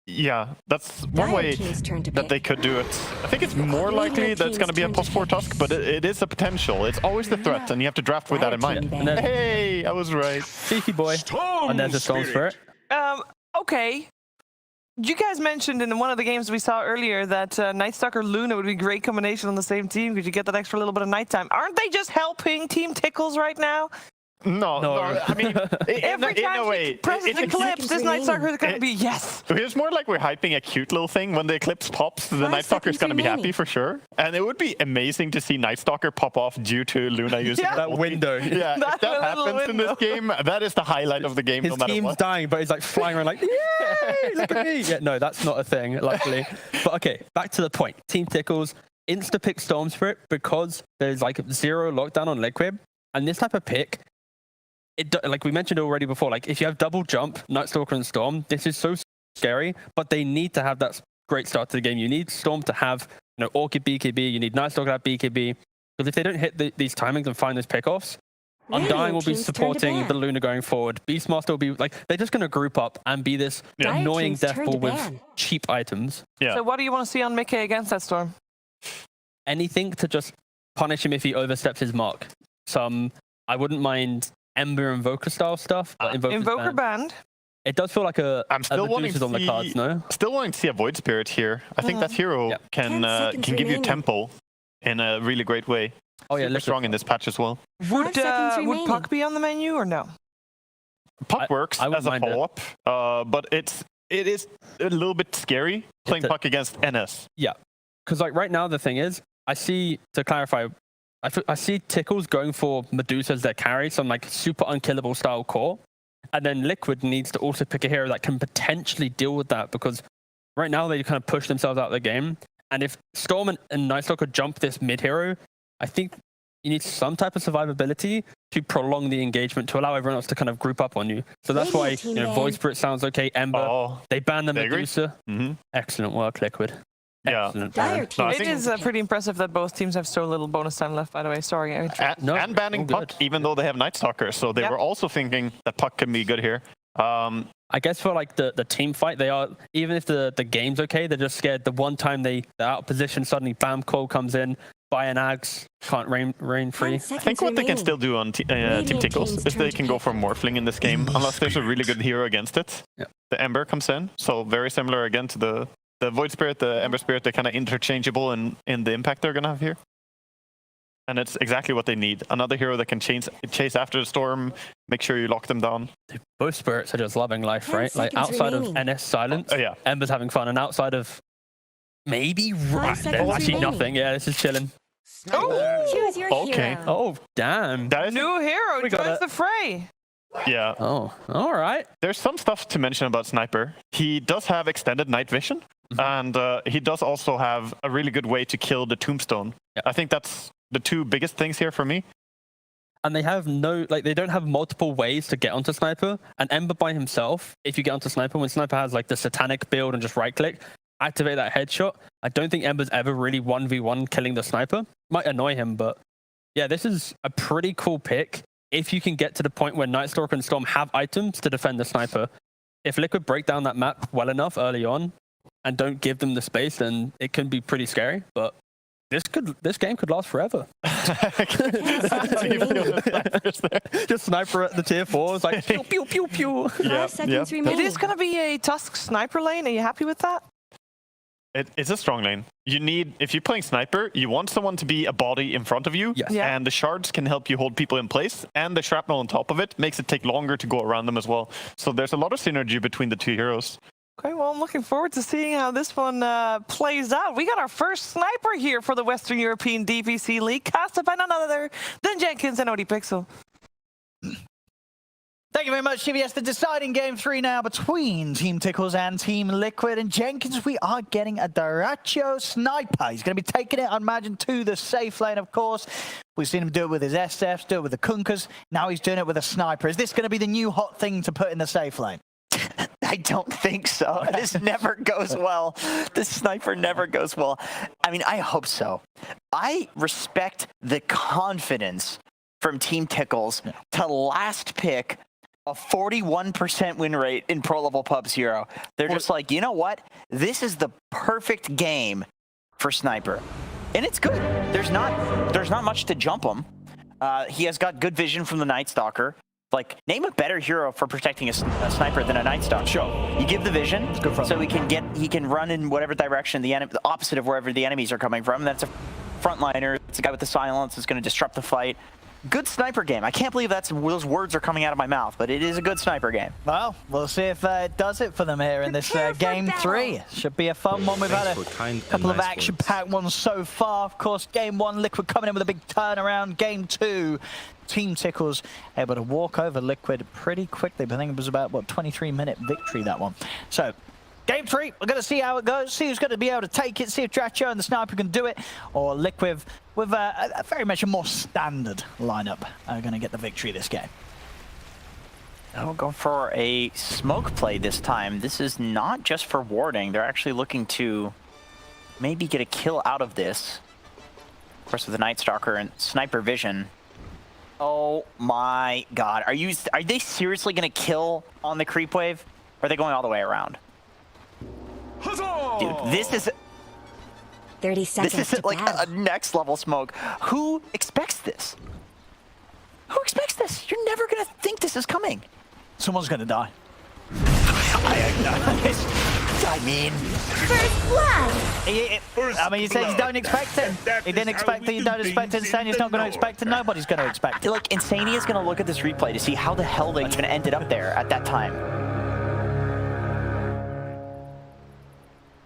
Yeah, that's one Dire way team's turn to that pick. they could do it. I think it's more likely that it's going to be a plus 4 Tusk, but it is a potential. It's always the threat, and you have to draft with that in mind. And then- Hey, I was right. Cheeky boy. And there's a Storm Spirit. Okay. You guys mentioned in one of the games we saw earlier that Night Stalker Luna would be a great combination on the same team because you get that extra little bit of nighttime. Aren't they just helping Team Tickles right now? No. I mean, Every in time a way, she presses Eclipse, this Night Stalker is going to be yes. It's more like we're hyping a cute little thing. When the Eclipse pops, the 5 Night Stalker is seconds going to be happy remaining. for sure. And it would be amazing to see Night Stalker pop off due to Luna using That ulti. window. Yeah, That if that little happens in this window. game, that is the highlight of the game, His no matter team's what. dying, but he's like flying around like, yay, look at me. Yeah, no, that's not a thing, luckily. But okay, back to the point. Team Tickles insta-pick Storm Spirit because there's like 0 lockdown on Liquid. And this type of pick, like we mentioned already before, like if you have double jump, Night Stalker and Storm, this is so scary, but they need to have that great start to the game. You need Storm to have, Orchid BKB, you need Night Stalker to have BKB, because if they don't hit these timings and find those pickoffs, Undying will be team's turn to supporting ban. the Luna going forward. Beastmaster will be like, they're just going to group up and be this Dire annoying team's death turn ball to with ban. cheap items. Yeah. So what do you want to see on Mickey against that Storm? Anything to just punish him if he oversteps his mark. I wouldn't mind Ember Invoker style stuff, but Invoker banned. It does feel like I'm still wanting Medusa's to on the cards, no? Still wanting to see a Void Spirit here. I think that hero Yeah. can 10 seconds give you remaining. tempo in a really great way. Oh yeah, Super Liquid. strong in this patch as well. Would seconds would remaining. Puck be on the menu or no? Puck works I as a follow-up, but it is a little bit scary playing Puck against NS. Yeah, because like right now the thing is, to clarify, I see Tickles going for Medusa as their carry, some like super unkillable style core, and then Liquid needs to also pick a hero that can potentially deal with that, because right now they kind of push themselves out of the game. And if Storm and Nightstalker jump this mid hero, I think you need some type of survivability to prolong the engagement to allow everyone else to kind of group up on you. So that's why Void Spirit sounds okay. Ember, they ban the Medusa. Excellent work, Liquid. Yeah. Excellent. It is pretty impressive that both teams have so little bonus time left, by the way. Sorry. And banning Puck, even though they have Nightstalker. So they were also thinking that Puck can be good here. I guess for like the team fight, they are, even if the game's okay, they're just scared the one time they're out of position, suddenly bam, Cole comes in, buy an Ags, can't rain free. I think what they can still do on Team Tickles is they can go for Morphling in this game, unless there's a really good hero against it. Yeah. The Ember comes in, so very similar again to the Void Spirit, the Ember Spirit, they're kind of interchangeable in the impact they're going to have here. And it's exactly what they need. Another hero that can chase after the storm, make sure you lock them down. Both spirits are just loving life, right? Like outside of NS Silence, Ember's having fun, and outside of maybe there's actually nothing. Yeah, this is chilling. Choose your hero. Oh, damn. That is new hero joins the fray. Yeah. Oh, all right. There's some stuff to mention about Sniper. He does have extended night vision, and he does also have a really good way to kill the tombstone. I think that's the two biggest things here for me. And they have they don't have multiple ways to get onto Sniper. And Ember by himself, if you get onto Sniper, when Sniper has like the satanic build and just right click, activate that headshot, I don't think Ember's ever really 1v1 killing the Sniper. Might annoy him, but yeah, this is a pretty cool pick. If you can get to the point where Nightstalker and Storm have items to defend the Sniper, if Liquid break down that map well enough early on and don't give them the space, then it can be pretty scary. But this game could last forever. Just Sniper at the tier 4. It's like pew pew pew pew. It is going to be a Tusk Sniper lane. Are you happy with that? It's a strong lane. You need, if you're playing Sniper, you want someone to be a body in front of you, and the shards can help you hold people in place, and the shrapnel on top of it makes it take longer to go around them as well. So there's a lot of synergy between the two heroes. Okay, well, I'm looking forward to seeing how this one plays out. We got our first Sniper here for the Western European DPC League, casted by none other than Jenkins and ODPixel. Thank you very much, CBS. The deciding game 3 now between Team Tickles and Team Liquid. And Jenkins, we are getting a Dyrachyo Sniper. He's going to be taking it, I imagine, to the safe lane, of course. We've seen him do it with his SFs, do it with the Kunkkas. Now he's doing it with a Sniper. Is this going to be the new hot thing to put in the safe lane? I don't think so. This never goes well. This Sniper never goes well. I mean, I hope so. I respect the confidence from Team Tickles to last pick a 41% win rate in Pro Level Pubs Hero. They're just like, you know what? This is the perfect game for Sniper. And it's good. There's not much to jump him. He has got good vision from the Nightstalker. Like, name a better hero for protecting a Sniper than a Nightstalker. Sure. You give the vision, so he can run in whatever direction the opposite of wherever the enemies are coming from. That's a frontliner. It's a guy with the silence. It's going to disrupt the fight. Good Sniper game. I can't believe those words are coming out of my mouth, but it is a good Sniper game. Well, we'll see if it does it for them here in this game 3. Should be a fun one. We've had a couple of action-packed ones so far. Of course, game 1, Liquid coming in with a big turnaround. Game 2, Team Tickles able to walk over Liquid pretty quickly. I think it was about, what, 23-minute victory, that one. So, game 3, we're going to see how it goes, see who's going to be able to take it, see if Dyrachyo and the Sniper can do it, or Liquid with a very much a more standard lineup are going to get the victory this game. I'll go for a smoke play this time. This is not just for warding. They're actually looking to maybe get a kill out of this. Of course, with the Nightstalker and Sniper vision. Oh my god. Are they seriously going to kill on the creep wave? Or are they going all the way around? Dude, this is 30 seconds. This is like a next level smoke. Who expects this? Who expects this? You're never gonna think this is coming. Someone's gonna die. I mean... First blood! I mean, you said you don't expect it. He didn't expect it, you don't expect it. Insania's not going to expect it. Nobody's going to expect it. Like, Insania's going to look at this replay to see how the hell they even ended up there at that time.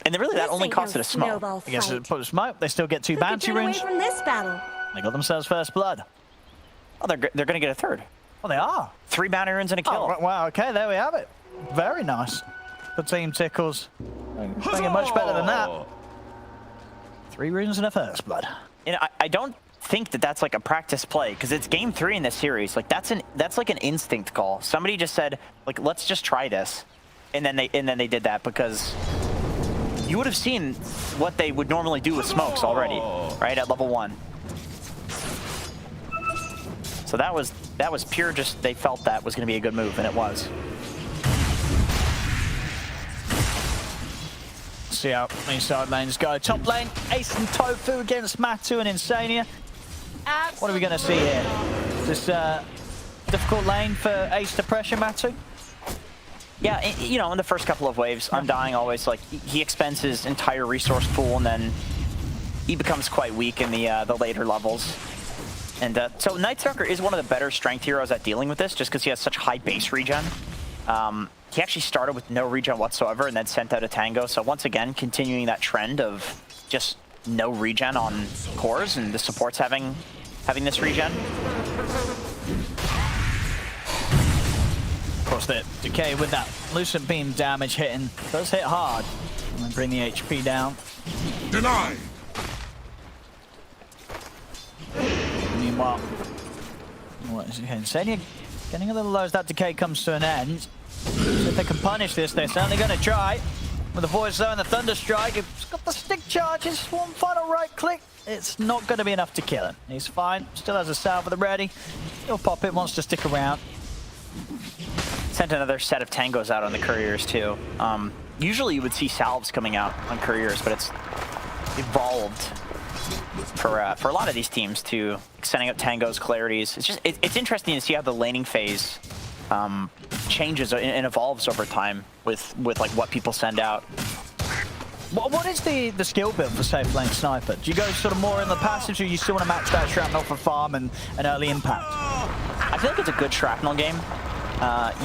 And then really, that only costed a smoke. I guess it put a smoke. They still get 2 bounty runes. From this battle. They got themselves first blood. Oh, they're going to get a third. Oh, they are. 3 bounty runes and a kill. Oh, wow, okay, there we have it. Very nice for Team Tickles. Thinking much better than that. 3 runes and a first blood. And I don't think that that's like a practice play, because it's game 3 in this series. Like that's like an instinct call. Somebody just said, like, let's just try this, and then they did that, because you would have seen what they would normally do with smokes already, right at level 1. So that was pure, just they felt that was going to be a good move, and it was. See how these side lanes go. Top lane, Ace and Tofu against Matu and Insania. What are we going to see here? Is this difficult lane for Ace to pressure Matu? Yeah, you know, in the first couple of waves, Undying always, like, he expends his entire resource pool, and then he becomes quite weak in the later levels. And so Night Stalker is one of the better strength heroes at dealing with this, just because he has such high base regen. He actually started with no regen whatsoever and then sent out a Tango. So once again, continuing that trend of just no regen on cores, and the supports having this regen. Of course, the Decay with that Lucent Beam damage hitting does hit hard. And bring the HP down. Denied. Meanwhile, what is it? Insania getting a little low as that Decay comes to an end. So if they can punish this, they're certainly going to try. With the Void Zone and the Thunder Strike, it's got the stick charges, one final right click. It's not going to be enough to kill him. He's fine, still has a salve at the ready. He'll pop it, wants to stick around. Sent another set of Tangos out on the Couriers too. Usually you would see salves coming out on Couriers, but it's evolved for a lot of these teams to sending out Tangos, Clarities. It's just it's interesting to see how the laning phase changes and evolves over time with like what people send out. What is the skill build for safe lane sniper? Do you go sort of more in the passives, or you still want to match that shrapnel for farm and an early impact? I feel like it's a good shrapnel game.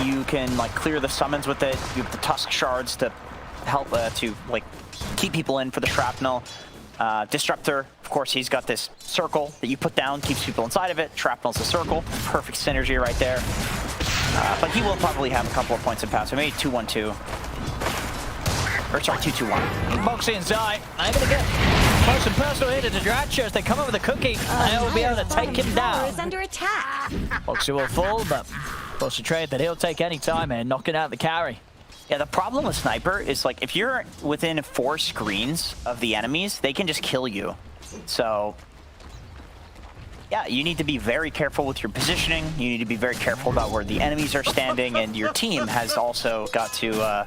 You can like clear the summons with it. You have the Tusk Shards to help to like keep people in for the shrapnel. Disruptor, of course, he's got this circle that you put down, keeps people inside of it. Shrapnel's the circle. Perfect synergy right there. But he will probably have a couple of points in passive, maybe 2-1-2. Or sorry, 2-2-1. Boxy and Zai, they're going to get close and personal here to Dracho as they come up with a cookie. They will be able to take him down. Is under attack. Boxy will fall, but of course a trade that he'll take any time here, knocking out the carry. Yeah, the problem with Sniper is like if you're within 4 screens of the enemies, they can just kill you. So yeah, you need to be very careful with your positioning. You need to be very careful about where the enemies are standing, and your team has also got to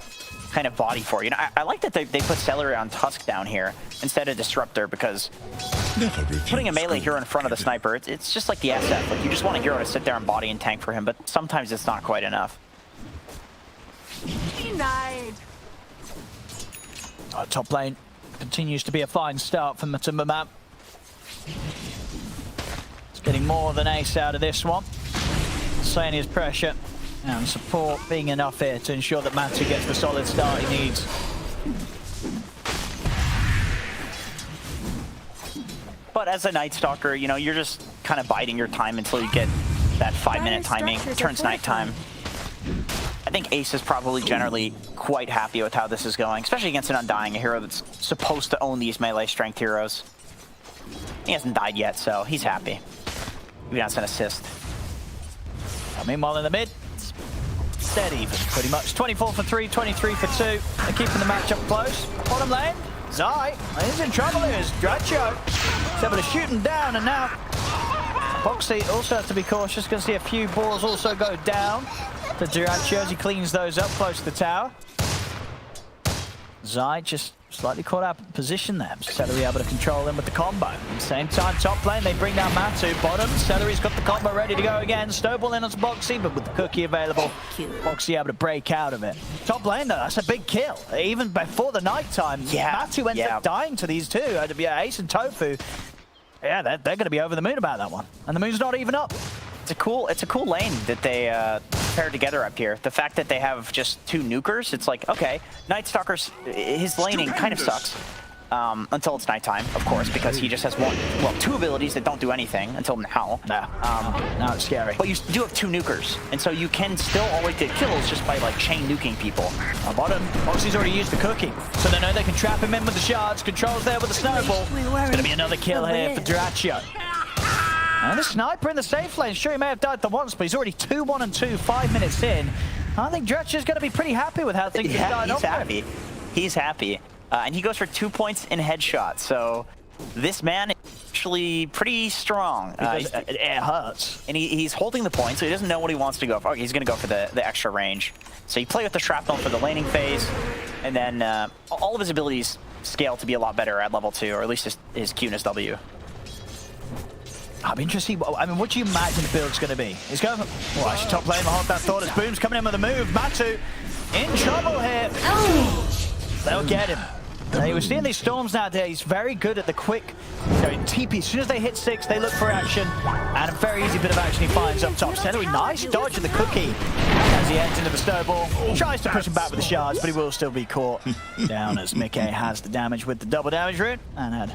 kind of body for you. I like that they put Celery on Tusk down here instead of Disruptor, because putting a melee hero in front of the Sniper, it's just like the SF. Like, you just want a hero to sit there and body and tank for him, but sometimes it's not quite enough. Top lane continues to be a fine start from Matumba. It's getting more than ace out of this one. Sania's pressure and support being enough here to ensure that Matu gets the solid start he needs. But as a Night Stalker, you know, you're just kind of biding your time until you get that 5-minute timing. Turns nighttime. I think Ace is probably generally quite happy with how this is going, especially against an Undying, a hero that's supposed to own these melee strength heroes. He hasn't died yet, so he's happy. Maybe that's an assist. Meanwhile in the mid, it's dead even, pretty much. 24 for 3, 23 for 2. They're keeping the matchup close. Bottom lane, Zai, he's in trouble here. Dracho is able to shoot him down, and now Boxy also has to be cautious. Going to see a few balls also go down to Dracho as he cleans those up close to the tower. Zai just slightly caught out of position there. Celery able to control him with the combo. At the same time, top lane, they bring down Matu. Bottom, Celery's got the combo ready to go again. Snowball in on Boxy, but with the cookie available, Boxy able to break out of it. Top lane, though, that's a big kill. Even before the night time, Matu ends up dying to these two. Ace and Tofu, yeah, they're going to be over the moon about that one. And the moon's not even up. It's a cool lane that they paired together up here. The fact that they have just 2 nukers, it's like, okay, Night Stalker's, his laning kind of sucks. Until it's nighttime, of course, because he just has 2 abilities that don't do anything until now. Now it's scary. But you do have 2 nukers, and so you can still always get kills just by like chain nuking people. Bottom, Boxy's already used the cookie, so they know they can trap him in with the shards. Controls there with the snowball. It's going to be another kill here for Dyrachyo. And the sniper in the safe lane. Sure, he may have died the once, but he's already 2-1 and 2, 5 minutes in. I think Dyrachyo's going to be pretty happy with how things have gone. He's happy. He's happy. And he goes for 2 points in headshot. So this man is actually pretty strong. It hurts. And he's holding the point, so he doesn't know what he wants to go for. Okay, he's going to go for the extra range. So you play with the shrapnel for the laning phase, and then all of his abilities scale to be a lot better at level 2, or at least his cuteness W. I'm interested. I mean, what do you imagine the build's going to be? He's going for... Well, actually, top lane, hold that thought as Boom's coming in with a move. Matu in trouble here. They'll get him. We're seeing these storms nowadays. Very good at the quick TP. As soon as they hit 6, they look for action. And a very easy bit of action he finds up top. Celery, nice dodge of the cookie as he heads into the snowball. Tries to push him back with the shards, but he will still be caught down as Mickey has the damage with the double damage route. And had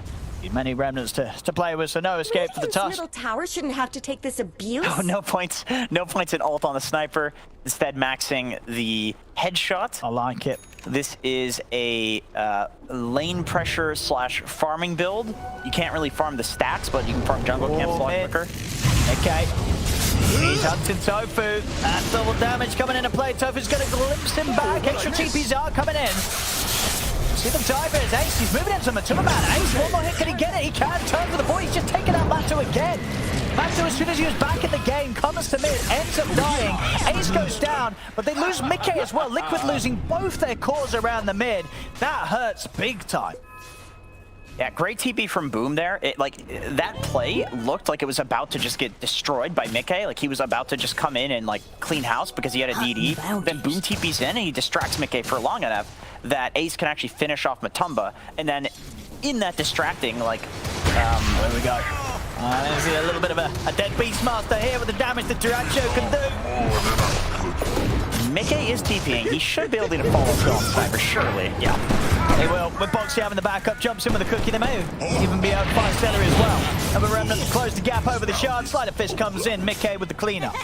many remnants to play with, so no escape for the toss. Middle tower shouldn't have to take this abuse. Oh, no points in ult on the sniper. Instead, maxing the headshot. I like it. This is a lane pressure / farming build. You can't really farm the stacks, but you can farm jungle camps a lot quicker. Okay. He's hunting Tofu. That's double damage coming into play. Tofu's going to glimpse him back. Extra TPs are coming in. See the divers. Ace, he's moving into Matuma Man. Ace, one more hit. Can he get it? He can. Turn for the boy. He's just taking out Matu again. Matu, as soon as he was back in the game, comes to mid, ends up dying. Ace goes down, but they lose Mickey as well. Liquid losing both their cores around the mid. That hurts big time. Yeah, great TP from Boom there. That play looked like it was about to just get destroyed by Mickey. Like he was about to just come in and like clean house because he had a DD. Then Boom TP's in and he distracts Mickey for long enough that Ace can actually finish off Matumba. And then in that distracting, like, there we go. There's a little bit of a dead Beastmaster here with the damage that Dyrachyo can do. Mickey is TPing. He should be able to follow through on Sniper, surely. Yeah. They will. With Boxy having the backup, jumps in with a cookie. They may even be able to find Celery as well. Have a remnant to close the gap over the shard. Slider Fish comes in. Mickey with the cleanup.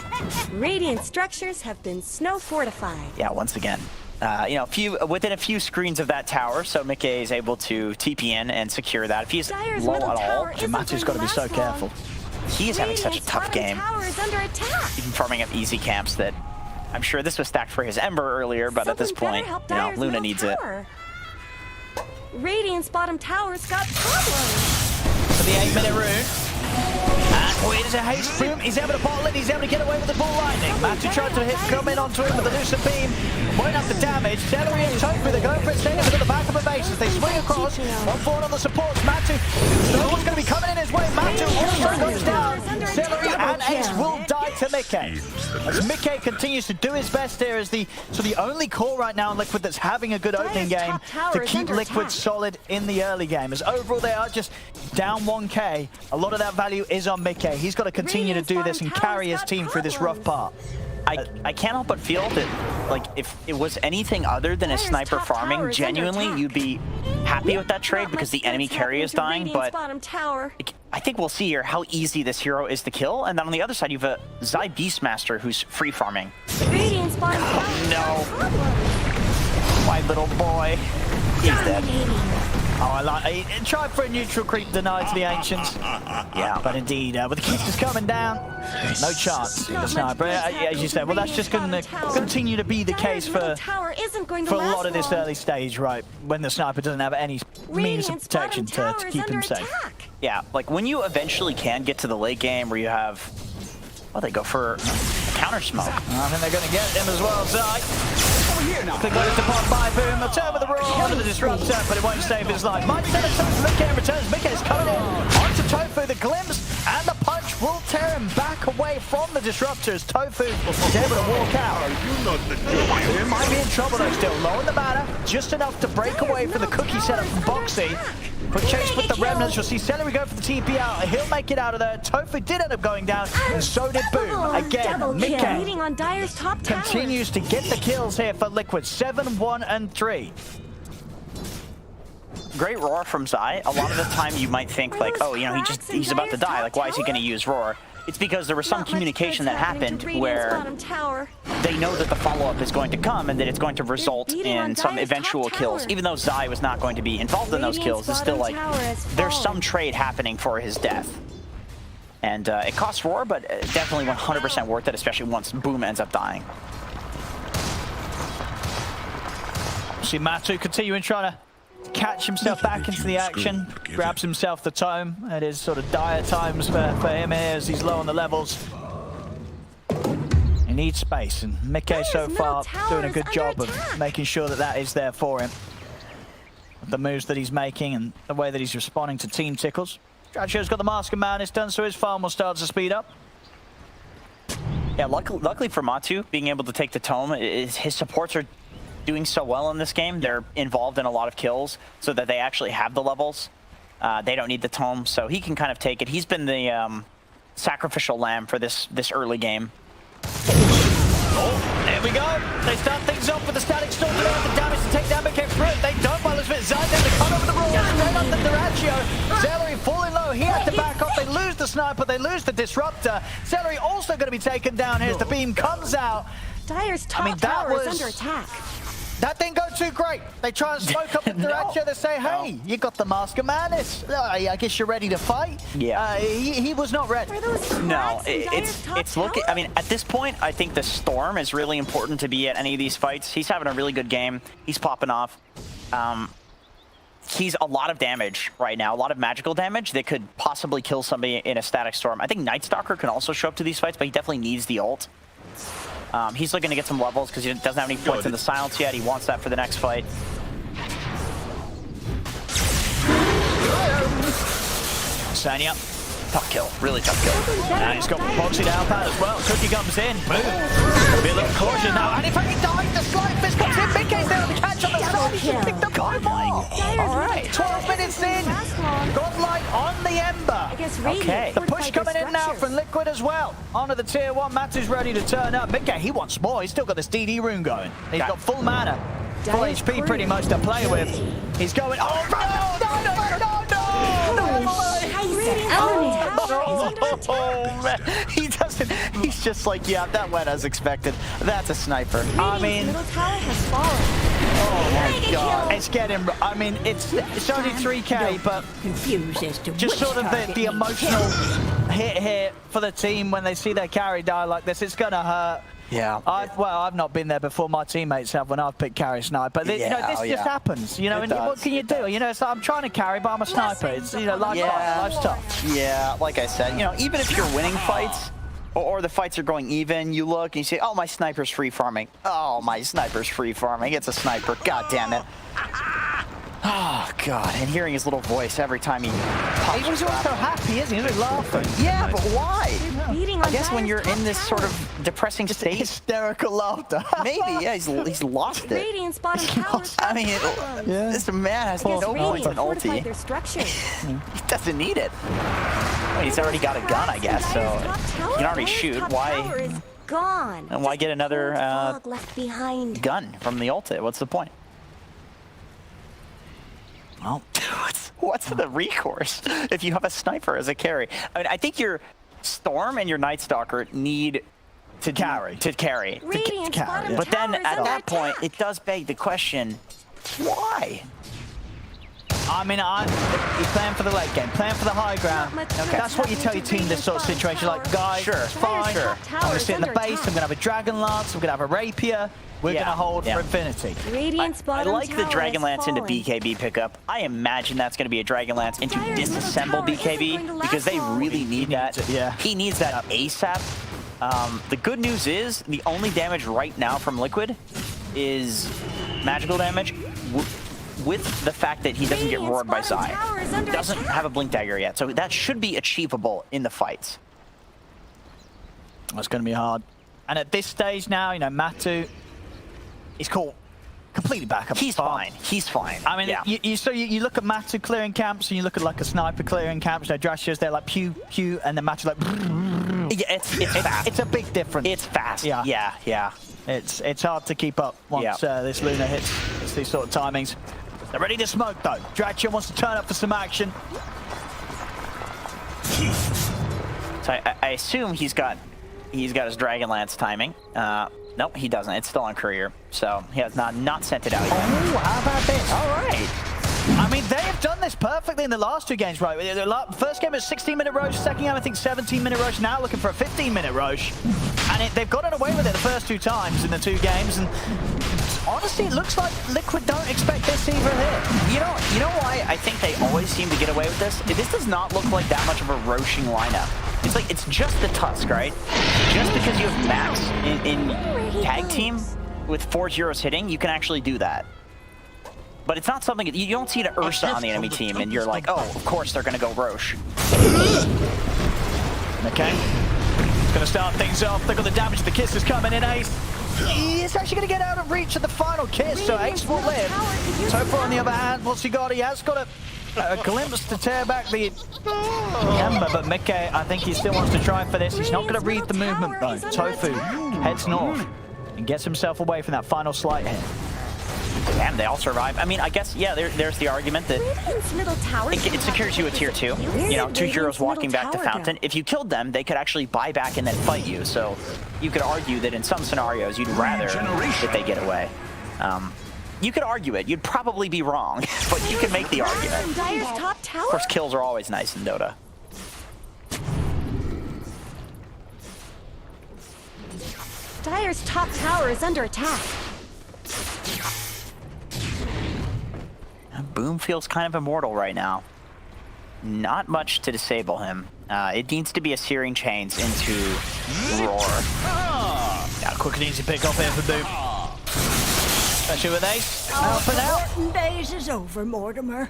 Radiant structures have been snow fortified. Yeah, once again. Within a few screens of that tower, so Mickey is able to TP in and secure that. If he's low at all, Matu's got to be so careful. He is having such a tough game. Even farming up easy camps that I'm sure this was stacked for his Ember earlier, but at this point, Luna needs it. Radiant's bottom tower's got problems. For the 8-minute rune. And here's a haste Boom. He's able to bottle it. He's able to get away with the ball lightning. Matu tried to come in onto him with the Lucid Beam. Won't have the damage. Celery and Tofu, they're going for it. Staying up at the back of the base as they swing across. One forward on the supports. Matu, no one's going to be coming in his way. Matu also goes down. Celery and Ace will die to Mickey. As Mickey continues to do his best here as the only core right now in Liquid that's having a good opening game to keep Liquid solid in the early game. As overall they are just down 1k. A lot of that value is on Mickey. He's got to continue to do this and carry his team through this rough part. I can't help but feel that, like, if it was anything other than a sniper farming, genuinely, you'd be happy with that trade because the enemy carry is dying, but I think we'll see here how easy this hero is to kill, and then on the other side, you have a Zai Beastmaster who's free farming. Oh, no. My little boy. He's dead. Oh, I like it. Tried for a neutral creep denied to the Ancients. Yeah, but indeed, with the Kingsters coming down, no chance in the sniper. As you said, well, that's just going to continue to be the case for a lot of this early stage, right? When the sniper doesn't have any means of protection to keep him safe. Yeah, like when you eventually can get to the late game where you have, well, they go for a counter smoke. I think they're going to get him as well, Zai. Quick one is upon by Boom. A turn with the roar onto the disruptor, but it won't save his life. Might send a turn to Mickey and returns. Mickey's coming in onto Tofu. The glimpse and the punch will tear him back away from the disruptors. Tofu is able to walk out. He might be in trouble though still. Low in the mana, just enough to break away from the cookie setup from Boxy. Quick chase with the remnants. You'll see Celery go for the TP out. He'll make it out of there. Tofu did end up going down, and so did Boom. Again, Mickey Leading on Dire's top tower. continues to get the kills here for Liquid. 7, 1, and 3. Great roar from Zai. A lot of the time you might think like, oh, you know, he's about to die. Like, why is he going to use roar? It's because there was some communication that happened where they know that the follow-up is going to come and that it's going to result in some eventual kills. Even though Zai was not going to be involved in those kills, it's still like there's some trade happening for his death. And it costs roar, but definitely 100% worth it, especially once Boom ends up dying. See Matu continuing trying to catch himself back into the action, grabs himself the tome. It is sort of dire times for him here as he's low on the levels. He needs space, and Mickey so far doing a good job of making sure that that is there for him. With the moves that he's making and the way that he's responding to Team Tickles. Dracho's got the Mask of Madness done, so his farm will start to speed up. Yeah, luckily for Matu, being able to take the tome, his supports are doing so well in this game. They're involved in a lot of kills so that they actually have the levels. They don't need the tome, so he can kind of take it. He's been the sacrificial lamb for this early game. Oh, there we go. They start things off with the static storm. They have the damage to take down Mickey through it. They don't while it's Zai then to cut over the roll. Straight up the Dyrachio. Celery falling low. He had to back off. They lose the sniper. They lose the disruptor. Celery also going to be taken down here as the beam comes out. Dire's top tower is under attack. That didn't go too great. They try and smoke up the Dyrachio. They say, hey, you got the Mask of Madness. I guess you're ready to fight. Yeah. He was not ready. No, it's looking. I mean, at this point, I think the Storm is really important to be at any of these fights. He's having a really good game. He's popping off. He's a lot of damage right now, a lot of magical damage that could possibly kill somebody in a static storm. I think Night Stalker can also show up to these fights, but he definitely needs the ult. He's looking to get some levels because he doesn't have any points in the silence yet. He wants that for the next fight. Sanya. Tough kill, really tough kill. And he's got Boxy to help out as well. Cookie comes in. Boom. Be a little cautious now. And in fact, he died. The slide fist comes in. Mickey's there on the catch on the side. He should pick the ball. All right. 12 minutes in. Godlight on the Ember. Okay. The push coming in now from Liquid as well. Onto the tier 1. Matu's ready to turn up. Mickey, he wants more. He's still got this DD rune going. He's got full mana. Full HP pretty much to play with. He's going. Oh, Oh man, he doesn't. He's just like, yeah, that went as expected. That's a sniper. I mean, oh my god, it's getting. I mean, it's only 3K, but just sort of the emotional hit here for the team when they see their carry die like this. It's gonna hurt. Yeah. I've not been there before. My teammates have when I've picked carry sniper. This just happens. You know, and what can you do? You know, it's like I'm trying to carry, but I'm a sniper. It's life's tough. Yeah, like I said, you know, even if you're winning fights or the fights are going even, you look and you say, oh, my sniper's free farming. Oh, my sniper's free farming. It's a sniper. God damn it. Oh, God. And hearing his little voice every time he pops. He was also happy, isn't he? He was laughing. Yeah, but why? I guess when you're in this sort of depressing state. Hysterical laughter. Maybe, yeah, he's lost it. I mean, this man has no points in ulti. He doesn't need it. Well, he's already got a gun, I guess, so he can already shoot. Why? And why get another gun from the ulti? What's the point? Well, what's the recourse if you have a sniper as a carry? I mean, I think your Storm and your Night Stalker need to carry. But then at that point, it does beg the question, why? I mean, he's playing for the late game, playing for the high ground. Okay. That's what you tell your team in this sort of situation. Like, guys, it's fine. I'm going to sit in the base. I'm going to have a Dragon Lance. I'm going to have a Rapier. We're going to hold for Infinity. I like the Dragon Lance into BKB pickup. I imagine that's going to be a Dragon Lance into disassemble BKB because they really need that. He needs that ASAP. The good news is the only damage right now from Liquid is magical damage with the fact that he doesn't get roared by Zai. Doesn't have a blink dagger yet, so that should be achievable in the fights. That's going to be hard. And at this stage now, you know, Matu is caught completely back up. He's fine. He's fine. I mean, yeah. you look at Matu clearing camps, and you look at like a sniper clearing camps. You know, Drasha's there like pew pew, and then Matu's like. Yeah, it's fast. It's a big difference. It's fast. Yeah, yeah, yeah. It's hard to keep up once this Luna hits these sort of timings. They're ready to smoke though. Dracha wants to turn up for some action. So I assume he's got his Dragonlance timing. Nope, he doesn't. It's still on Courier, so he has not sent it out yet. Oh, how about this? All right. I mean, they have done this perfectly in the last 2 games, right? The first game was 16-minute Roche, second game I think 17-minute Roche, now looking for a 15-minute Roche. And they've gotten away with it the first 2 times in the 2 games, and honestly, it looks like Liquid don't expect this either here. You know why I think they always seem to get away with this? This does not look like that much of a Roshing lineup. It's like, it's just the Tusk, right? Just because you have Max in tag team with 4 heroes hitting, you can actually do that. But it's not something, you don't see the Ursa on the enemy team and you're like, oh, of course they're gonna go Roche. Okay. It's gonna start things off. Look at the damage, the kiss is coming in, Ace. He's actually gonna get out of reach of the final kiss, so Ace will live. So far on the other hand, what's he got? He has got a glimpse to tear back the Ember, but Mickey, I think he still wants to try for this. He's not gonna read the movement though. Tofu heads north and gets himself away from that final slight hit. Damn, they all survive. I mean, I guess, yeah, there's the argument that it secures you a tier 2. You know, 2 heroes walking back to Fountain. If you killed them, they could actually buy back and then fight you. So you could argue that in some scenarios, you'd rather that they get away. You could argue it. You'd probably be wrong, but you can make the argument. Of course, kills are always nice in Dota. Dire's top tower is under attack. Boom feels kind of immortal right now. Not much to disable him. It needs to be a Searing Chains into Roar. Now, quick and easy pick off here for Boom. Especially with Ace. Helping out. Days is over, Mortimer.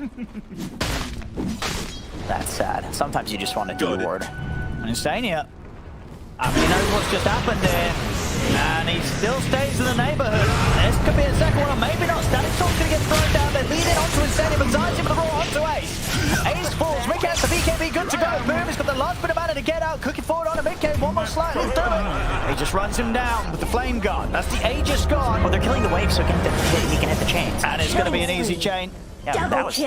That's sad. Sometimes you just want to do-ward. And Insania, I mean, he knows what's just happened there. And he still stays in the neighborhood. This could be a second one, or maybe not. Static Storm's going to get thrown down. They lead it onto Insania, but Zai's able to roll onto Ace. Ace falls. Mickey has the BKB good to go. Boom, he's got the last bit of mana to get out. Cooking forward on a Mickey. One more slide. He'll do it. He just runs him down with the Flame Guard. That's the Aegis gone. Oh, they're killing the wave so he can hit the chains. And it's going to be an easy chain. Yeah, that was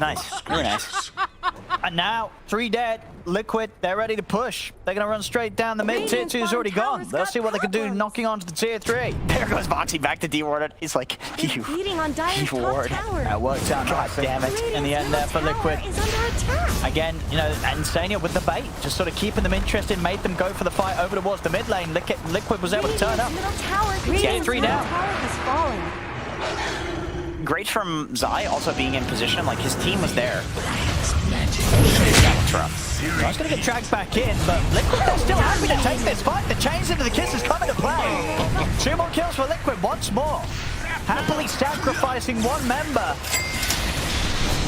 nice. Really nice. And now, 3 dead. Liquid, they're ready to push. They're going to run straight down. The mid tier 2's already gone. They'll see what they can do knocking onto the tier 3. There goes Boxy back to de-ward. He's like, you ward. That worked out. God damn it. In the end there for Liquid. Again, you know, Insania with the bait, just sort of keeping them interested, made them go for the fight over towards the mid lane. Liquid was able to turn up. Get 3 down. Great from Zai also being in position, like his team was there. I was going to get dragged back in, but Liquid, they're still happy to take this fight. The chains into the kiss is coming to play. 2 more kills for Liquid once more. Happily sacrificing 1 member.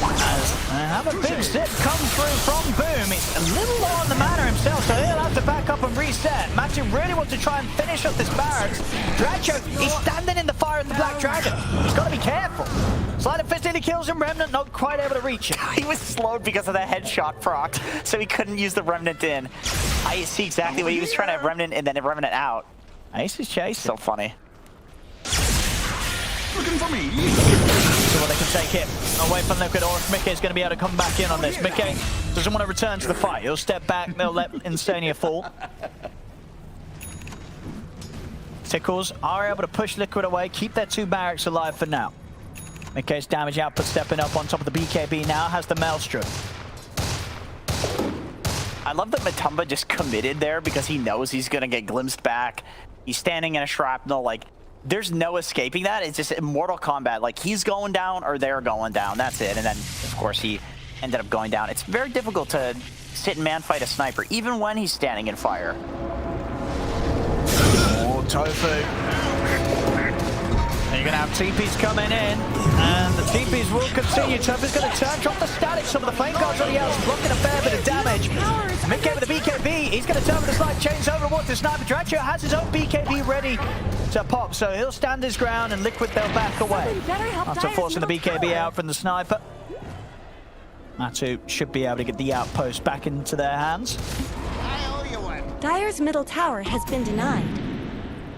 Have a big zip come through from Boom. He's a little low on the mana himself, so he'll have to back up and reset. Matu really wants to try and finish up this barracks. Dracho, he's standing in the fire of the Black Dragon. He's got to be careful. Slide of Fist nearly kills him. Remnant not quite able to reach him. He was slowed because of that headshot proc, so he couldn't use the Remnant in. I see exactly what he was trying to have Remnant and then a Remnant out. Ace is chasing. So funny. Looking for me. So what they can take him away from Liquid, or if Mickey's going to be able to come back in on this. Mickey doesn't want to return to the fight. He'll step back. They'll let Insania fall. Tickles are able to push Liquid away, keep their 2 barracks alive for now. Mickey's damage output stepping up on top of the BKB now, has the Maelstrom. I love that Matumba just committed there because he knows he's going to get glimpsed back. He's standing in a shrapnel, like, there's no escaping that. It's just Mortal Kombat. Like, he's going down or they're going down. That's it. And then, of course, he ended up going down. It's very difficult to sit and man fight a sniper, even when he's standing in fire. Oh, Tofu. you're going to have TPs coming in, and the TPs will continue. Tuff is going to turn, drop the static. Some of the flame guards on the outs, blocking a fair bit of damage. Mickey with the BKB, he's going to turn with the slight chains over towards the sniper. Dracho has his own BKB ready to pop, so he'll stand his ground, and Liquid, they'll back away. After forcing the BKB out from the sniper. Matu should be able to get the outpost back into their hands. Dire's middle tower has been denied.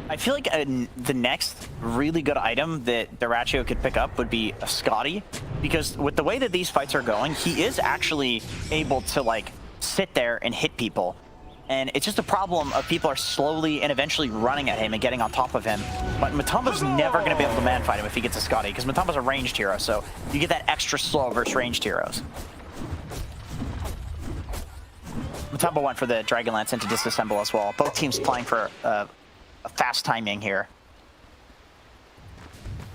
I feel like the next really good item that Dyrachyo could pick up would be a Scotty, because with the way that these fights are going, he is actually able to like sit there and hit people. And it's just a problem of people are slowly and eventually running at him and getting on top of him. But Matumba's never going to be able to man fight him if he gets a Scotty, because Matumba's a ranged hero, so you get that extra slow versus ranged heroes. Matumba went for the Dragonlance into disassemble as well. Both teams playing for a fast timing here.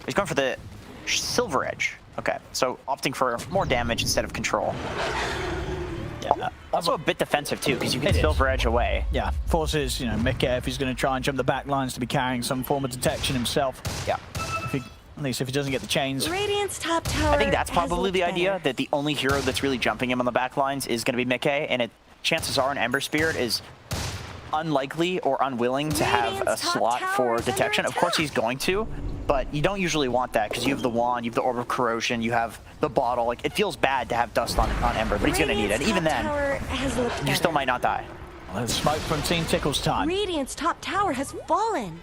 He's going for the Silver Edge. Okay, so opting for more damage instead of control. Yeah, also a bit defensive too, because you can Silver Edge away. Yeah, forces, Mickey, if he's going to try and jump the back lines, to be carrying some form of detection himself. Yeah. At least if he doesn't get the chains. Radiant's top tower. I think that's probably the idea, that the only hero that's really jumping him on the back lines is going to be Mickey, and chances are an Ember Spirit is unlikely or unwilling to have a slot for detection. Of course he's going to, but you don't usually want that, because you have the wand, you have the Orb of Corrosion, you have the bottle. Like, it feels bad to have dust on Ember, but he's going to need it. Even then, you still might not die. Well, there's smoke from Team Tickles time. Radiant's top tower has fallen.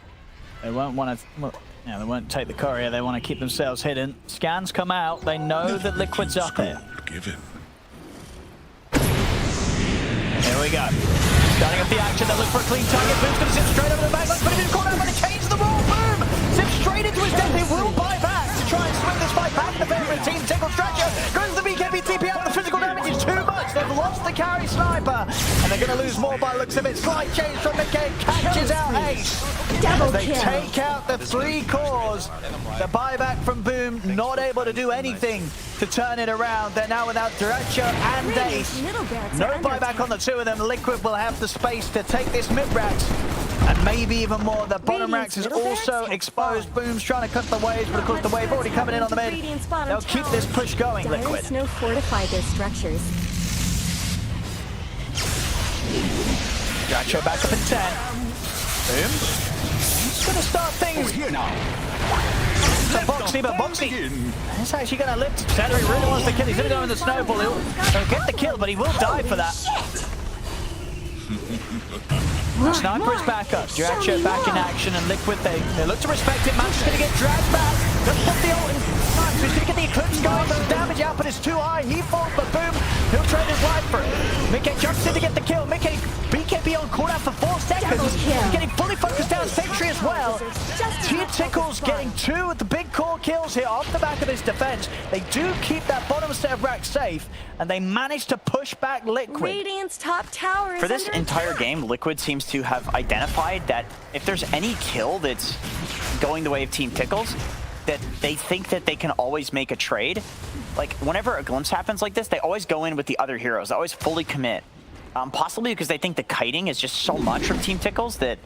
They won't want to... Well, they won't take the courier. They want to keep themselves hidden. Scans come out. They know that Liquid's up there. Given. Here we go. Starting up the action. They look for a clean target. Boom's going to zip straight over the back. But he didn't call out, but it changed the ball. Boom! Zip straight into his death. He will buy back to try and swing this fight back in the favor of Team Tickle. Dracho goes to the BKB TP out. The physical damage is too much. They've lost the carry sniper. And they're going to lose more by the looks of it. Slight change from Mickey. Catches out Ace. As they take out the 3 cores. The buyback from Boom, not able to do anything to turn it around. They're now without Dyrachyo and Ace. No buyback on the 2 of them. Liquid will have the space to take this mid racks. And maybe even more. The bottom racks is also exposed. Boom's trying to cut the waves, but of course the wave already coming in on the mid. They'll keep this push going, Liquid. No fortified their structures. Dyrachyo back up in 10. Boom. He's going to start things. Here now. So Boxy, but Boxy is actually going to lift. Cedric really wants the kill. He's going to go in the snowball. He'll get the kill, but he will die for that. Sniper is back up. Dyrachyo back in action, and Liquid, they look to respect it. Man's going to get dragged back. Just put the ult in. He's going to get the Eclipse guard, but the damage output is too high. He falls, but Boom, he'll trade his life for it. Mickey jumps in to get the kill. Mickey, BKB on cooldown for 4 seconds. He's getting fully focused down Sentry as well. Team Tickles getting 2 of the big core kills here off the back of this defense. They do keep that bottom set of racks safe, and they manage to push back Liquid. Radiant's top tower is For this entire game, Liquid seems to have identified that if there's any kill that's going the way of Team Tickles, that they think that they can always make a trade. Like, whenever a glimpse happens like this, they always go in with the other heroes. They always fully commit. Possibly because they think the kiting is just so much from Team Tickles that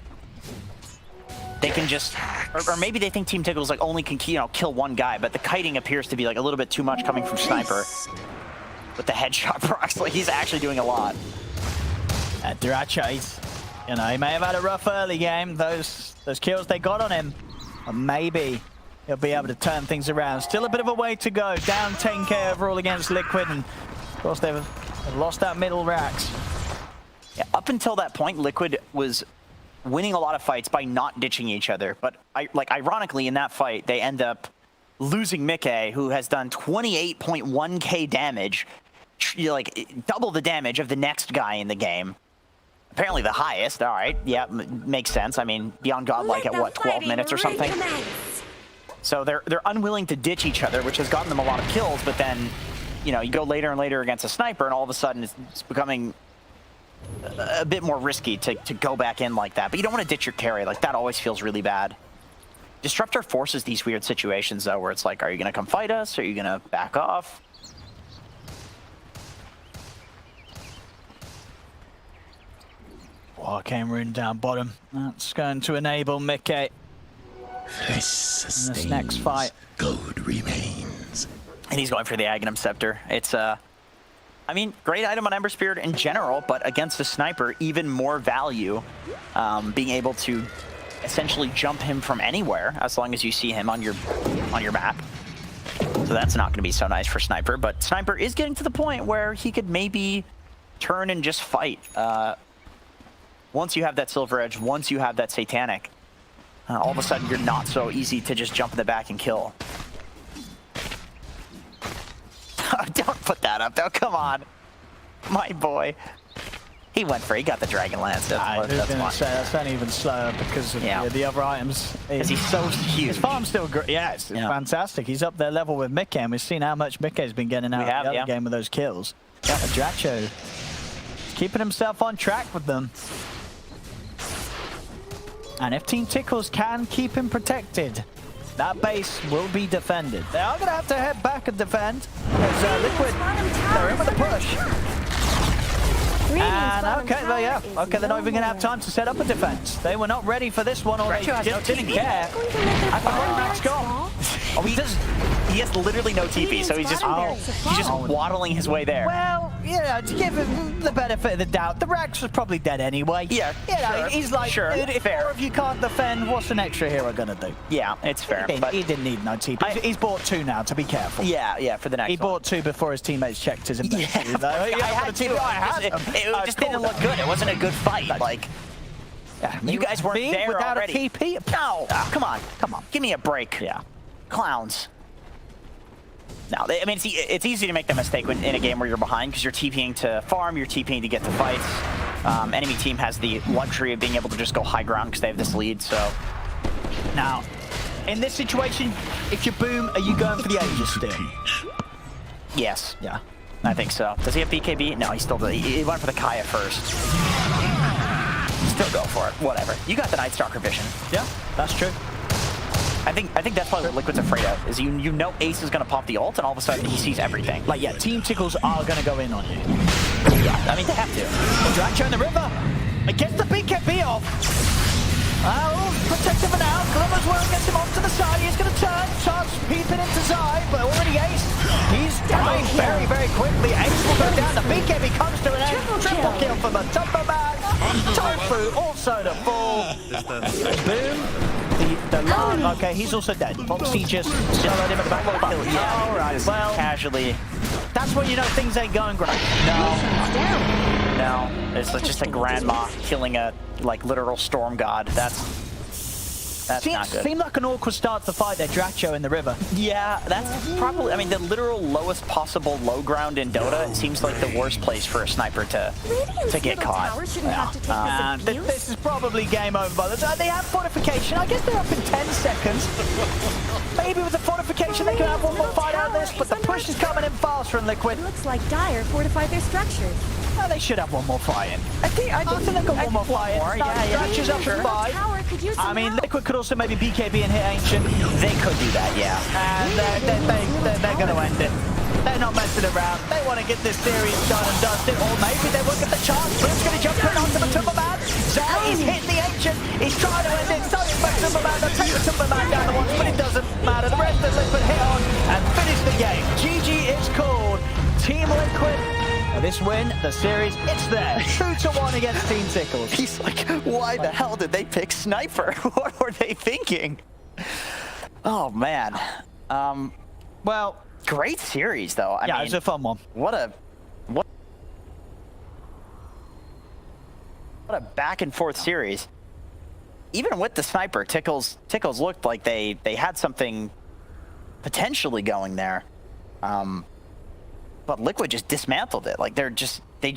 they can just, or maybe they think Team Tickles like only can kill one guy, but the kiting appears to be like a little bit too much coming from Sniper. With the headshot procs, like he's actually doing a lot. Dyrachyo, he may have had a rough early game. Those kills they got on him, but maybe he'll be able to turn things around. Still a bit of a way to go. Down 10k overall against Liquid, and of course they've lost that middle racks. Yeah, up until that point, Liquid was winning a lot of fights by not ditching each other. But ironically, in that fight, they end up losing Mickey, who has done 28.1k damage, like double the damage of the next guy in the game. Apparently the highest. All right, yeah, makes sense. I mean, Beyond Godlike at what, 12 minutes or something? So they're unwilling to ditch each other, which has gotten them a lot of kills. But then, you go later and later against a sniper, and all of a sudden it's becoming a bit more risky to go back in like that. But you don't want to ditch your carry. Like, that always feels really bad. Disruptor forces these weird situations, though, where it's like, are you going to come fight us? Or are you going to back off? Arcane Rune down bottom. That's going to enable Mickey This next fight. Gold remains. And he's going for the Aghanim Scepter. It's I mean, great item on Ember Spirit in general, but against a sniper, even more value. Being able to essentially jump him from anywhere as long as you see him on your map. So that's not going to be so nice for Sniper, but Sniper is getting to the point where he could maybe turn and just fight. Once you have that Silver Edge, once you have that Satanic, all of a sudden you're not so easy to just jump in the back and kill. Don't put that up though, come on. My boy. He went for it, he got the Dragon Lance. That's not even slower because of the other items. He's so huge. His farm's still great. Yeah, it's fantastic. He's up there level with Mickey, and we've seen how much Mickey's been getting out of the other game with those kills. Yeah, Dracho keeping himself on track with them. And if Team Tickles can keep him protected, that base will be defended. They are going to have to head back and defend. As Liquid, they're in with the push. And okay, well, yeah. Okay, they're not even going to have time to set up a defense. They were not ready for this one, or they just didn't care. I thought Max gone. Oh, he has literally no TP, so he's just waddling his way there. Well, yeah, to give him the benefit of the doubt, the Rax was probably dead anyway. Yeah, he's like, if four of you can't defend, what's an extra hero gonna do? Yeah, it's fair. He didn't need no TP. He's bought 2 now, to be careful. Yeah, for the next one. He bought 2 before his teammates checked his inventory. It just didn't look good. It wasn't a good fight. Like, you guys weren't there without already. a TP? No, come on. Give me a break. Yeah. Clowns. No, I mean, it's easy to make that mistake when in a game where you're behind because you're TPing to farm, you're TPing to get to fights. Enemy team has the luxury of being able to just go high ground because they have this lead, so. Now, in this situation, if you boom, are you going for the Aegis still? Yes. Yeah. I think so. Does he have BKB? No, he went for the Kaya first. Still go for it. Whatever. You got the Night Stalker vision. Yeah, that's true. I think that's probably what Liquid's afraid of, is you know Ace is going to pop the ult, and all of a sudden he sees everything. Like, yeah, Team Tickles are going to go in on you. Yeah, I mean, they have to. Dracho in the river. It gets the BKB off. Protective for now. Glimmer's well gets him onto the side. He's going to turn. Starts peeping into Zai, but already Ace. He's dying very, very quickly. Ace will go down. The BKB comes to an end. Triple kill from the Tumbo Man. Tofu also to fall. Boom. The Lan, okay, he's also dead. Foxy just soloed him at the back. Yeah, alright, well, casually. That's when you know things ain't going great. No, it's just a grandma killing a literal storm god. That's not good. Seemed like an awkward start to the fight there, Dracho in the river. Yeah, that's probably, I mean, the literal lowest possible low ground in Dota, it seems like the worst place for a sniper to get caught. This is probably game over by the time. They have fortification. I guess they're up in 10 seconds. Maybe with the fortification they can have one more fight out of this, but the push is coming in fast from Liquid. Looks like Dire fortified their structures. Well, they should have one more fight in. I think they've got one more fight in. Dracho's up to 5. I mean, Liquid could also maybe BKB and hit Ancient. They could do that, yeah. And they're going to end it. They're not messing around. They want to get this series done and dusted, or maybe they will get the chance. Blue's going to jump in onto the Timberman. Zai is hitting the Ancient. He's trying to end it. So expect Timberman to take the Timberman down the once, but it doesn't matter. The rest of Liquid hit on and finish the game. GG is called. Team Liquid. This win, the series, it's there. 2-1 against Team Tickles. He's like, why the hell did they pick Sniper? What were they thinking? Oh, man. Well, great series, though. I mean, it was a fun one. What a back and forth series. Even with the Sniper, Tickles looked like they had something potentially going there. But Liquid just dismantled it. Like they